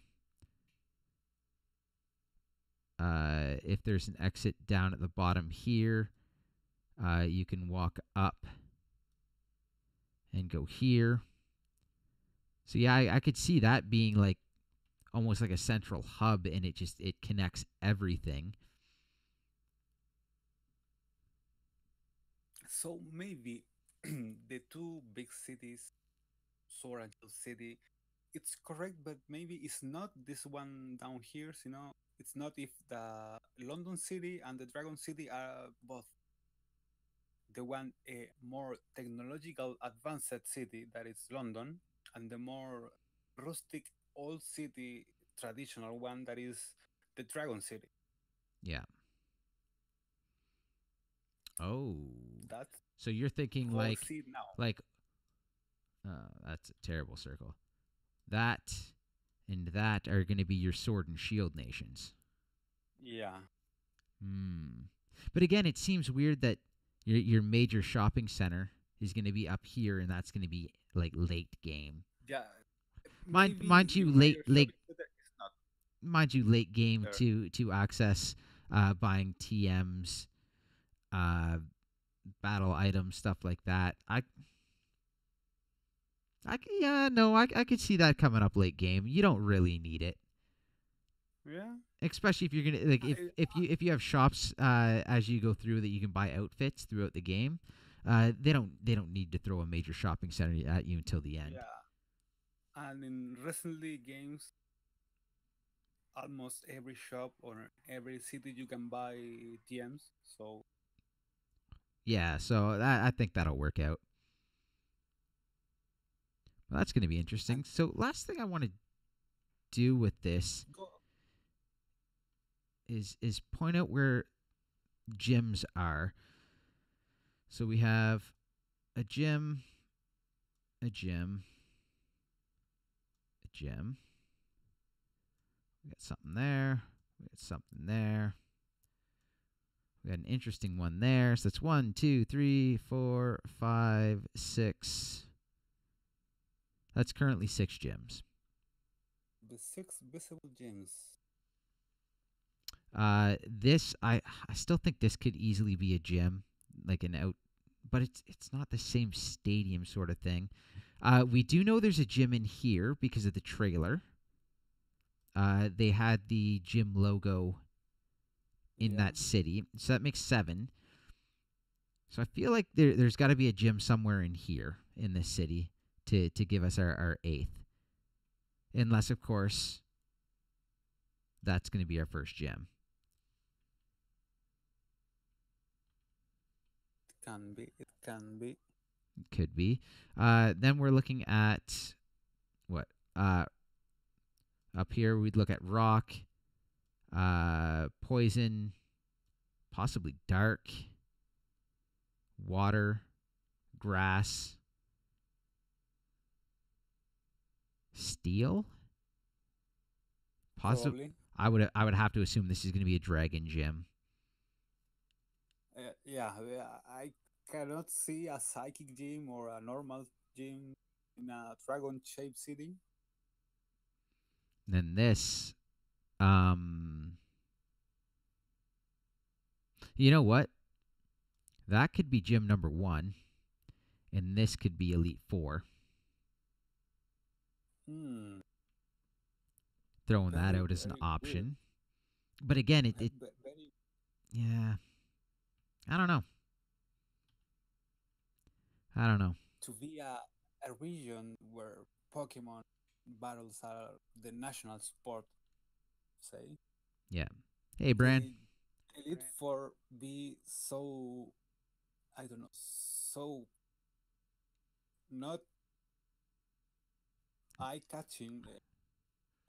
If there's an exit down at the bottom here, you can walk up and go here. So yeah, I could see that being like almost like a central hub, and it connects everything. So maybe the two big cities, Sword and Shield City, it's correct, but maybe it's not this one down here. It's not if the London City and the Dragon City are both the one a more technological advanced city that is London, and the more rustic old city traditional one that is the Dragon City. Yeah. Oh. That's So you're thinking how I see it now. like that's a terrible circle. That and that are going to be your sword and shield nations. Yeah. Hmm. But again, it seems weird that your major shopping center is going to be up here, and that's going to be like late game. Yeah. Maybe Mind you, your major shopping center is not late game there. to access buying TMs, uh, battle items, stuff like that. Yeah, no, I could see that coming up late game. You don't really need it, Yeah. especially if you're gonna like if you have shops as you go through that you can buy outfits throughout the game. They don't need to throw a major shopping center at you until the end. Yeah. And in recently games, almost every shop or every city you can buy TMs. So Yeah, so I think that'll work out. Well, that's going to be and interesting. So last thing I want to do with this go. is point out where gyms are. So we have a gym, a gym, a gym. We got something there. We got something there. We got an interesting one there. So that's 1, 2, 3, 4, 5, 6. That's currently 6 gyms. The 6 visible gyms. This I still think this could easily be a gym, like an out, but it's not the same stadium sort of thing. We do know there's a gym in here because of the trailer. They had the gym logo in Yeah. that city, so that makes 7. So I feel like there's got to be a gym somewhere in here in this city to give us our 8th, unless of course that's going to be our first gym. It can be. It can be. Could be. Then we're looking at what? Up here we'd look at rock, poison, possibly dark, water, grass, steel. Possibly. Probably. I would have to assume this is going to be a dragon gym. Yeah. Yeah. I cannot see a psychic gym or a normal gym in a dragon-shaped city. Then this, um, you know what? That could be gym number 1, and this could be Elite 4. Hmm, Throwing that very, out as an very weird. option. But again, Very yeah, I don't know. I don't know. to be a region where Pokemon battles are the national sport, say, Yeah. Hey, Bran. the Elite Four be so, I don't know, so not eye catching.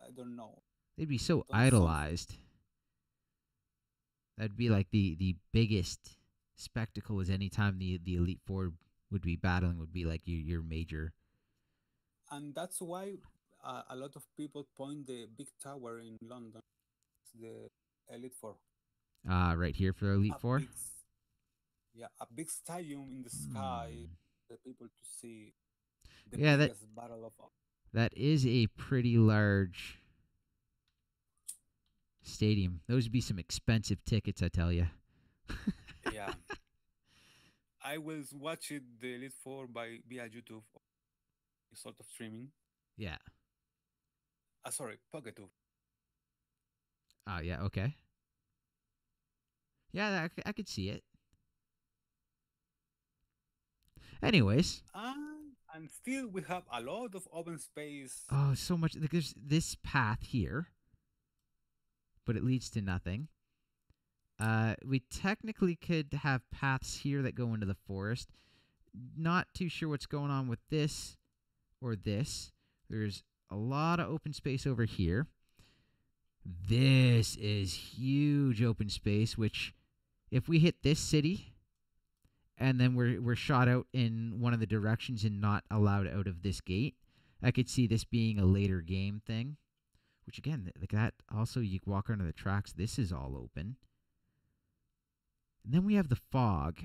I don't know. They'd be so Don't sound. idolized. That'd be like the biggest spectacle is anytime the Elite Four would be battling would be like your major. And that's why a lot of people point the big tower in London, the Elite Four, Right here for Elite a Four. big, yeah, a big stadium in the sky, Hmm. the people to see the Yeah, biggest battle of all. that is a pretty large stadium. Those would be some expensive tickets, I tell you. Yeah, I was watching the Elite Four by via YouTube, sort of streaming. Yeah. Sorry, PokeTube. Oh, yeah. Okay. Yeah, I could see it. Anyways, And still we have a lot of open space. oh, so much. Like, there's this path here, but it leads to nothing. We technically could have paths here that go into the forest. Not too sure what's going on with this or this. There's a lot of open space over here. This is huge open space, which if we hit this city and then we're shot out in one of the directions and not allowed out of this gate, I could see this being a later game thing. Which again, like that also you walk under the tracks. This is all open. And then we have the fog.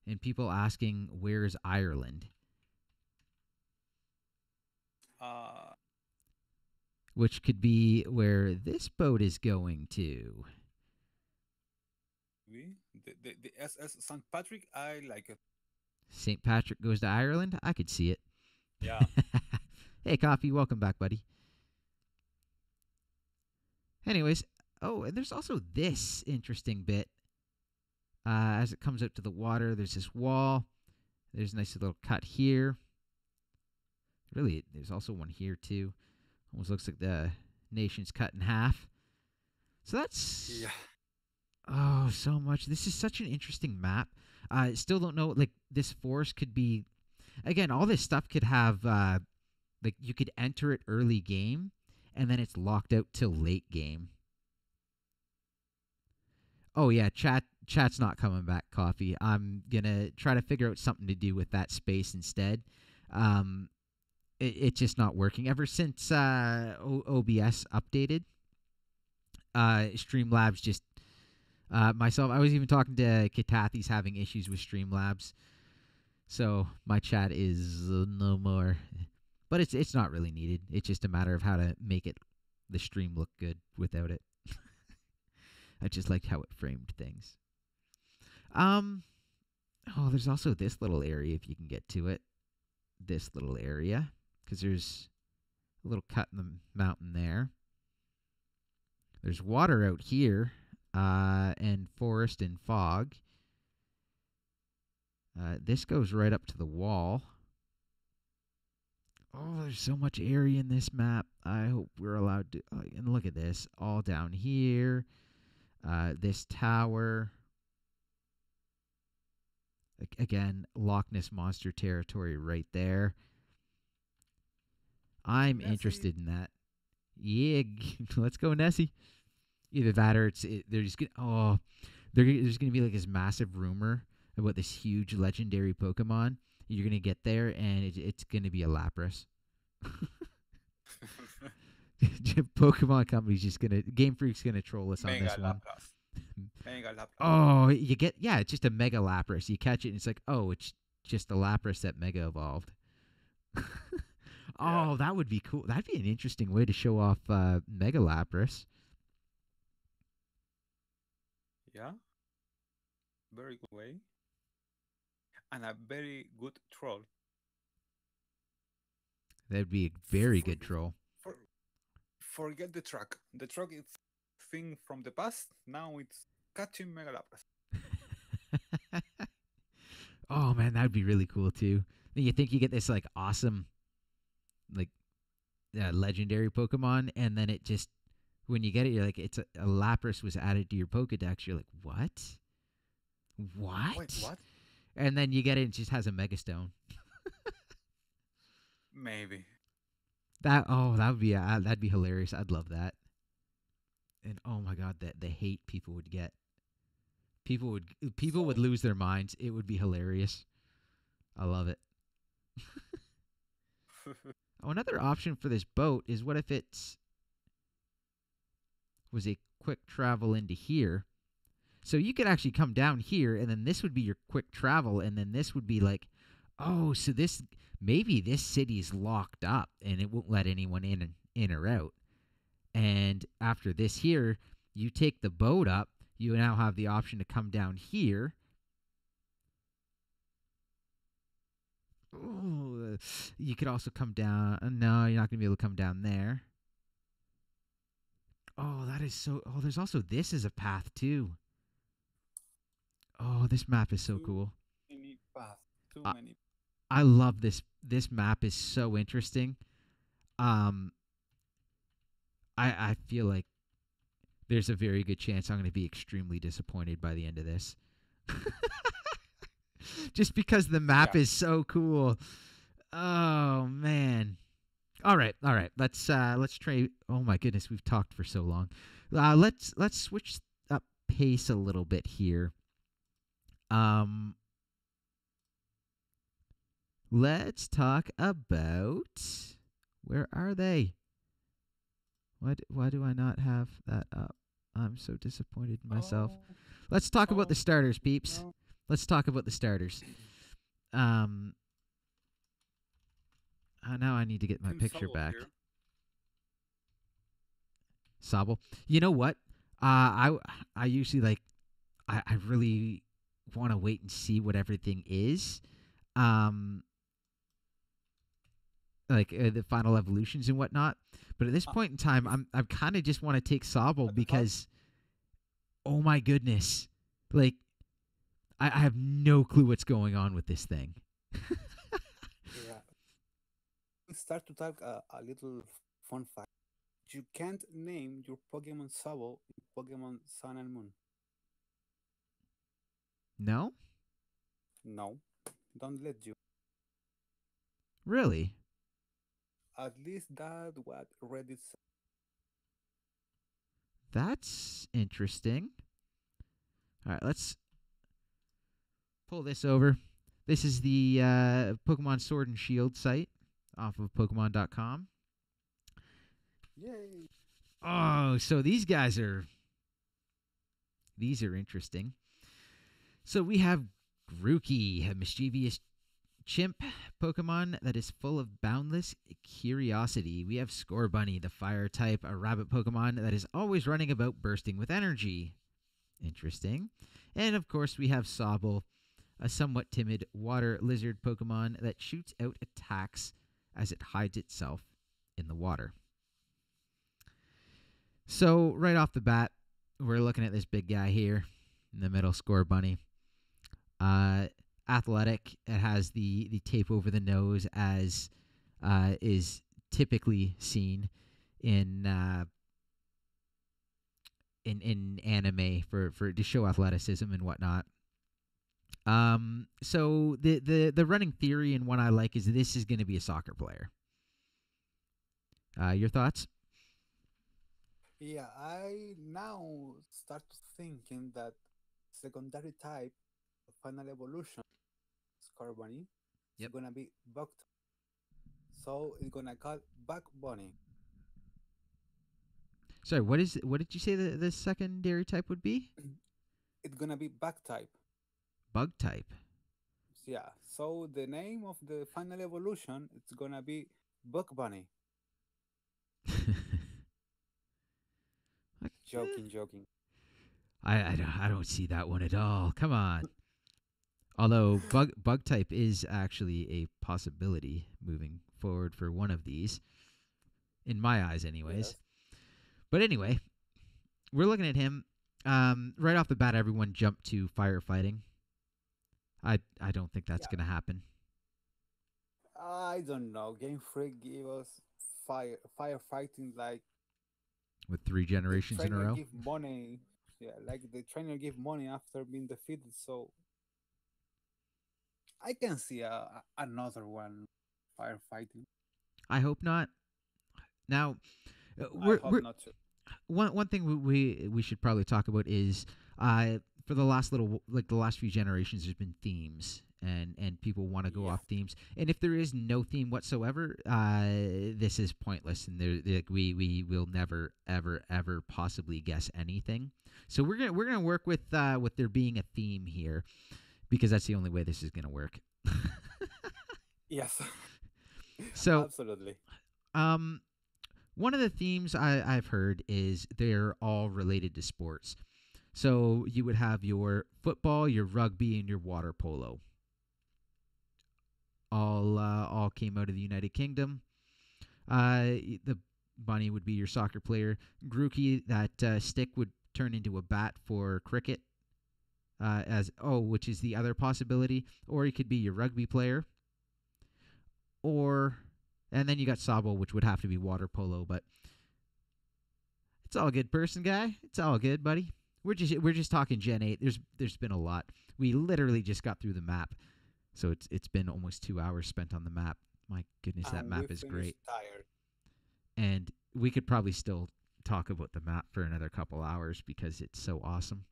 And people asking, where's Ireland? Which could be where this boat is going to. The SS St. Patrick, I like it. St. Patrick goes to Ireland? I could see it. Yeah. Hey, Coffee, welcome back, buddy. Anyways, oh, and there's also this interesting bit. As it comes out to the water, there's this wall. There's a nice little cut here. Really, there's also one here, too. Almost looks like the nation's cut in half. So that's... Yeah. Oh, so much. This is such an interesting map. I still don't know, like, this forest could be... Again, all this stuff could have, like, you could enter it early game, and then it's locked out till late game. Oh, yeah, chat's not coming back, Coffee. I'm going to try to figure out something to do with that space instead. It's just not working. Ever since OBS updated, Streamlabs just... myself, I was even talking to Katathi's having issues with Streamlabs. So my chat is no more. But it's not really needed. It's just a matter of how to make the stream look good without it. I just liked how it framed things. Oh, there's also this little area if you can get to it. This little area. Because there's a little cut in the mountain there. There's water out here. And forest and fog. This goes right up to the wall. Oh, there's so much area in this map. I hope we're allowed to... and look at this. All down here. This tower. Again, Loch Ness Monster territory right there. I'm Nessie. interested in that. Yeah, let's go, Nessie. Either that or they're just gonna... there's gonna be like this massive rumor about this huge legendary Pokemon. You're gonna get there and it's gonna be a Lapras. Pokemon Company's just gonna... Game Freak's gonna troll us on this one. Mega Lapras. Oh, you get it's just a Mega Lapras. You catch it, and it's like, oh, it's just a Lapras that Mega evolved. Yeah. Oh, that would be cool. That'd be an interesting way to show off Mega Lapras. Yeah. Very good way. And a very good troll. That'd be a very For, good troll. for, forget the truck. The truck is thing from the past. Now it's catching Mega Lapras. Oh man, that'd be really cool too. Then you think you get this like awesome, like legendary Pokemon, and then it just when you get it, you're like, it's a Lapras was added to your Pokedex. You're like, what? What? Wait, what? And then you get it, and it just has a Megastone. Maybe. That would be that'd be hilarious. I'd love that. And oh my god, the hate people would get. People would lose their minds. It would be hilarious. I love it. Oh, another option for this boat is what if it's was a quick travel into here. So you could actually come down here, and then this would be your quick travel, and then this would be like, oh, so this maybe this city's locked up, and it won't let anyone in or out. And after this here, you take the boat up. You now have the option to come down here. Ooh, you could also come down. No, you're not going to be able to come down there. Oh, that is so. Oh, there's also this as a path too. Oh, this map is so cool. Many paths. Too Uh, many. I love this. This map is so interesting. I feel like there's a very good chance I'm going to be extremely disappointed by the end of this. Just because the map Yeah. is so cool. Oh man. All right. Let's try. Oh my goodness, we've talked for so long. Let's switch up pace a little bit here. Let's talk about where are they? Why do I not have that up? I'm so disappointed in myself. Oh, Let's talk about oh, the starters, peeps. no. Let's talk about the starters. Now I need to get my Team picture Sobble back. here. Sobble. You know what? I usually like I really want to wait and see what everything is. Like the final evolutions and whatnot. But at this point in time, I'm kind of just want to take Sobble At the top? because, oh my goodness, like I have no clue what's going on with this thing. Yeah. We start to talk a little fun fact. You can't name your Pokemon Sobble in Pokemon Sun and Moon. No, No, don't let you. really. At least that's what Reddit said. That's interesting. All right, let's pull this over. This is the Pokemon Sword and Shield site off of Pokemon.com. Yay! Oh, so these are interesting. So we have Grookey, a mischievous chimp Pokemon that is full of boundless curiosity. We have Scorbunny, the fire type, a rabbit Pokemon that is always running about bursting with energy. Interesting. And of course, we have Sobble, a somewhat timid water lizard Pokemon that shoots out attacks as it hides itself in the water. So, right off the bat, we're looking at this big guy here in the middle, Scorbunny. Athletic. It has the tape over the nose, as is typically seen in anime for to show athleticism and whatnot. So the running theory and what I like is this is going to be a soccer player. Your thoughts? Yeah, I now start thinking that secondary type of final evolution, Scorbunny, is Yep. gonna be Buck. So it's gonna call Buck Bunny. Sorry, what did you say the secondary type would be? it's gonna be bug type. Bug type. Yeah. So the name of the final evolution it's gonna be Bug Bunny. Like, Joking, joking. I don't see that one at all. Come on. Although bug type is actually a possibility moving forward for one of these, in my eyes, anyways. Yes. But anyway, we're looking at him. Right off the bat, everyone jumped to firefighting. I don't think that's Yeah. gonna happen. I don't know. Game Freak gave us firefighting like With 3 the generations in a trainer row. give money. Yeah, like the trainer give money after being defeated. So I can see another one firefighting. I hope not. Now, I we're hope not to. one thing we should probably talk about is for the last the last few generations there's been themes and people want to go Yeah. off themes, and if there is no theme whatsoever, this is pointless, and we will never ever possibly guess anything. So we're gonna work with there being a theme here, because that's the only way this is gonna work. Yes. So Absolutely. one of the themes I've heard is they're all related to sports. So you would have your football, your rugby, and your water polo. All came out of the United Kingdom. The bunny would be your soccer player. Grookey, that stick would turn into a bat for cricket. Which is the other possibility. Or he could be your rugby player. And then you got Sabo, which would have to be water polo, but it's all good, person guy. It's all good, buddy. We're just talking Gen 8. There's been a lot. We literally just got through the map, so it's been almost 2 hours spent on the map. My goodness, that And map we is finished great, tired. and we could probably still talk about the map for another couple hours because it's so awesome.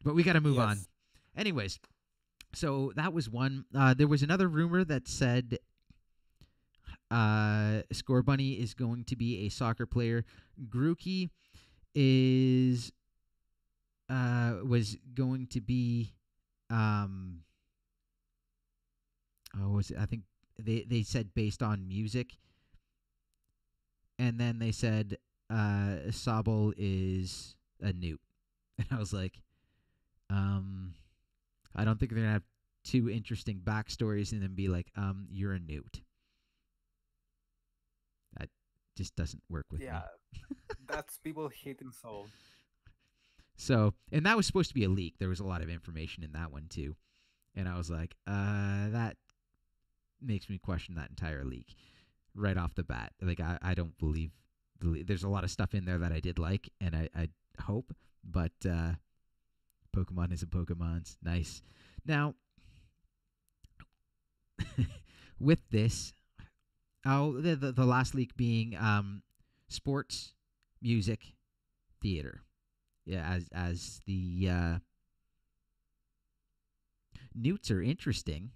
But we got to move on. Yes. Anyways, so that was one. There was another rumor that said Score Bunny is going to be a soccer player. Grookey was going to be I think they said based on music, and then they said Sobble is a newt, and I was like, I don't think they're gonna have two interesting backstories and then be like, you're a newt. That just doesn't work with me. Yeah. That's people hating Soul. So, and that was supposed to be a leak. There was a lot of information in that one too. And I was like, that makes me question that entire leak right off the bat. Like, I don't believe there's a lot of stuff in there that I did like, and I hope, but Pokemon is a Pokemon's nice. Now, with this, the last leak being sports, music, theater. Yeah, as the newts are interesting,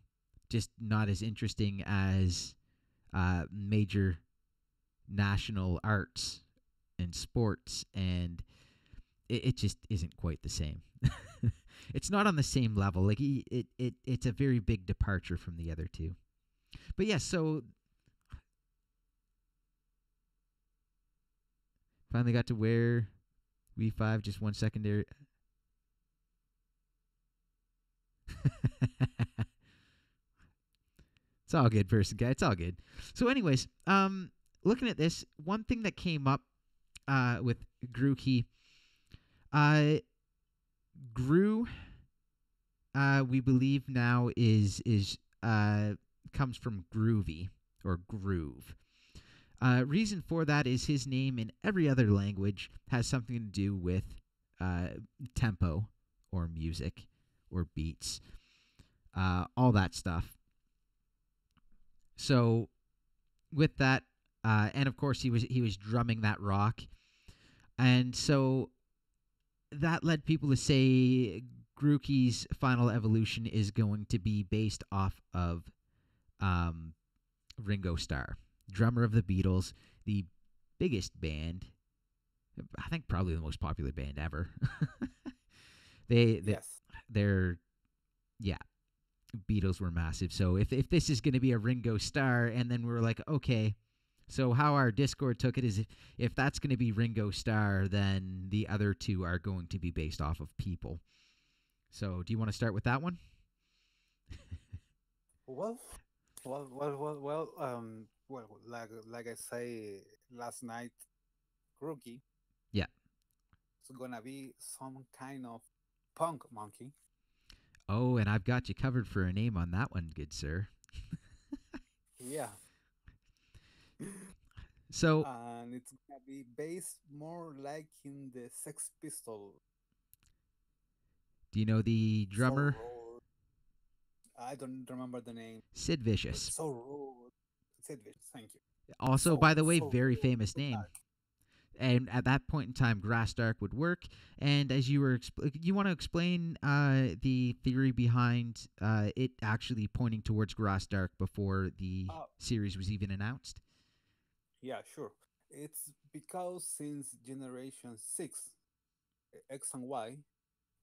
just not as interesting as major national arts and sports, and it just isn't quite the same. It's not on the same level. Like it's a very big departure from the other two. But yeah, so finally got to wear V5, just one secondary. It's all good, person guy. It's all good. So, anyways, looking at this, one thing that came up with Grookey, Gru, we believe now is comes from groovy or groove. Reason for that is his name in every other language has something to do with tempo or music or beats, all that stuff. So with that, and of course he was drumming that rock, and so that led people to say Grookey's final evolution is going to be based off of Ringo Starr, drummer of the Beatles, the biggest band, I think probably the most popular band ever. They Yes. they're yeah, Beatles were massive. So if this is going to be a Ringo Starr, and then we're like, okay, so how our Discord took it is if that's going to be Ringo Starr, then the other two are going to be based off of people. So do you want to start with that one? Well, well, like I say last night, Rookie Yeah. is gonna be some kind of punk monkey. Oh, and I've got you covered for a name on that one, good sir. Yeah. So And it's gonna be based more like in the Sex Pistol. do you know the So drummer rude. I don't remember the name, Sid but Vicious? so rude. Sidwick, thank you. Also, So by the way, so very rude, famous so name. dark. And at that point in time, Grassdark would work. And as you were, you want to explain the theory behind it actually pointing towards Grassdark before the Uh, series was even announced? yeah, sure. It's because since Generation 6, X and Y,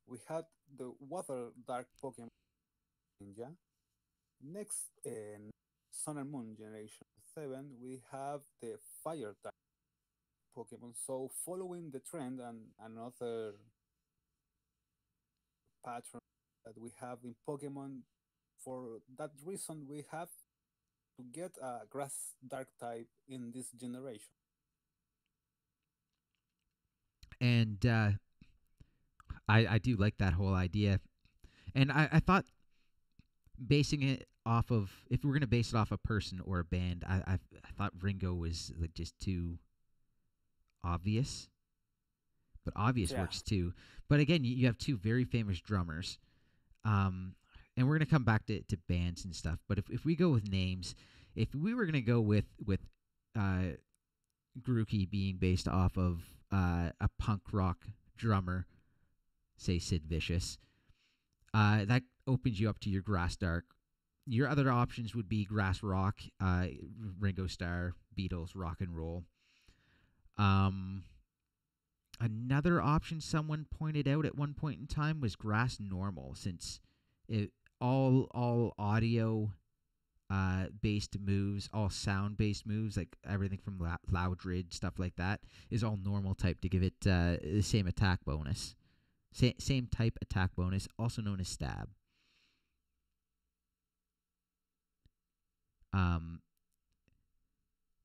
we had the Water Dark Pokemon Ninja. Next, in Sun and Moon Generation 7, we have the Fire Dark Pokemon. So, following the trend and another pattern that we have in Pokemon, for that reason, we have to get a Grass Dark type in this generation. And I do like that whole idea. And I thought basing it off of, if we're going to base it off a person or a band, I thought Ringo was like just too obvious. But obvious Yeah. works too. But again, you have two very famous drummers. Um, and we're gonna come back to bands and stuff. But if we go with names, if we were gonna go with uh, Grookey being based off of a punk rock drummer, say Sid Vicious, that opens you up to your Grass Dark. Your other options would be Grass Rock, Ringo Starr, Beatles, rock and roll. Um, Another option someone pointed out at one point in time was Grass Normal, since it all audio based moves, all sound based moves, like everything from Loudred, stuff like that, is all normal type to give it the same attack bonus. Same type attack bonus, also known as stab. Um,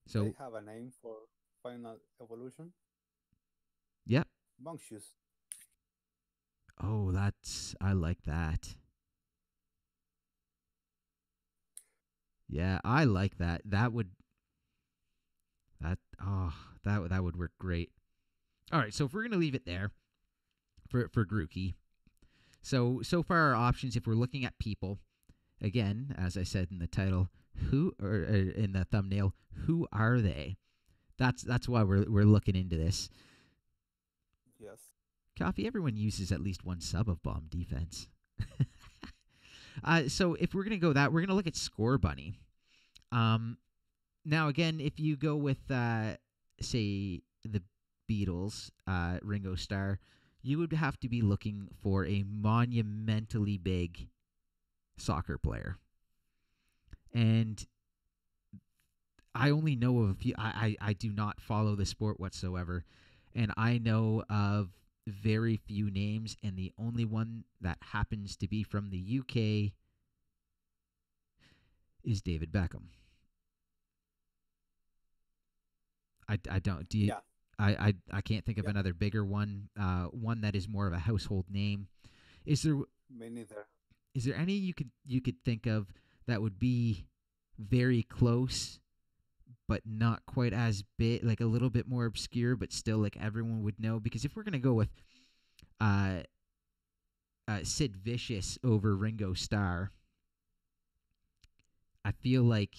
They so, have a name for Final Evolution. yep. Monk shoes. Oh, I like that. Yeah, I like that. That would that would work great. All right, so if we're gonna leave it there for Grookey, so far our options, if we're looking at people, again, as I said in the title, who or in the thumbnail, who are they? That's why we're looking into this. Yes. Coffee. Everyone uses at least one sub of bomb defense. So if we're gonna go that, we're gonna look at Score Bunny. Now again, if you go with say the Beatles, Ringo Starr, you would have to be looking for a monumentally big soccer player. And I only know of a few. I do not follow the sport whatsoever, and I know of very few names, and the only one that happens to be from the UK is David Beckham. I don't do you, Yeah. I can't think of Yeah. another bigger one. One that is more of a household name. Is there Me neither. is there any you could think of that would be very close, but not quite as big, like a little bit more obscure, but still like everyone would know? Because if we're gonna go with uh, Sid Vicious over Ringo Starr, I feel like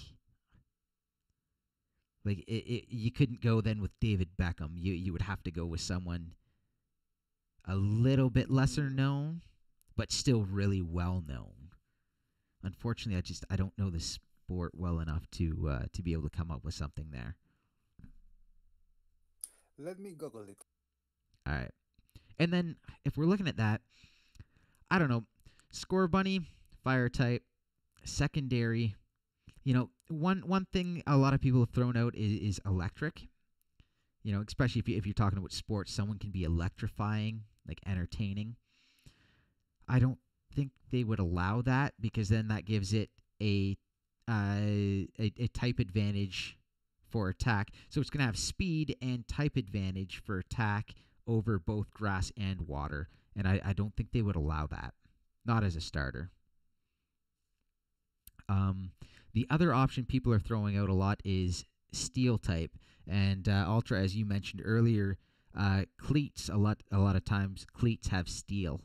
you couldn't go then with David Beckham. You would have to go with someone a little bit lesser Mm, known, but still really well known. Unfortunately, I don't know the sport well enough to be able to come up with something there. Let me Google it. All right, and then if we're looking at that, I don't know. Score Bunny, fire type, secondary. One thing a lot of people have thrown out is electric. Especially if you're talking about sports, someone can be electrifying, like entertaining. I don't think they would allow that because then that gives it a type advantage for attack. So it's going to have speed and type advantage for attack over both grass and water. And I don't think they would allow that. Not as a starter. The other option people are throwing out a lot is steel type. And Ultra, as you mentioned earlier, cleats, a lot of times, cleats have steel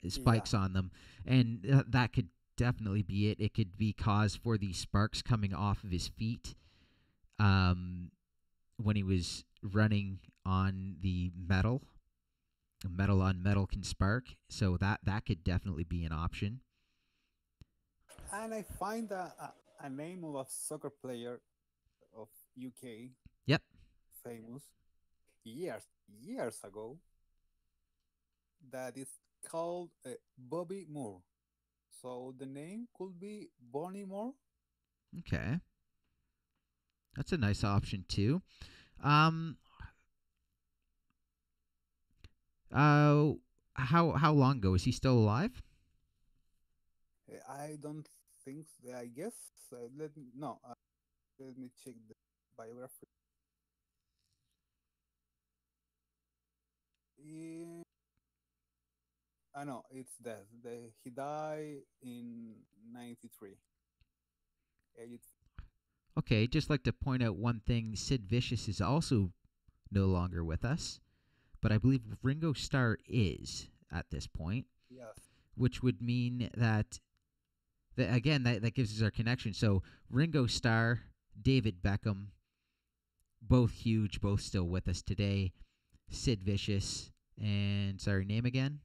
spikes on them. And that could definitely be it. It could be cause for the sparks coming off of his feet when he was running on the metal. Metal on metal can spark, so that could definitely be an option. And I find a name of a soccer player of UK. Yep. Famous years ago. That is called Bobby Moore. So the name could be Bonnie Moore. Okay. That's a nice option too. Um how long ago is he still alive? I don't think. I guess. Let me check the biography. Yeah, I know it's death. He died in 93. Okay, just like to point out one thing, Sid Vicious is also no longer with us, but I believe Ringo Starr is at this point, Yes. which would mean that again, that gives us our connection. So Ringo Starr, David Beckham, both huge, both still with us today. Sid Vicious, and sorry, name again?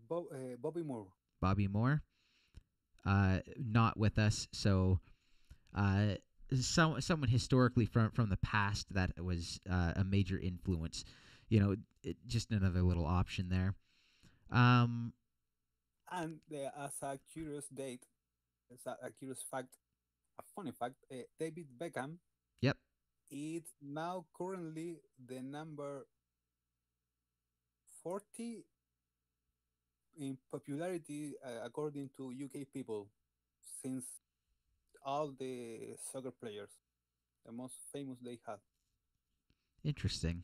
Bobby Moore. Bobby Moore. Not with us. So someone historically from the past that was a major influence. Just another little option there. And as a curious fact, a funny fact, David Beckham. Yep. It's now currently the number 40 in popularity according to UK people, since all the soccer players, the most famous they have. Interesting.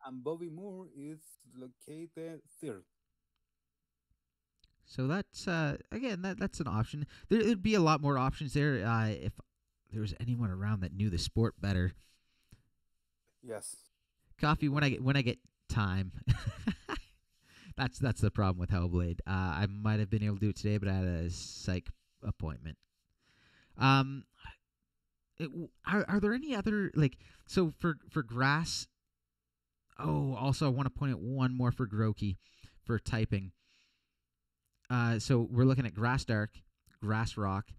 And Bobby Moore is located third. So that's again that's an option. There'd be a lot more options there if there was anyone around that knew the sport better. Yes. Coffee when I get time. That's the problem with Hellblade. I might have been able to do it today, but I had a psych appointment. Are there any other so for grass? Oh, also I want to point out one more for Groki for typing. So we're looking at grass dark, grass rock,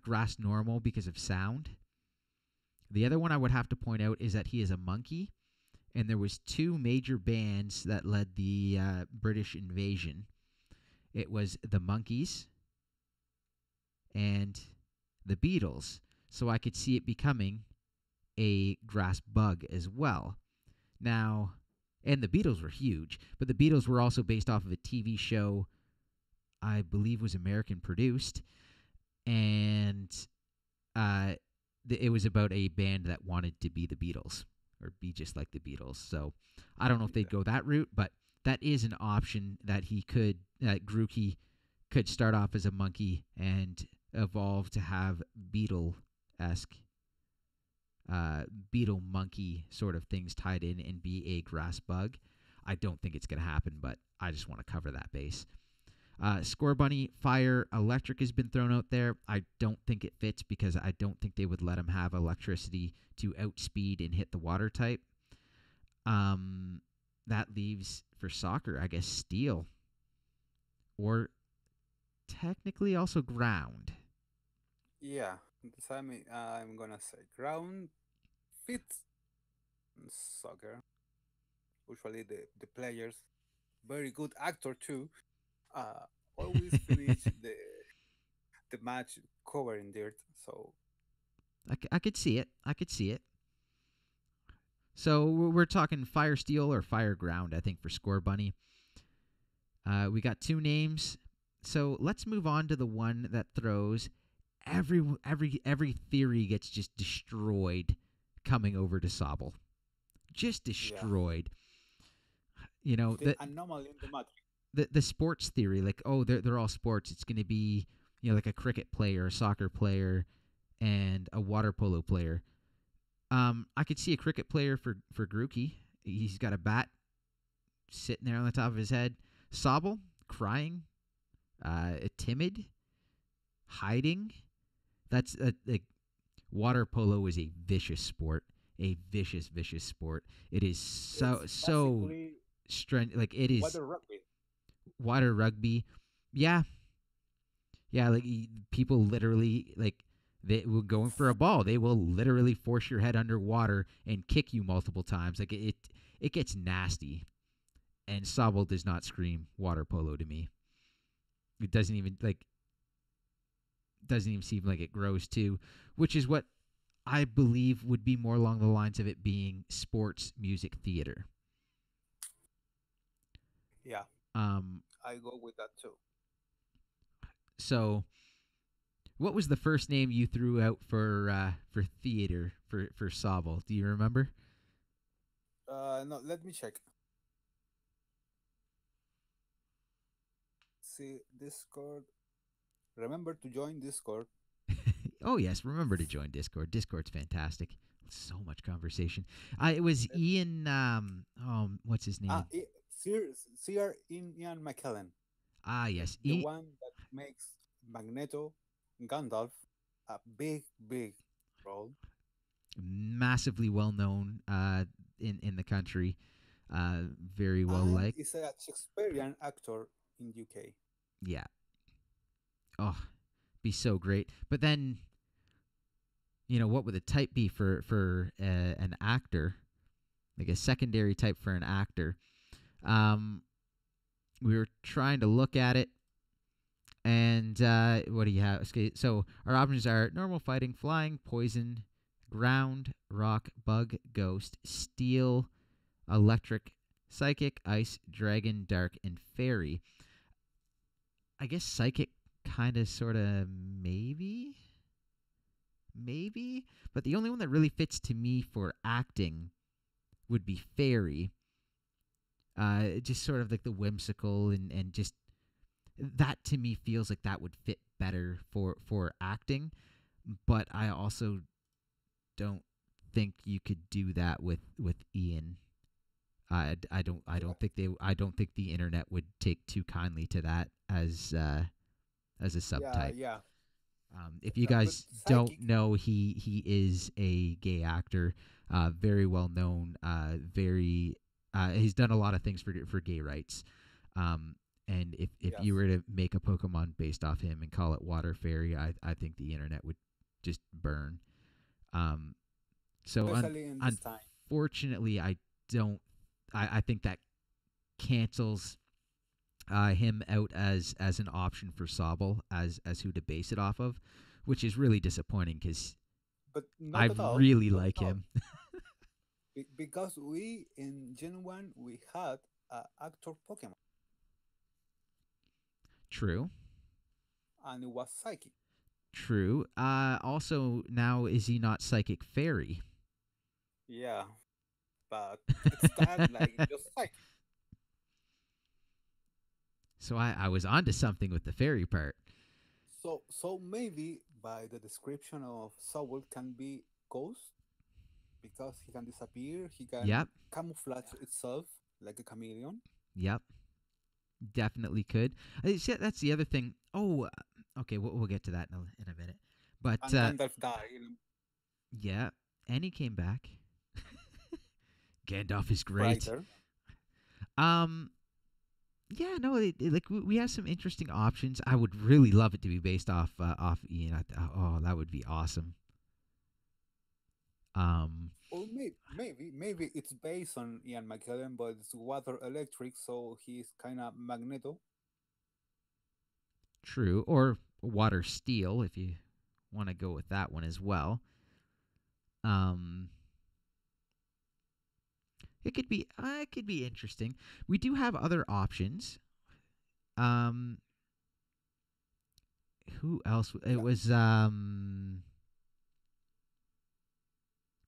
grass normal because of sound. The other one I would have to point out is that he is a monkey, and there was two major bands that led the British invasion. It was the Monkees and the Beatles. So I could see it becoming a grass bug as well. Now, and the Beatles were huge, but the Beatles were also based off of a TV show I believe was American produced, and it was about a band that wanted to be the Beatles or be just like the Beatles. So I don't know if they'd go that route, but that is an option that Grookey could start off as a monkey and evolve to have Beatle-esque, beetle monkey sort of things tied in and be a grass bug. I don't think it's going to happen, but I just want to cover that base. Score Bunny, fire, electric has been thrown out there. I don't think it fits because I don't think they would let him have electricity to outspeed and hit the water type. That leaves for soccer, I guess, steel. Or technically also ground. Yeah, so I'm gonna say ground fits soccer. usually the players, very good actor too, uh, always finish the match covered in dirt. So I could see it. I could see it. So we're talking Fire Steel or Fire Ground, I think, for Score Bunny. We got two names. So let's move on to the one that throws every theory gets just destroyed coming over to Sobble. Just yeah, destroyed. You know, the anomaly in the matrix. the sports theory, like, oh, they're all sports. It's going to be, like a cricket player, a soccer player, and a water polo player. I could see a cricket player for Grookey. He's got a bat sitting there on the top of his head. Sobble, crying, timid, hiding. That's like water polo is a vicious sport, a vicious sport. It is so It's so basically like it is water rugby. water rugby. Yeah, yeah. Like people literally like they were going for a ball. They will literally force your head underwater and kick you multiple times. Like it gets nasty. And Sobble does not scream water polo to me. It doesn't even seem like it grows too, which is what I believe would be more along the lines of it being sports music theater. Yeah, Um, I go with that too. so what was the first name you threw out for theater for Sobble? Do you remember? No, let me check. See Discord. Remember to join Discord. Oh yes, remember to join Discord. Discord's fantastic. So much conversation. It was Let- Ian. What's his name? Sir Ian McKellen, Yes, the one that makes Magneto, Gandalf, a big role. massively well known in the country. Very well And liked. is a Shakespearean actor in UK. Yeah. Oh, be so great. But then, what would the type be for an actor? Like a secondary type for an actor. We were trying to look at it, and what do you have? Okay, so our options are normal, fighting, flying, poison, ground, rock, bug, ghost, steel, electric, psychic, ice, dragon, dark, and fairy. I guess psychic kind of sort of maybe, but the only one that really fits to me for acting would be fairy. Just sort of like the whimsical and just that to me feels like that would fit better for acting, but I also don't think you could do that with Ian. I don't think the internet would take too kindly to that as a subtype. Yeah. If you But guys don't psychic, know, he is a gay actor, very well known, very he's done a lot of things for gay rights. And if yes, you were to make a Pokemon based off him and call it Water Fairy, I think the internet would just burn. So especially in this time. unfortunately, I don't. I think that cancels him out as an option for Sobble as who to base it off of, which is really disappointing because But I not at all. really Not like at all. him. Because we in Gen 1 we had actor Pokemon True. and it was psychic. True. Also, now is he not Psychic Fairy? Yeah, but it's that like just psychic. So I was onto something with the fairy part. So maybe by the description of Soul can be ghost because he can disappear, he can Yep. camouflage itself like a chameleon. Yep. Definitely could. See, that's the other thing. Oh, okay. We'll get to that in a minute. But And Gandalf died. yeah, and he came back. Gandalf is great. Brighter. Yeah, no, like we have some interesting options. I would really love it to be based off Ian. Oh, that would be awesome. Or maybe it's based on Ian McKellen, but it's water electric, so he's kind of Magneto. True, or water steel if you want to go with that one as well. Um, it could be interesting. We do have other options. Um, who else? It Yeah, was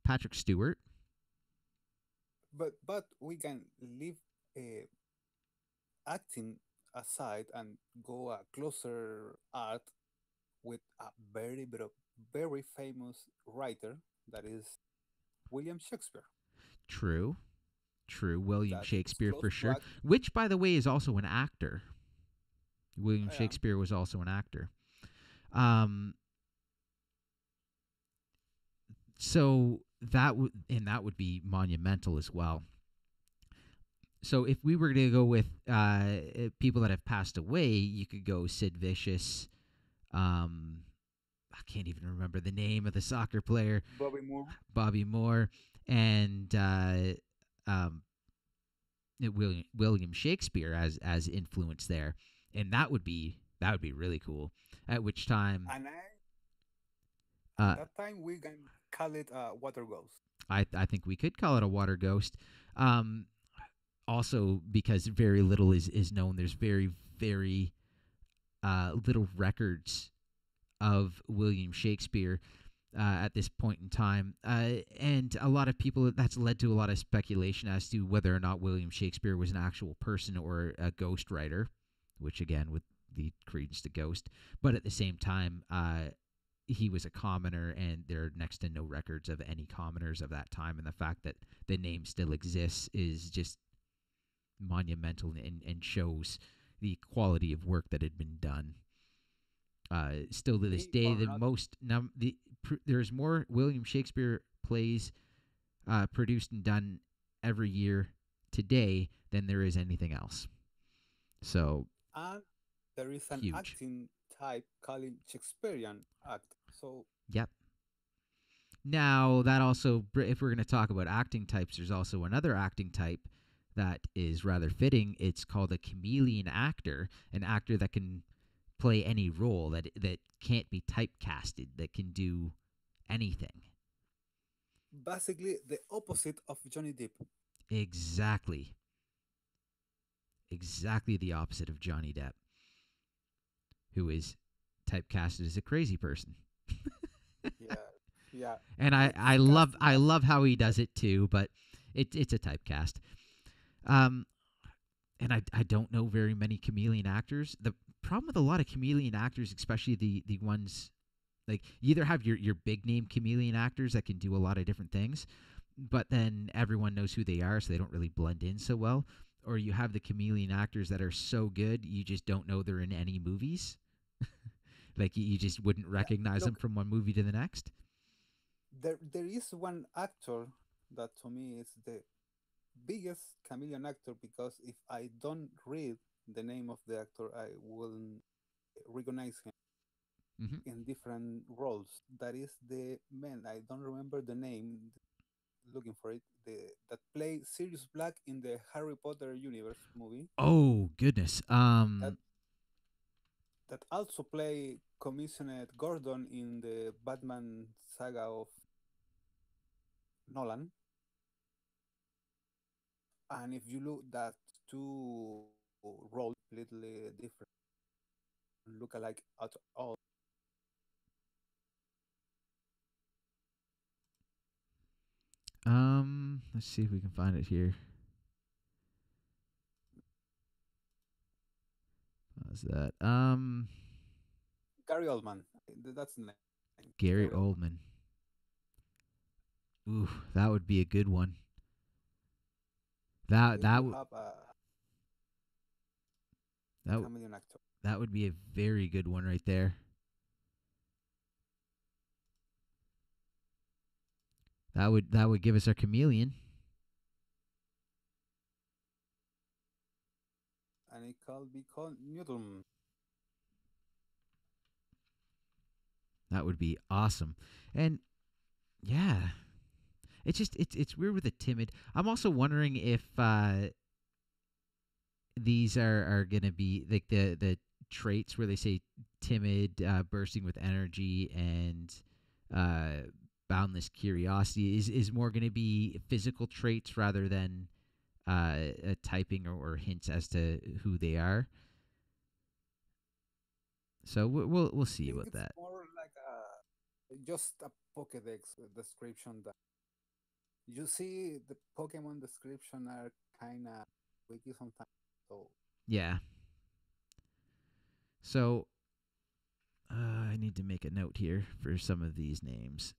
Patrick Stewart. but we can leave uh, acting aside and go a closer art with a very famous writer that is William Shakespeare. True, true. William That it's Shakespeare close for to sure. act. Which, by the way, is also an actor. William Yeah, Shakespeare was also an actor. Um, so that would be monumental as well. So if we were to go with people that have passed away, you could go Sid Vicious. I can't even remember the name of the soccer player, Bobby Moore. Bobby Moore, and um, William Shakespeare as influence there, and that would be really cool. At which time, And uh, that time we can call it Water Ghost. I think we could call it a water ghost. Um, Also, because very little is known, there's very little records of William Shakespeare at this point in time. And a lot of people, that's led to a lot of speculation as to whether or not William Shakespeare was an actual person or a ghostwriter, which again would lead credence to ghost. But at the same time, he was a commoner, and there are next to no records of any commoners of that time. And the fact that the name still exists is just monumental and shows the quality of work that had been done. Still to this Believe day, or the not, most there's more William Shakespeare plays produced and done every year today than there is anything else. So and there is an huge. acting type called Shakespearean act. So Yep. Now that also, if we're going to talk about acting types, there's also another acting type that is rather fitting. It's called a chameleon actor, an actor that can play any role, that can't be typecasted, that can do anything. basically the opposite of Johnny Depp. Exactly. Exactly the opposite of Johnny Depp, who is typecasted as a crazy person. Yeah, yeah. And It's casting I as love how he does it too, but it's a typecast. Um, and I don't know very many chameleon actors. The problem with a lot of chameleon actors, especially the ones like you either have your big name chameleon actors that can do a lot of different things, but then everyone knows who they are, so they don't really blend in so well. Or you have the chameleon actors that are so good you just don't know they're in any movies. Like you just wouldn't yeah. recognize them Look, from one movie to the next. there is one actor that to me is the biggest chameleon actor because if I don't read the name of the actor, I will recognize him Hmm. in different roles. That is the man. I don't remember the name. Looking for it. The that play Sirius Black in the Harry Potter universe movie. Oh goodness. That that also play Commissioner Gordon in the Batman saga of Nolan. And if you look that two roles completely different, look alike at all. Let's see if we can find it here. How's that? Gary Oldman. That's the name. Gary Gary Oldman. Oldman. Ooh, that would be a good one. That There that you w- have a that w- chameleon actor. that would be a very good one right there. That would give us our chameleon. And it can be called Newton. That would be awesome. And yeah, It's just it's weird with the timid. I'm also wondering if these are gonna be like the traits where they say timid, bursting with energy, and uh, boundless curiosity is more gonna be physical traits rather than typing or hints as to who they are. So we'll I see think about it's that. more like just a Pokédex description that you see the Pokemon description are kind of wiki sometimes. So Yeah. So I need to make a note here for some of these names.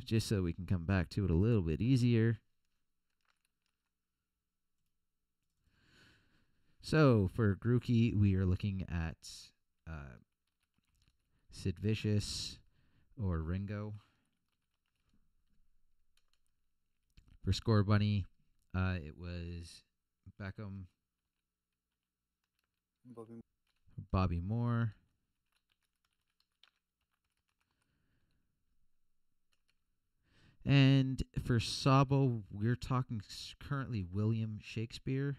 Just so we can come back to it a little bit easier. So for Grookey, we are looking at Sid Vicious or Ringo. For Score Bunny, it was Beckham, Bobby, Bobby Moore. And for Sabo, we're talking currently William Shakespeare.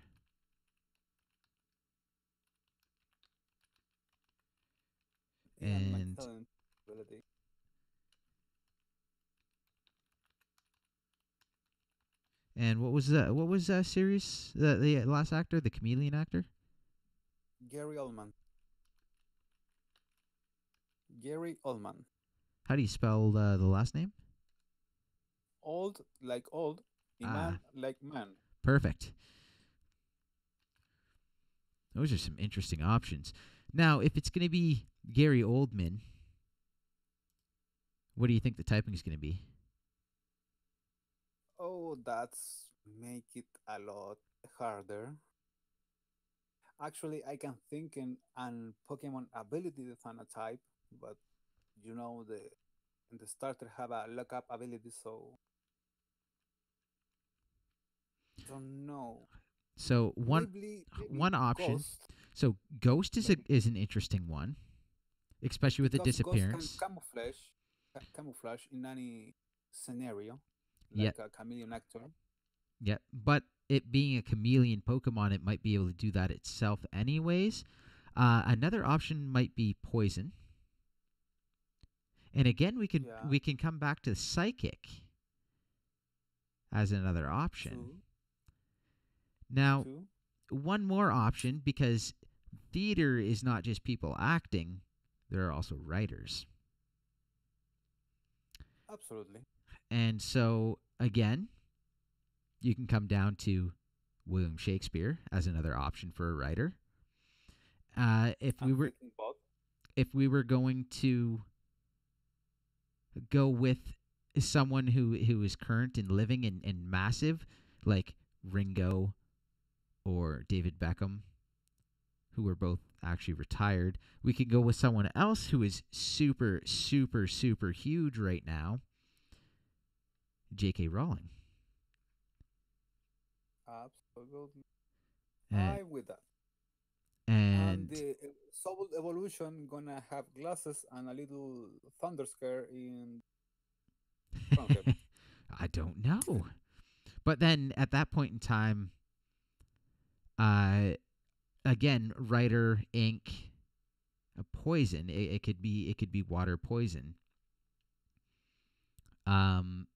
Ian And McKellen ability. and what was that? What was that series? The last actor, the chameleon actor. Gary Oldman. Gary Oldman. How do you spell the last name? Old like old, Ah, Iman like man. perfect. Those are some interesting options. Now, if it's going to be Gary Oldman, what do you think the typing is going to be? Oh, that's make it a lot harder. Actually, I can think in an Pokemon ability the type, but the in the starter have a look up ability, so don't know. So one Maybe option. Ghost, So Ghost maybe is an interesting one, especially with the because Ghost can disappearance. camouflage in any scenario, Yeah, like a chameleon actor. yeah. But it being a chameleon Pokemon, it might be able to do that itself, anyways. Another option might be Poison, and again, Yeah, we can come back to Psychic as another option. two, Now, two, one more option because theater is not just people acting; there are also writers. absolutely. And so, again, you can come down to William Shakespeare as another option for a writer. If we I'm were thinking both. going to go with someone who is current and living and massive, like Ringo or David Beckham, who are both actually retired, we could go with someone else who is super, super, super huge right now, J.K. Rowling. Absolutely, And, I with that. And and the Soul Evolution gonna have glasses and a little thunder scare in front of him. I don't know. But then at that point in time, uh, again, writer, ink, a poison. It could be water poison.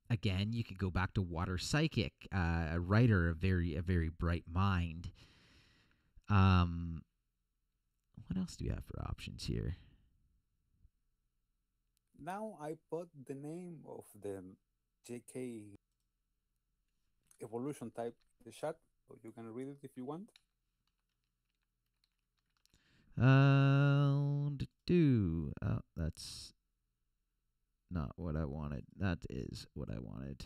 Again, you could go back to water psychic, a writer, a very bright mind. Um, what else do we have for options here? Now I put the name of the JK evolution type in the chat, so you can read it if you want. That's not what I wanted. That is what I wanted.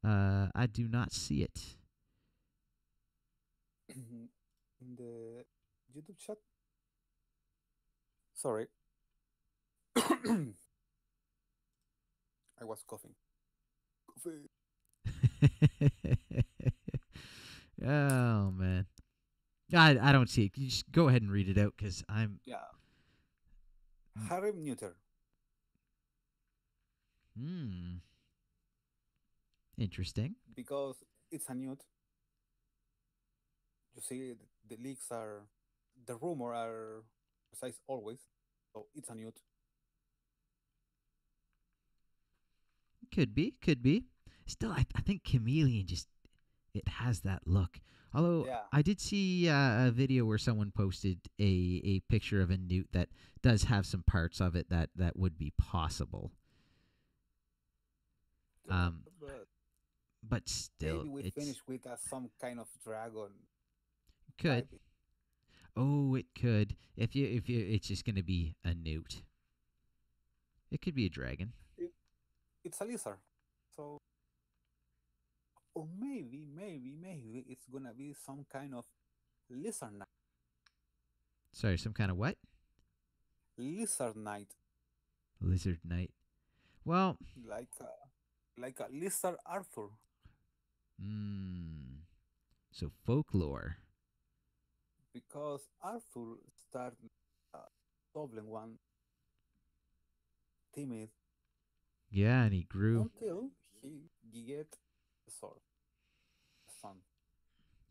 I do not see it. In the YouTube chat. Sorry, I was coughing. Coffee. Oh man. I don't see it. You just go ahead and read it out because I'm. Yeah, Mm. harem neuter Hmm. Interesting. because it's a newt. You see, the leaks are, the rumor are precise always, so it's a newt. Could be. Could be. Still, I think chameleon just it has that look. Although Yeah, I did see a video where someone posted a picture of a newt that does have some parts of it that would be possible. yeah, Um, but but still, maybe we it's finish with some kind of dragon could. type. Oh, it could. If you, it's just gonna be a newt. It could be a dragon. It, it's a lizard, so or maybe it's gonna be some kind of lizard knight. Sorry, some kind of what? Lizard knight, Lizard knight. Well, like a, like a lizard Arthur, mm, so folklore. because Arthur started Dublin one timid Yeah, and he grew. until he get the sword, the son.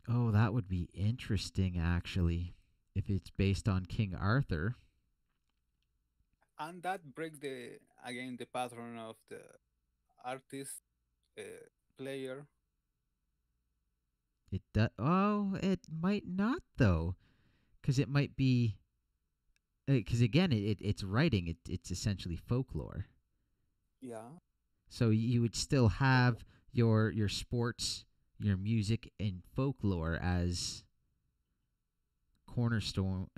Oh, that would be interesting, actually. If it's based on King Arthur, And that break the again the pattern of the artist player. it does. Oh, it might not though, because it might be. Because again, it's writing. It's essentially folklore. Yeah, So you would still have your sports, your music, and folklore as cornerstones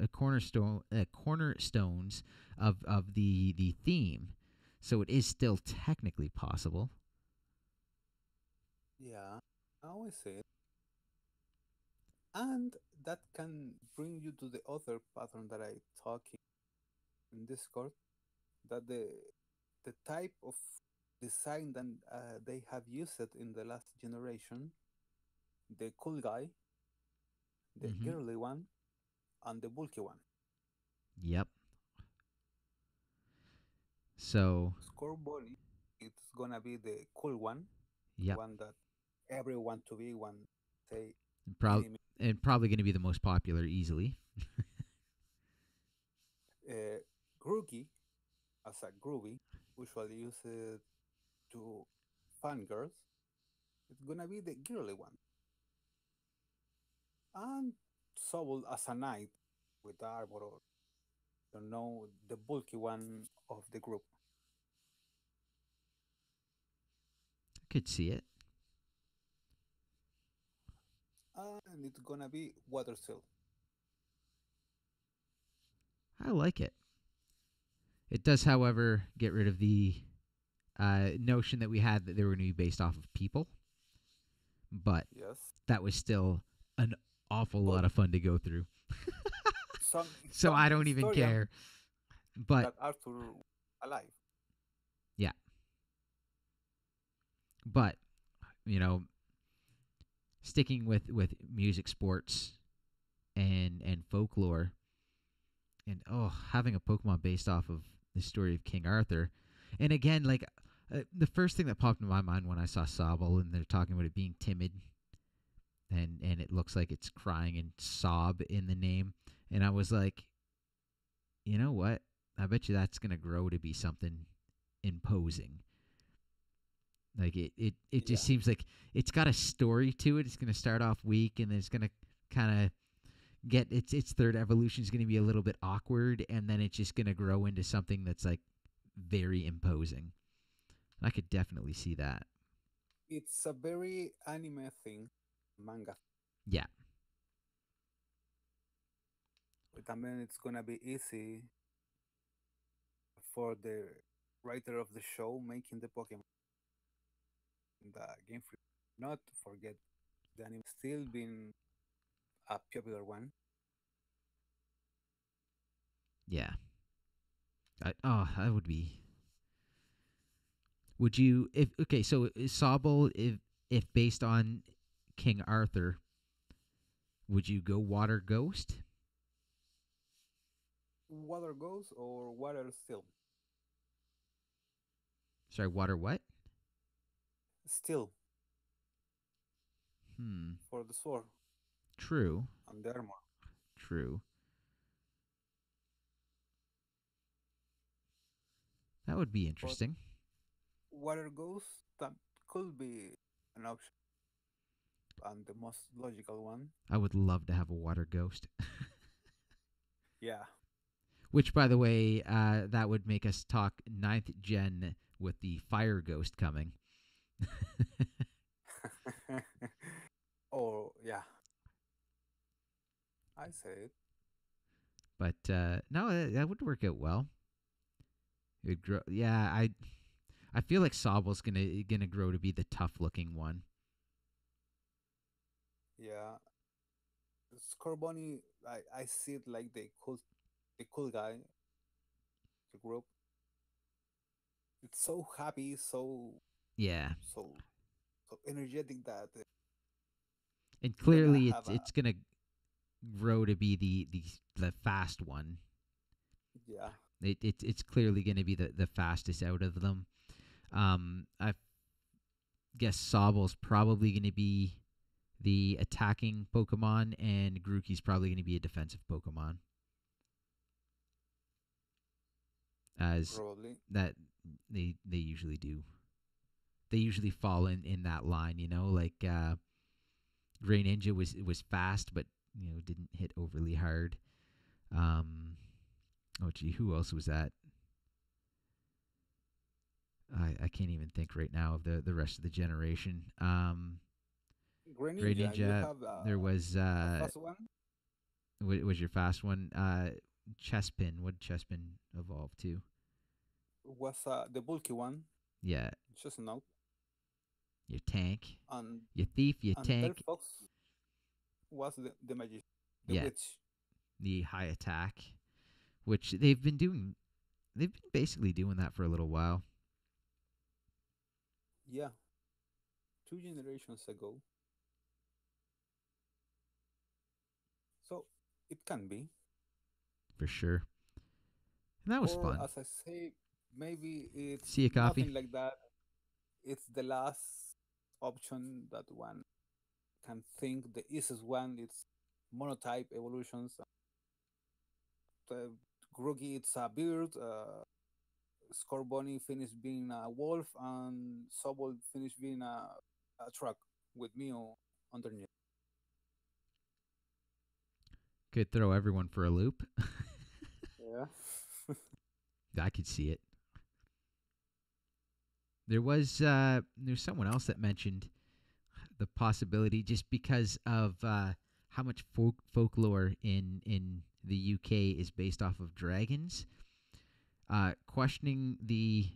of the theme. So it is still technically possible. yeah, I always say it. And that can bring you to the other pattern that I talk in Discord, that the type of design that they have used it in the last generation, the cool guy, the Mm-hmm. girly one, and the bulky one. Yep. So Scoreball, it's gonna be the cool one, the yep, one that everyone to be one, say, and, enemy. probably going to be the most popular easily. Uh, Grooky, as a groovy, usually used to fangirls. It's gonna be the girly one. And Sobol as a knight with Arbor, or don't know, the bulky one of the group. I could see it. And it's gonna be Water Seal. I like it. It does, however, get rid of the notion that we had that they were going to be based off of people, but Yes. that was still an awful But lot of fun to go through. So some I don't even historian care. But that Arthur alive. yeah, but you know, sticking with music, sports, and folklore, and having a Pokemon based off of the story of King Arthur, and again, like the first thing that popped in my mind when I saw Sobble and they're talking about it being timid, and it looks like it's crying and sob in the name, and I was like, you know what? I bet you that's gonna grow to be something imposing. Like it Yeah. just seems like it's got a story to it. It's gonna start off weak and then it's gonna kind of get its third evolution is gonna be a little bit awkward and then it's just gonna grow into something that's like very imposing. I could definitely see that. It's a very anime thing, manga. Yeah. But I mean, it's gonna be easy for the writer of the show making the Pokemon in the game free. Not to forget, the anime still being a popular one. Yeah. That would be. Would you if okay? So is Sobble if based on King Arthur, Would you go water ghost? Water ghost or water still? Sorry, water what? Still Hmm. for the sword True. and the armor. True. That would be But interesting. water ghost, that could be an option and the most logical one. I would love to have a water ghost. Yeah. Which, by the way, that would make us talk 9th gen with the fire ghost coming. Or yeah, I say it. But no, that would work out well. It would grow. Yeah, I feel like Sobel's gonna grow to be the tough looking one. Yeah. Scorbunny, I see it like the cool guy, the group. It's so happy, Yeah, so so energetic that and you're gonna clearly have a it's gonna grow to be the fast one. yeah. It's clearly gonna be the fastest out of them. I guess Sobel's probably gonna be the attacking Pokemon, and Grookey's probably gonna be a defensive Pokemon. As Probably. that they usually do. They usually fall in that line, like Grey Ninja was fast, but didn't hit overly hard. Oh gee, who else was that? I can't even think right now of the rest of the generation. Grey Greninja, you Ninja. have There was a fast one. was your fast one. Chespin. What did Chespin evolve to? Was the bulky one, Yeah, just a note. your tank, And your thief, your and tank. Delphox was the magician, the Yeah, witch. the high attack, which they've been doing. They've been basically doing that for a little while. Yeah, 2 generations ago. So it can be. For sure. And that was Or fun. as I say, maybe it's See you, coffee. nothing like that. It's the last option that one can think. The easiest one, it's monotype evolutions. The Grookey, it's a bird. Scorbunny finished being a wolf, and Sobol finished being a truck with Mew underneath. Could throw everyone for a loop. Yeah. I could see it. There's someone else that mentioned the possibility, just because of how much folklore in the UK is based off of dragons, questioning the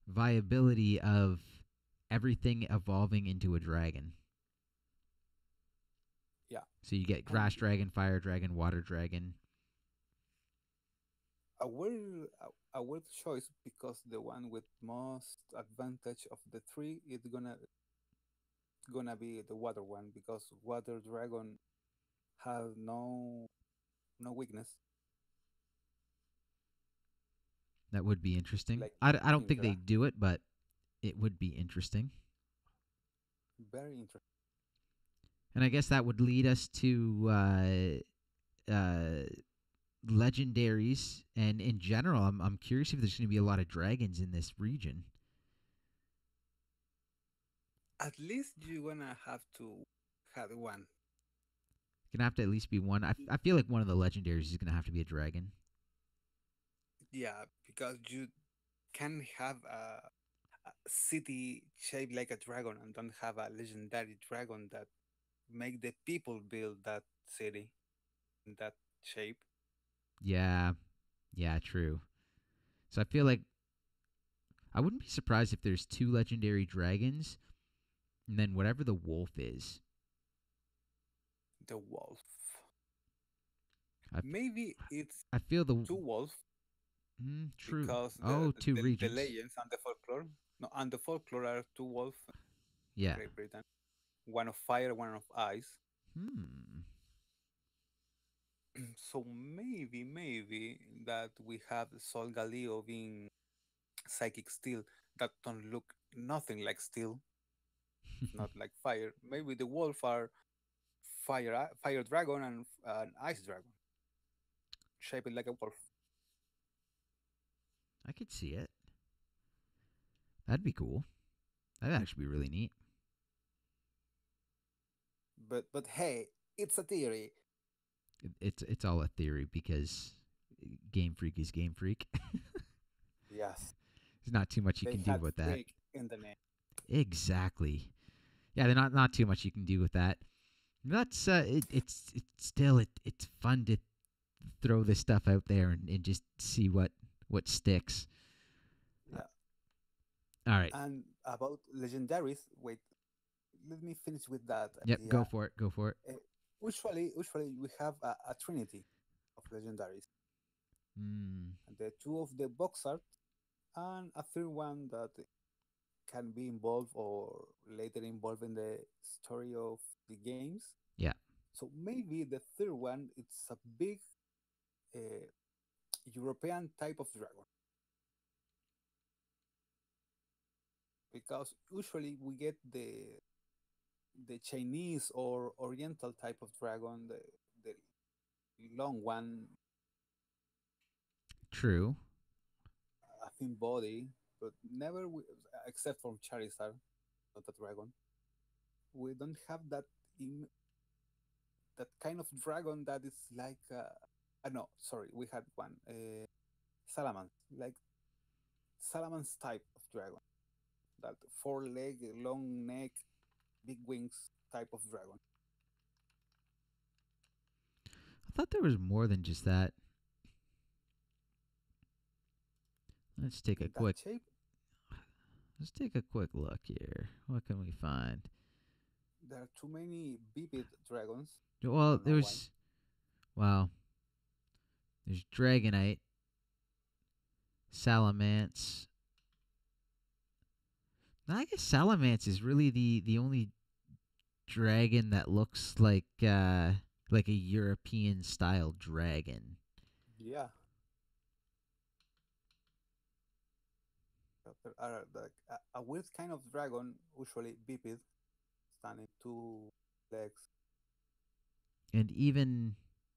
viability of everything evolving into a dragon. Yeah. So you get grass dragon, fire dragon, water dragon. A weird choice, because the one with most advantage of the three is gonna be the water one, because water dragon has no weakness That would be interesting. like I don't think Kingdra. they do it, but it would be interesting. Very interesting. And I guess that would lead us to legendaries, and in general, I'm curious if there's going to be a lot of dragons in this region. At least you're gonna have to have one. Gonna have to at least be one. I feel like one of the legendaries is gonna have to be a dragon. Yeah, because you can have a city shaped like a dragon and don't have a legendary dragon that make the people build that city in that shape. Yeah, true. So I feel like I wouldn't be surprised if there's 2 legendary dragons, and then whatever the wolf is. The wolf. I, Maybe it's I feel the two wolves true. because Oh, two the regions. legends and the folklore. No, and the folklore are two wolves in Yeah, Great Britain. One of fire, one of ice. Hmm. So maybe that we have Sol Galileo being psychic steel that don't look nothing like steel. It's not like fire. Maybe the wolf are fire dragon and an ice dragon, shaped like a wolf. I could see it. That'd be cool. That'd actually be really neat. But hey, it's a theory. It's all a theory because Game Freak is Game Freak. Yes, There's not too much you they can do had with that. freak in the name. Exactly. Yeah, there's not too much you can do with that. That's it's still it's fun to throw this stuff out there and just see what sticks. Yeah. All right. And about legendaries, wait, let me finish with that Yep. Go idea. for it. Go for it. Uh, usually we have a trinity of legendaries, Mm, and the two of the box art, and a third one that can be involved or later involved in the story of the games. yeah. So maybe the third one it's a big uh, European type of dragon, because usually we get the Chinese or Oriental type of dragon, the long one, True. a thin body, but never except from Charizard, not a dragon. We don't have that kind of dragon that is like no, sorry, we had one Salamence, like Salamence type of dragon, that four leg, long neck, big wings type of dragon. I thought there was more than just that. Let's take a In that quick shape, let's take a quick look here. What can we find? there are too many vivid dragons. I Well, don't know why. wow. There's Dragonite, Salamence. Now, I guess Salamence is really the only dragon that looks like a European style dragon. Yeah, there are like a weird kind of dragon, usually biped, standing two legs. And even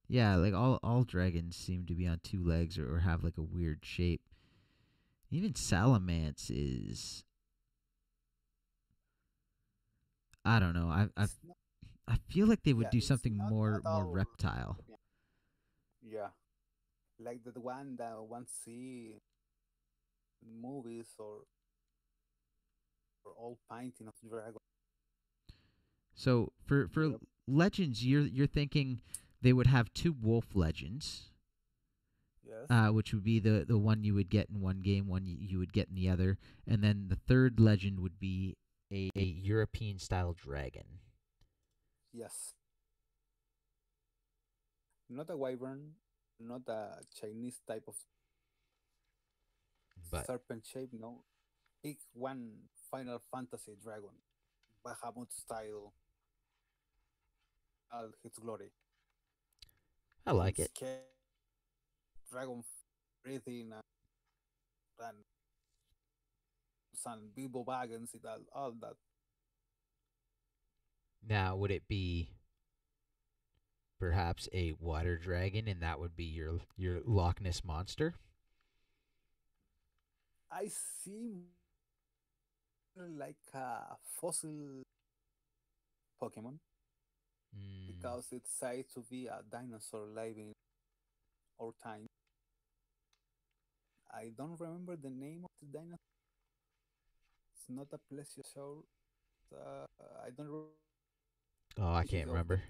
yeah, like all dragons seem to be on two legs or have like a weird shape. Even Salamence is I don't know. It's not, I feel like they would yeah, do it's something not at more all reptile. European. Yeah, like the one that one see in movies or old painting of dragon So in for Europe. legends, you're thinking they would have two wolf legends, Yes, which would be the one you would get in one game, one you would get in the other, and then the third legend would be a European style dragon. yes, not a wyvern, not a Chinese type of But serpent shape. No, pick one Final Fantasy dragon, Bahamut style, all its glory. I With like it. scale, dragon breathing, and some Bilbo Baggins, it all that. Now, would it be perhaps a water dragon, and that would be your Loch Ness monster? I see like a fossil Pokemon Mm. because it's said to be a dinosaur living our time. I don't remember the name of the dinosaur. It's not a plesiosaur. Uh, I don't remember Oh, I the species can't of the remember.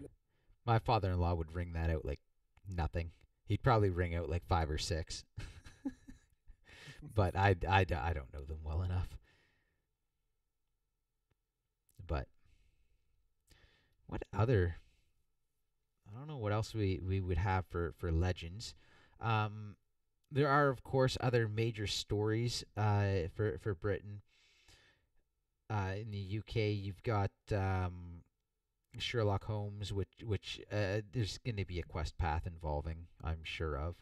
My father-in-law would ring that out like nothing. He'd probably ring out like 5 or 6, but I don't know them well enough. But what other? I don't know what else we would have for legends. Um, there are of course other major stories for Britain. In the UK, you've got Sherlock Holmes, which there's going to be a quest path involving, I'm sure of.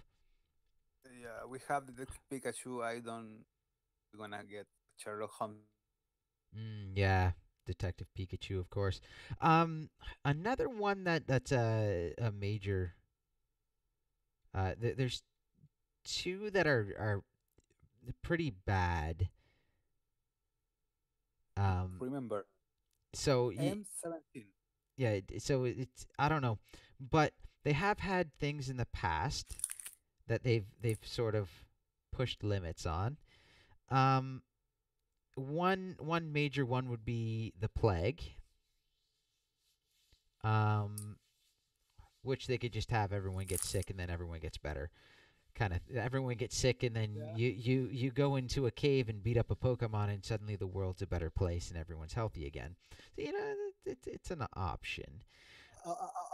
Yeah, we have the Pikachu. I don't gonna get Sherlock Holmes. Yeah, Detective Pikachu, of course. Another one that's a major. There's two that are pretty bad. Um, Remember, so M17. yeah, so it's I don't know, but they have had things in the past that they've sort of pushed limits on. Um, one major one would be the plague, um, which they could just have everyone get sick and then everyone gets better. Kind of everyone gets sick and then Yeah. you go into a cave and beat up a Pokemon and suddenly the world's a better place and everyone's healthy again. So it's an option.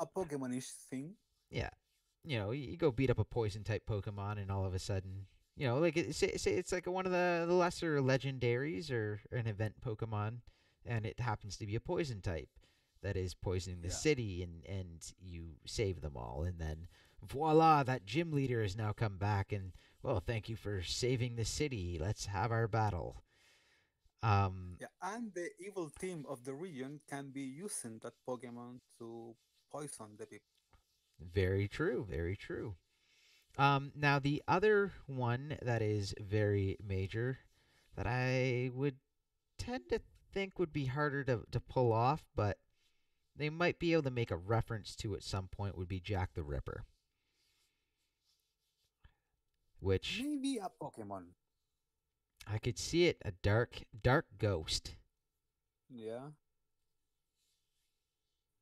A Pokemon-ish thing. Yeah, you go beat up a poison type Pokemon, and all of a sudden, like say it's like one of the lesser legendaries or an event Pokemon, and it happens to be a poison type that is poisoning the Yeah. city, and you save them all, and then voila, that gym leader has now come back, and well, thank you for saving the city. Let's have our battle. Um, Yeah, and the evil team of the region can be using that Pokemon to poison the people. very true, very true. Now the other one that is very major that I would tend to think would be harder to pull off, but they might be able to make a reference to at some point would be Jack the Ripper, which Maybe a Pokemon. I could see it a dark ghost. Yeah,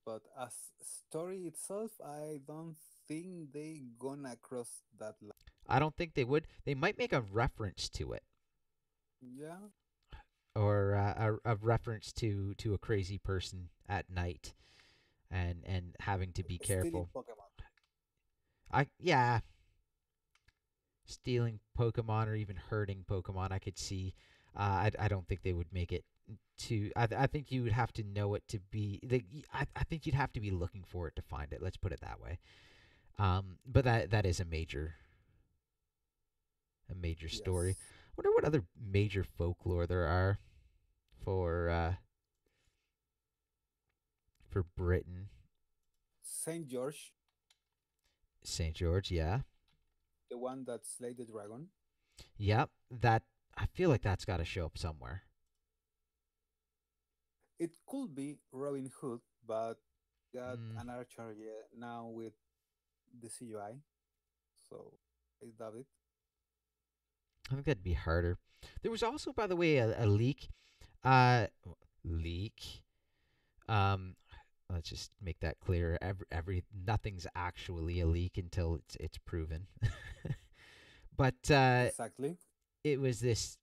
but as story itself, I don't think they gonna cross that line. I don't think they would. They might make a reference to it, Yeah, or a reference to a crazy person at night and having to be stealing careful. Pokemon. Yeah, stealing Pokemon or even hurting Pokemon, I could see. I don't think they would make it to. I think you would have to know it to be. I think you'd have to be looking for it to find it. Let's put it that way. But that is a major story. Yes. I wonder what other major folklore there are for Britain. Saint George, St. George, yeah, the one that slayed the dragon. yep. That I feel like that's got to show up somewhere. It could be Robin Hood, but got Mm, an archer now with the CUI, so I doubt it. I think that'd be harder. There was also, by the way, a leak. Uh, leak. Um, let's just make that clear. Every nothing's actually a leak until it's proven. But Exactly. it was this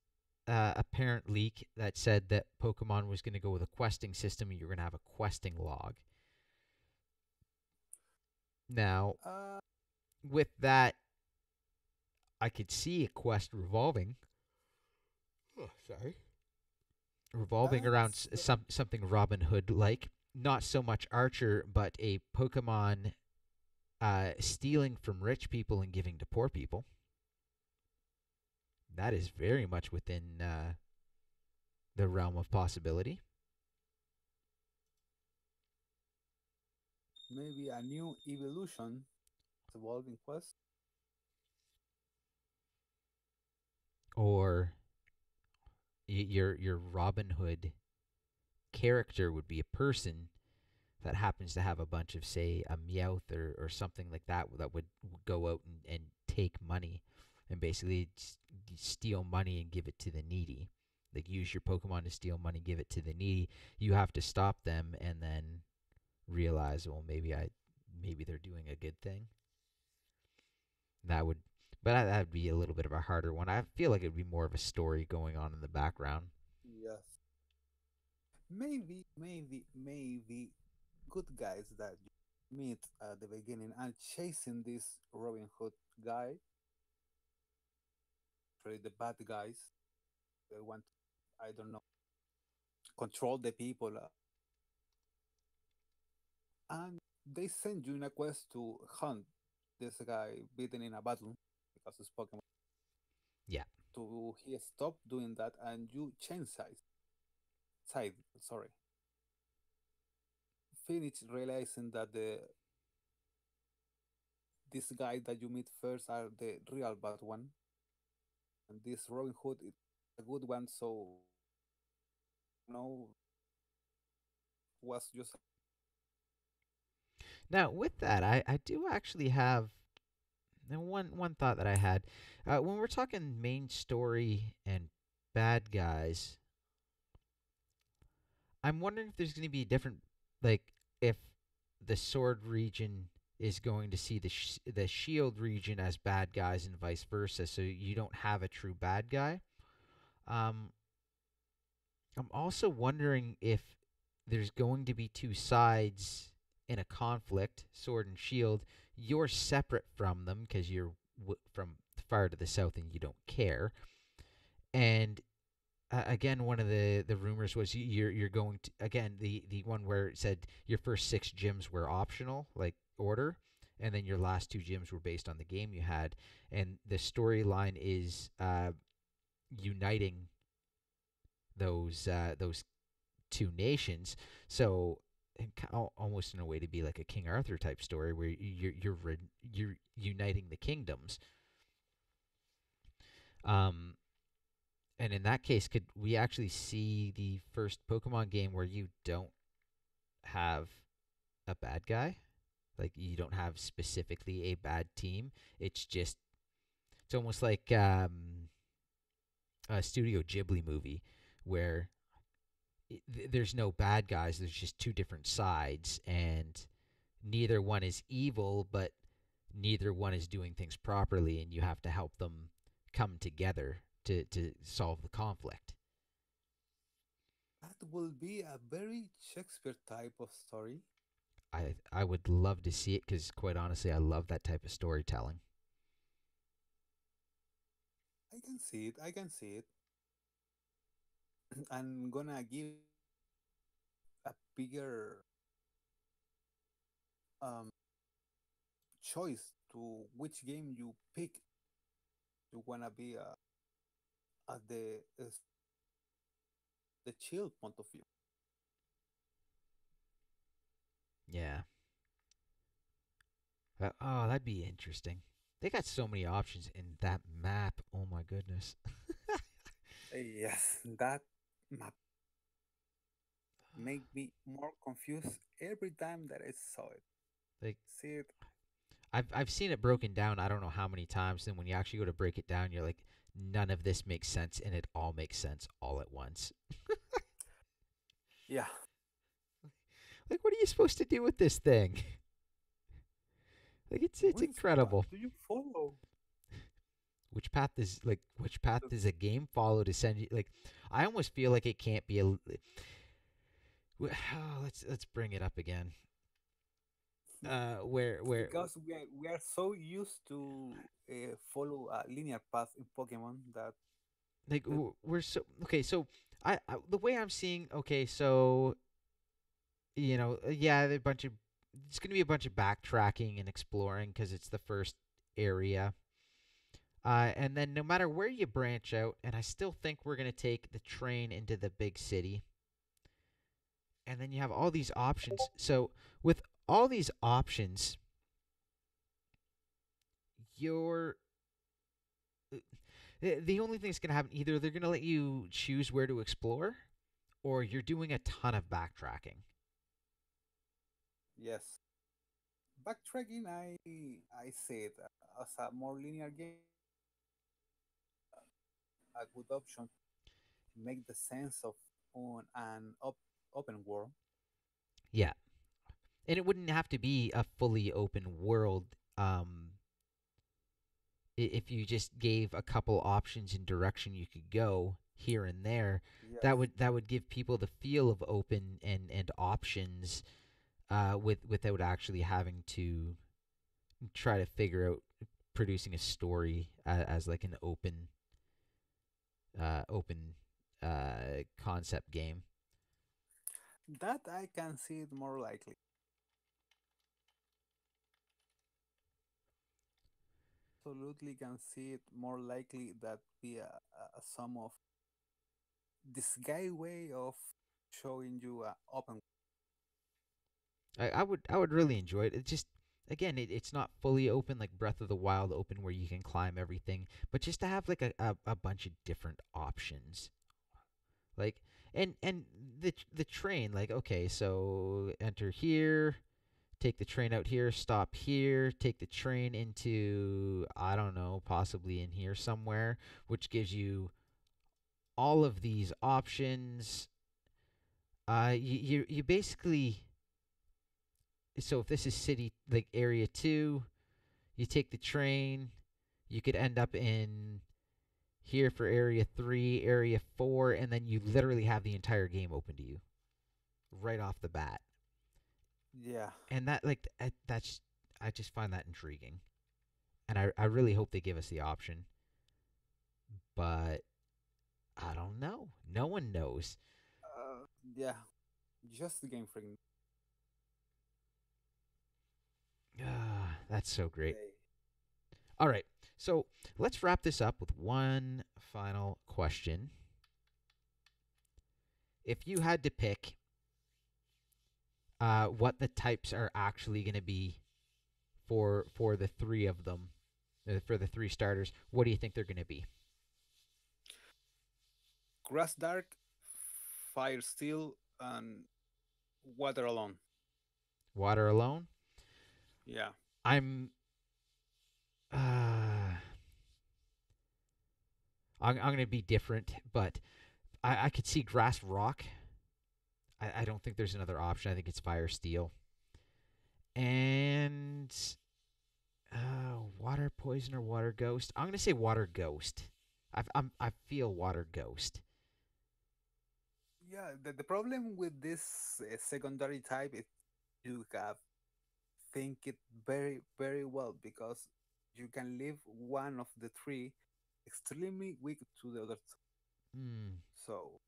apparent leak that said that Pokemon was going to go with a questing system, and you're going to have a questing log. Now, Uh, with that, I could see a quest revolving. Oh, sorry. Revolving around that's something Robin Hood like. Not so much Archer, but a Pokemon stealing from rich people and giving to poor people. That is very much within the realm of possibility. maybe a new evolution, evolving quest. Or your Robin Hood character would be a person that happens to have a bunch of, say, a Meowth or something like that would go out and take money and basically steal money and give it to the needy. Like, use your Pokemon to steal money, give it to the needy. You have to stop them and then realize, well, maybe they're doing a good thing. That would, but that would be a little bit of a harder one. I feel like it would be more of a story going on in the background. Yes. Maybe good guys that you meet at the beginning and chasing this Robin Hood guy, really the bad guys. They want, I don't know, control the people. and they send you in a quest to hunt this guy beaten in a battle because it's Pokemon. Yeah. To he stop doing that and you change side. Sorry, finish realizing that the this guy that you meet first are the real bad one, and this Robin Hood is a good one. So no, was just Now, with that, I do actually have one thought that I had. When we're talking main story and bad guys, I'm wondering if there's going to be different, like if the sword region is going to see the shield region as bad guys and vice versa, so you don't have a true bad guy. Um, I'm also wondering if there's going to be two sides in a conflict, sword and shield. You're separate from them because you're from far to the south and you don't care. And again, one of the rumors was you're going to again the one where it said your first six gyms were optional, like order, and then your last two gyms were based on the game you had, and the storyline is uniting those two nations. So almost in a way to be like a King Arthur type story where you're uniting the kingdoms. Um, and in that case, could we actually see the first Pokemon game where you don't have a bad guy? Like you don't have specifically a bad team. It's just it's almost like a Studio Ghibli movie where there's no bad guys. There's just two different sides, and neither one is evil, but neither one is doing things properly, and you have to help them come together to solve the conflict. that will be a very Shakespeare type of story. I would love to see it because, quite honestly, I love that type of storytelling. I can see it. I can see it. I'm gonna give a bigger um, choice to which game you pick. You wanna be at the chill point of view. Yeah. Oh, that'd be interesting. They got so many options in that map. Oh my goodness. Yes, that map made me more confused every time that I saw it. Like See it? I've seen it broken down. I don't know how many times. And when you actually go to break it down, you're like, none of this makes sense, and it all makes sense all at once. Yeah. Like, what are you supposed to do with this thing? Like, it's Which path incredible. do you follow? Which path The- does a game follow to send you? Like, I almost feel like it can't be let's bring it up again. Where Because we are so used to follow a linear path in Pokemon that like the, we're so okay. So I the way I'm seeing, okay, so yeah, it's gonna be a bunch of backtracking and exploring because it's the first area. And then no matter where you branch out, and I still think we're gonna take the train into the big city, and then you have all these options. So with all these options, you're the only thing that's gonna happen, either they're gonna let you choose where to explore, or you're doing a ton of backtracking. yes, backtracking. I say it as a more linear game, a good option to make the sense of on an open world. Yeah, and it wouldn't have to be a fully open world. If you just gave a couple options in direction you could go here and there, Yes, that would give people the feel of open and options, without actually having to try to figure out producing a story as like an open concept game. that I can see it more likely. absolutely can see it more likely that be a sum of this guy way of showing you a open. I would really enjoy it. It just again, it's not fully open like Breath of the Wild open where you can climb everything, but just to have like a bunch of different options. Like and the train, like, okay, so enter here, take the train out here, stop here, take the train into, I don't know, possibly in here somewhere, which gives you all of these options. You basically, so if this is city like area 2, you take the train, you could end up in here for area 3, area 4, and then you literally have the entire game open to you right off the bat. Yeah, And that like that's I just find that intriguing. And I really hope they give us the option, but I don't know. No one knows. yeah, just the Game Freak. That's so great. They, All right. So let's wrap this up with one final question. If you had to pick what the types are actually going to be for the three of them, for the three starters, what do you think they're going to be? Grass Dark, Fire Steel, and Water Alone. Water alone? Yeah, I'm uh I'm going to be different, but I could see Grass Rock. I don't think there's another option. I think it's Fire Steel. And Water Poison or Water Ghost. I'm going to say Water Ghost. I feel Water Ghost. yeah. The problem with this secondary type is you have think it very well because you can leave one of the three extremely weak to the other two. Hmm. So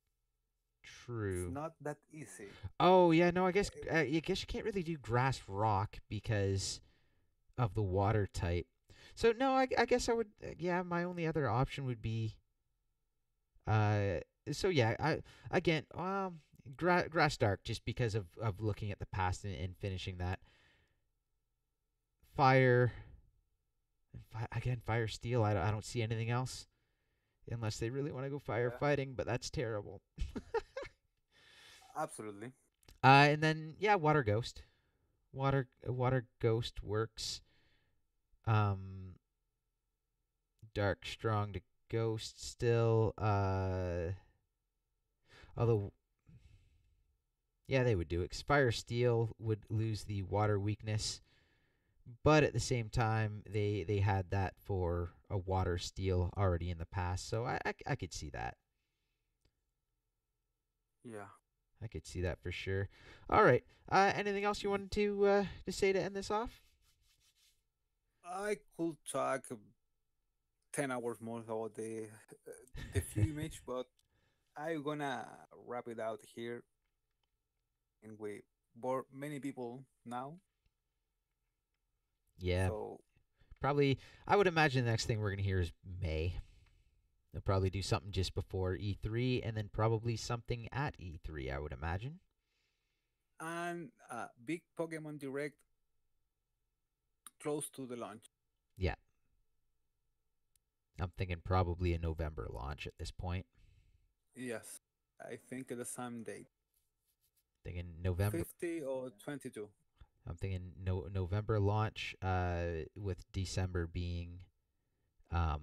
it's True. not that easy. Oh yeah, no. I guess you can't really do Grass Rock because of the water type. So no, I guess I would. Yeah, my only other option would be. Uh. So yeah, I again. Grass Dark just because of looking at the past and finishing that. Fire. Again, Fire Steel. I don't see anything else unless they really want to go Yeah, firefighting, but that's terrible. absolutely. And then yeah, Water Ghost. Water Ghost works. Um, Dark Strong to Ghost still. Although yeah, they would do it. 'Cause Fire Steel would lose the water weakness, but at the same time, they had that for a Water Steel already in the past, so I could see that. Yeah. I could see that for sure. All right. Anything else you wanted to say to end this off? I could talk 10 hours more about the few image, but I'm gonna wrap it out here. And we bore many people now, Yeah, so probably. I would imagine the next thing we're gonna hear is May. They'll probably do something just before E3, and then probably something at E3. I would imagine. and big Pokemon Direct close to the launch. Yeah, I'm thinking probably a November launch at this point. Yes, I think the same date, Thinking November. 50 or 22. I'm thinking November launch. With December being um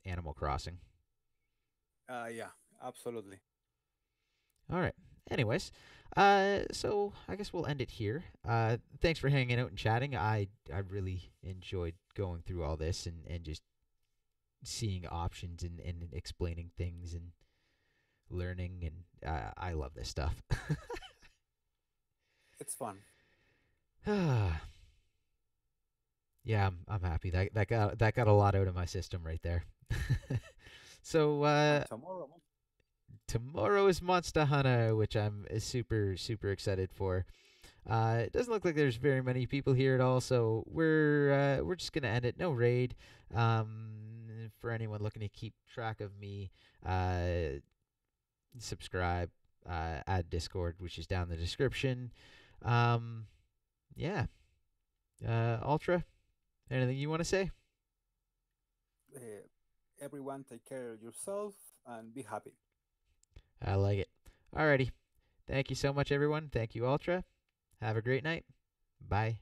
Animal Crossing. Yeah, absolutely. All right. Anyways, so I guess we'll end it here. Thanks for hanging out and chatting. I really enjoyed going through all this and just seeing options and explaining things and learning, and I love this stuff. It's fun. Yeah, I'm happy that got a lot out of my system right there. So And tomorrow, tomorrow is Monster Hunter, which I'm super super excited for. It doesn't look like there's very many people here at all, so we're just gonna end it. No raid. For anyone looking to keep track of me, subscribe, add Discord, which is down in the description. Yeah. Ultra, anything you want to say? Everyone, take care of yourself and be happy. I like it. Alrighty. Thank you so much, everyone. Thank you, Ultra. Have a great night. Bye.